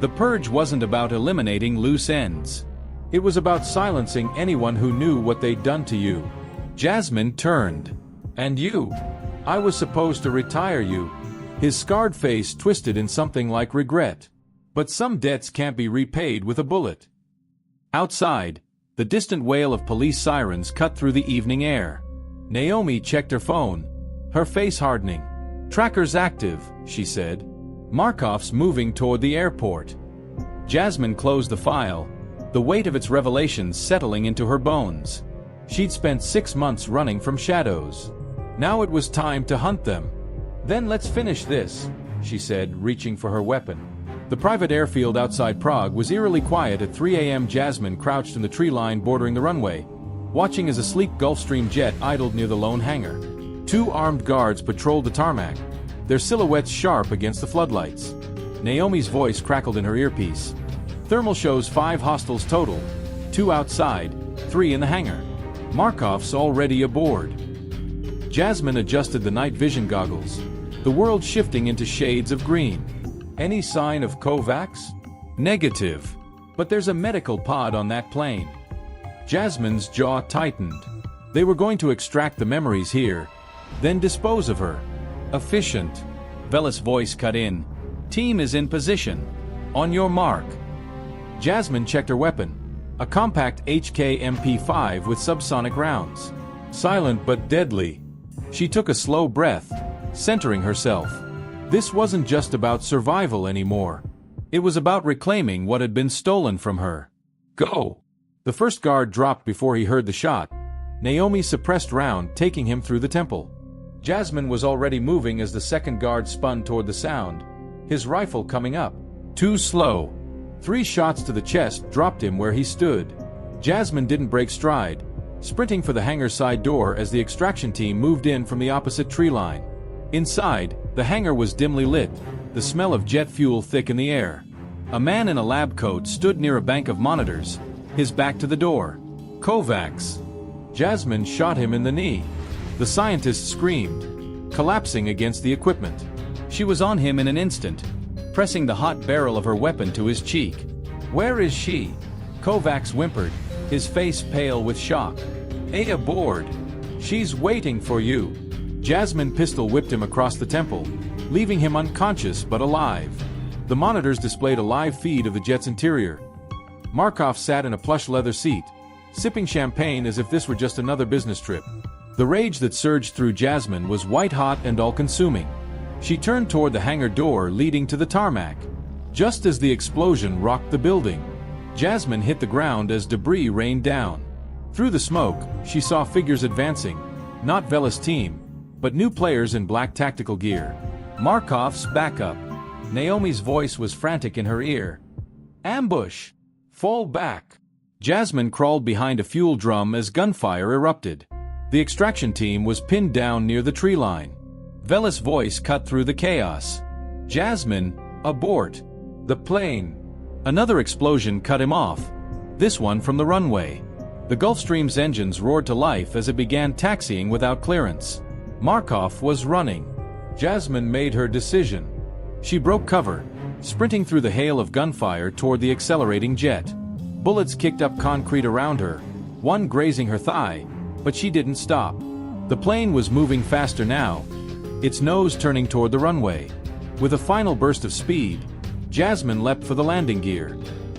The purge wasn't about eliminating loose ends. It was about silencing anyone who knew what they'd done to you. Jasmine turned. And you? I was supposed to retire you. His scarred face twisted in something like regret. But some debts can't be repaid with a bullet. Outside, the distant wail of police sirens cut through the evening air. Naomi checked her phone, her face hardening. "Tracker's active," she said. "Markov's moving toward the airport." Jasmine closed the file, the weight of its revelations settling into her bones. She'd spent 6 months running from shadows. Now it was time to hunt them. "Then let's finish this," she said, reaching for her weapon. The private airfield outside Prague was eerily quiet at 3 a.m. Jasmine crouched in the tree line bordering the runway, watching as a sleek Gulfstream jet idled near the lone hangar. 2 armed guards patrolled the tarmac, their silhouettes sharp against the floodlights. Naomi's voice crackled in her earpiece. "Thermal shows 5 hostiles total, 2 outside, 3 in the hangar. Markov's already aboard." Jasmine adjusted the night vision goggles, the world shifting into shades of green. "Any sign of Kovacs?" "Negative. But there's a medical pod on that plane." Jasmine's jaw tightened. They were going to extract the memories here, then dispose of her. "Efficient." Vella's voice cut in. "Team is in position. On your mark." Jasmine checked her weapon, a compact HK MP5 with subsonic rounds. Silent but deadly. She took a slow breath, centering herself. This wasn't just about survival anymore. It was about reclaiming what had been stolen from her. "Go!" The first guard dropped before he heard the shot. Naomi suppressed round, taking him through the temple. Jasmine was already moving as the second guard spun toward the sound, his rifle coming up. Too slow. 3 shots to the chest dropped him where he stood. Jasmine didn't break stride, sprinting for the hangar side door as the extraction team moved in from the opposite tree line. Inside, the hangar was dimly lit, the smell of jet fuel thick in the air. A man in a lab coat stood near a bank of monitors, his back to the door. "Kovacs!" Jasmine shot him in the knee. The scientist screamed, collapsing against the equipment. She was on him in an instant, pressing the hot barrel of her weapon to his cheek. "Where is she?" Kovacs whimpered, his face pale with shock. "A aboard. She's waiting for you." Jasmine pistol whipped him across the temple, leaving him unconscious but alive. The monitors displayed a live feed of the jet's interior. Markov sat in a plush leather seat, sipping champagne as if this were just another business trip. The rage that surged through Jasmine was white-hot and all-consuming. She turned toward the hangar door leading to the tarmac. Just as the explosion rocked the building, Jasmine hit the ground as debris rained down. Through the smoke, she saw figures advancing, not Vella's team, but new players in black tactical gear. Markov's backup. Naomi's voice was frantic in her ear. "Ambush! Fall back!" Jasmine crawled behind a fuel drum as gunfire erupted. The extraction team was pinned down near the tree line. Vella's voice cut through the chaos. "Jasmine, abort! The plane!" Another explosion cut him off, this one from the runway. The Gulfstream's engines roared to life as it began taxiing without clearance. Markov was running. Jasmine made her decision. She broke cover, sprinting through the hail of gunfire toward the accelerating jet. Bullets kicked up concrete around her, one grazing her thigh, but she didn't stop. The plane was moving faster now, its nose turning toward the runway. With a final burst of speed, Jasmine leapt for the landing gear.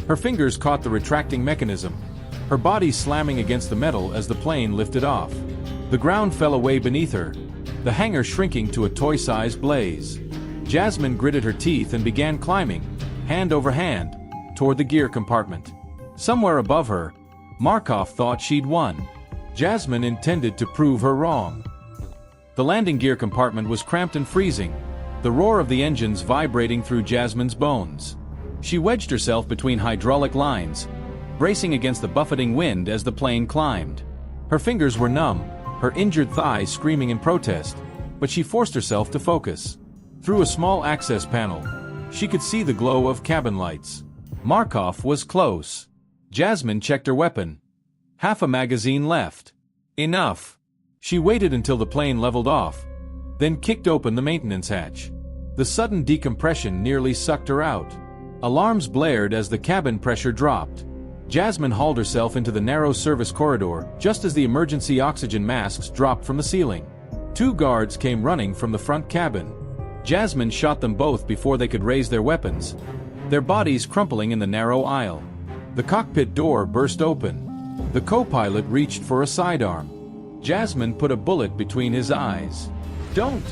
Her fingers caught the retracting mechanism, her body slamming against the metal as the plane lifted off. The ground fell away beneath her, the hangar shrinking to a toy-sized blaze. Jasmine gritted her teeth and began climbing, hand over hand, toward the gear compartment. Somewhere above her, Markov thought she'd won. Jasmine intended to prove her wrong. The landing gear compartment was cramped and freezing, the roar of the engines vibrating through Jasmine's bones. She wedged herself between hydraulic lines, bracing against the buffeting wind as the plane climbed. Her fingers were numb, her injured thighs screaming in protest, but she forced herself to focus. Through a small access panel, she could see the glow of cabin lights. Markov was close. Jasmine checked her weapon. Half a magazine left. Enough. She waited until the plane leveled off, then kicked open the maintenance hatch. The sudden decompression nearly sucked her out. Alarms blared as the cabin pressure dropped. Jasmine hauled herself into the narrow service corridor just as the emergency oxygen masks dropped from the ceiling. 2 guards came running from the front cabin. Jasmine shot them both before they could raise their weapons, their bodies crumpling in the narrow aisle. The cockpit door burst open. The co-pilot reached for a sidearm. Jasmine put a bullet between his eyes. "Don't!"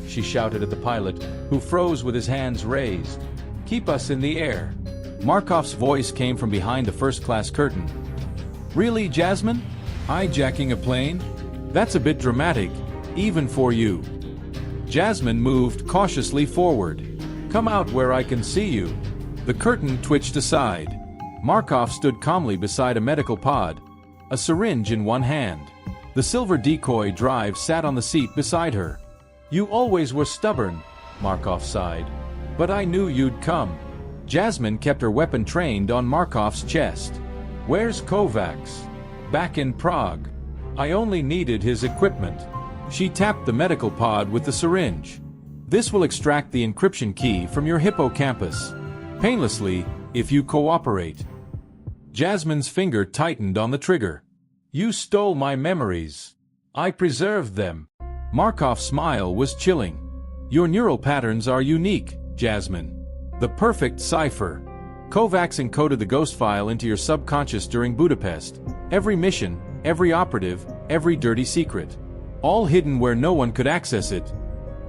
she shouted at the pilot, who froze with his hands raised. "Keep us in the air." Markov's voice came from behind the first-class curtain. "Really, Jasmine? Hijacking a plane? That's a bit dramatic, even for you." Jasmine moved cautiously forward. "Come out where I can see you." The curtain twitched aside. Markov stood calmly beside a medical pod, a syringe in one hand. The silver decoy drive sat on the seat beside her. "You always were stubborn," Markov sighed. "But I knew you'd come." Jasmine kept her weapon trained on Markov's chest. "Where's Kovacs?" "Back in Prague. I only needed his equipment." She tapped the medical pod with the syringe. "This will extract the encryption key from your hippocampus. Painlessly, if you cooperate." Jasmine's finger tightened on the trigger. "You stole my memories. I preserved them." Markov's smile was chilling. "Your neural patterns are unique, Jasmine. The perfect cipher. Kovacs encoded the ghost file into your subconscious during Budapest. Every mission, every operative, every dirty secret. All hidden where no one could access it.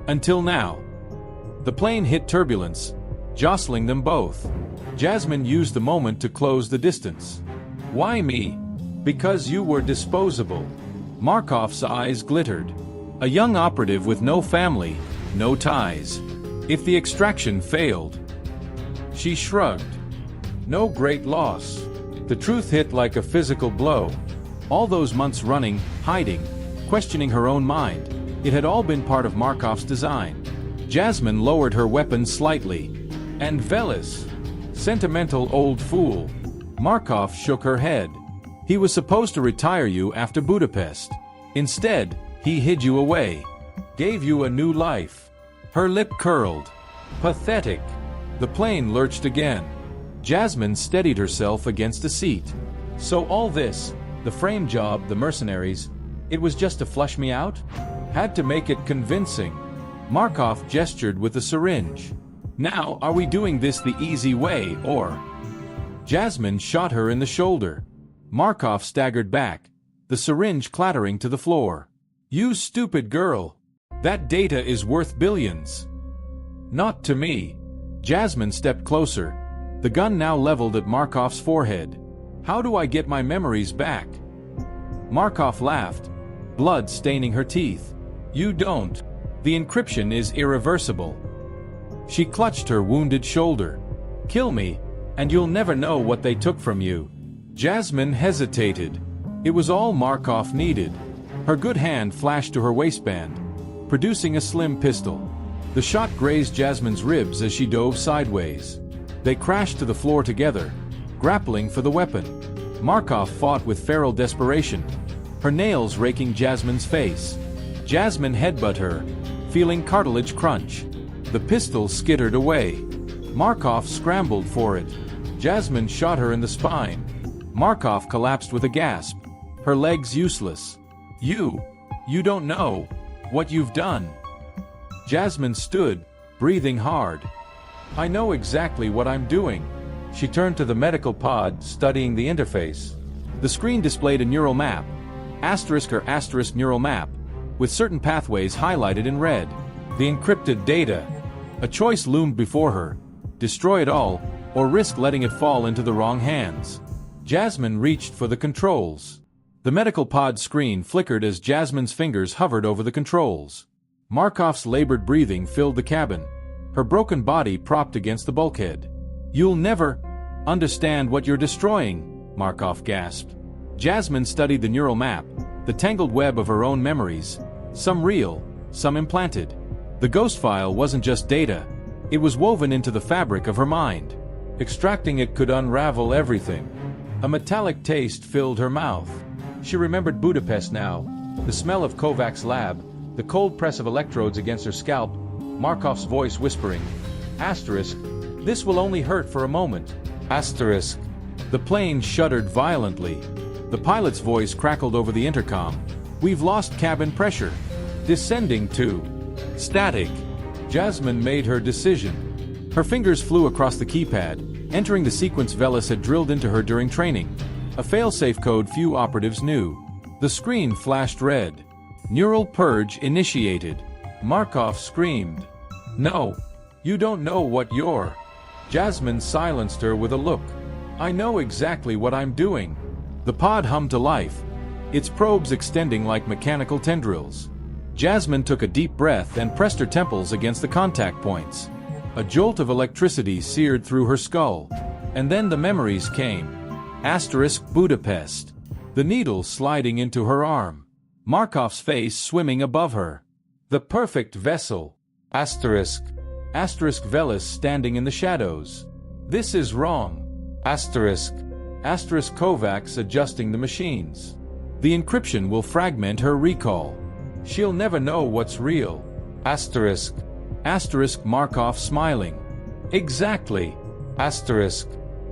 Until now." The plane hit turbulence, jostling them both. Jasmine used the moment to close the distance. "Why me?" "Because you were disposable." Markov's eyes glittered. A young operative with no family, no ties. If the extraction failed. She shrugged. "No great loss." The truth hit like a physical blow. All those months running, hiding, questioning her own mind, it had all been part of Markov's design. Jasmine lowered her weapon slightly. "And Velis? Sentimental old fool." Markov shook her head. "He was supposed to retire you after Budapest. Instead, he hid you away. Gave you a new life." Her lip curled. "Pathetic." The plane lurched again. Jasmine steadied herself against a seat. "So all this, the frame job, the mercenaries, it was just to flush me out? Had to make it convincing." Markov gestured with the syringe. "Now, are we doing this the easy way, or?" Jasmine shot her in the shoulder. Markov staggered back, the syringe clattering to the floor. "You stupid girl! That data is worth billions." "Not to me." Jasmine stepped closer, the gun now leveled at Markov's forehead. "How do I get my memories back?" Markov laughed, blood staining her teeth. "You don't. The encryption is irreversible." She clutched her wounded shoulder. "Kill me, and you'll never know what they took from you." Jasmine hesitated. It was all Markov needed. Her good hand flashed to her waistband, producing a slim pistol. The shot grazed Jasmine's ribs as she dove sideways. They crashed to the floor together, grappling for the weapon. Markov fought with feral desperation, her nails raking Jasmine's face. Jasmine headbutted her, feeling cartilage crunch. The pistol skittered away. Markov scrambled for it. Jasmine shot her in the spine. Markov collapsed with a gasp, her legs useless. You don't know what you've done." Jasmine stood, breathing hard. "I know exactly what I'm doing." She turned to the medical pod, studying the interface. The screen displayed a neural map, asterisk or asterisk neural map, with certain pathways highlighted in red. The encrypted data. A choice loomed before her: destroy it all, or risk letting it fall into the wrong hands. Jasmine reached for the controls. The medical pod screen flickered as Jasmine's fingers hovered over the controls. Markov's labored breathing filled the cabin, her broken body propped against the bulkhead. "You'll never understand what you're destroying," Markov gasped. Jasmine studied the neural map, the tangled web of her own memories, some real, some implanted. The ghost file wasn't just data, it was woven into the fabric of her mind. Extracting it could unravel everything. A metallic taste filled her mouth. She remembered Budapest now, the smell of Kovacs' lab, the cold press of electrodes against her scalp, Markov's voice whispering, asterisk, This will only hurt for a moment. Asterisk. The plane shuddered violently. The pilot's voice crackled over the intercom. We've lost cabin pressure. Descending to static. Jasmine made her decision. Her fingers flew across the keypad, entering the sequence Velis had drilled into her during training. A failsafe code few operatives knew. The screen flashed red. Neural purge initiated. Markov screamed. No, you don't know what you're. Jasmine silenced her with a look. I know exactly what I'm doing. The pod hummed to life, its probes extending like mechanical tendrils. Jasmine took a deep breath and pressed her temples against the contact points. A jolt of electricity seared through her skull. And then the memories came. Asterisk Budapest. The needle sliding into her arm. Markov's face swimming above her. The perfect vessel. Asterisk. Asterisk Velis standing in the shadows. This is wrong. Asterisk. Asterisk Kovacs adjusting the machines. The encryption will fragment her recall. She'll never know what's real. Asterisk. Asterisk Markov smiling. Exactly. Asterisk.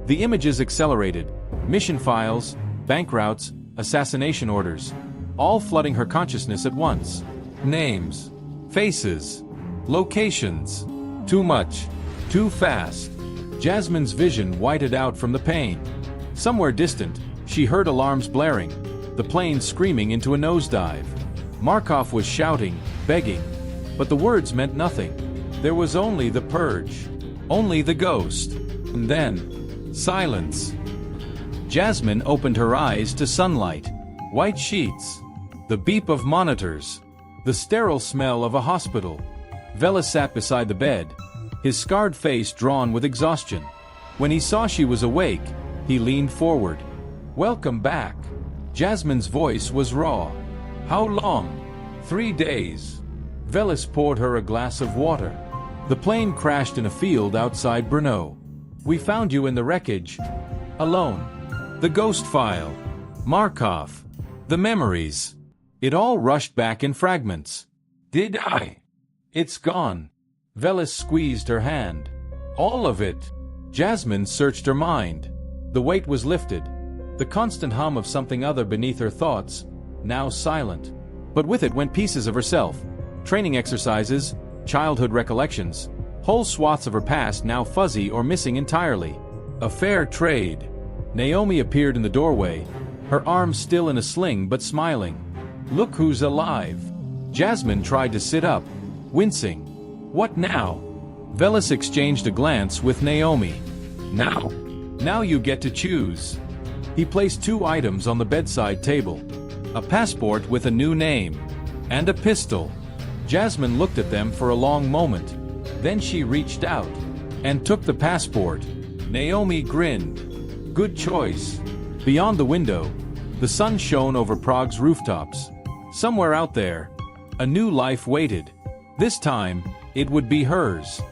The images accelerated. Mission files, bank routes, assassination orders. All flooding her consciousness at once. Names. Faces. Locations. Too much. Too fast. Jasmine's vision whited out from the pain. Somewhere distant, she heard alarms blaring, the plane screaming into a nosedive. Markov was shouting, begging, but the words meant nothing. There was only the purge, only the ghost, and then silence. Jasmine opened her eyes to sunlight, white sheets, the beep of monitors, the sterile smell of a hospital. Velis sat beside the bed, his scarred face drawn with exhaustion. When he saw she was awake, he leaned forward. Welcome back. Jasmine's voice was raw. How long? 3 days. Velis poured her a glass of water. The plane crashed in a field outside Brno. We found you in the wreckage. Alone. The ghost file. Markov. The memories. It all rushed back in fragments. Did I? It's gone. Velis squeezed her hand. All of it. Jasmine searched her mind. The weight was lifted. The constant hum of something other beneath her thoughts, now silent. But with it went pieces of herself. Training exercises, childhood recollections, whole swaths of her past now fuzzy or missing entirely. A fair trade. Naomi appeared in the doorway, her arms still in a sling but smiling. Look who's alive. Jasmine tried to sit up, wincing. What now? Velis exchanged a glance with Naomi. Now? Now you get to choose. He placed 2 items on the bedside table. A passport with a new name. And a pistol. Jasmine looked at them for a long moment. Then she reached out and took the passport. Naomi grinned. Good choice. Beyond the window, the sun shone over Prague's rooftops. Somewhere out there, a new life waited. This time, it would be hers.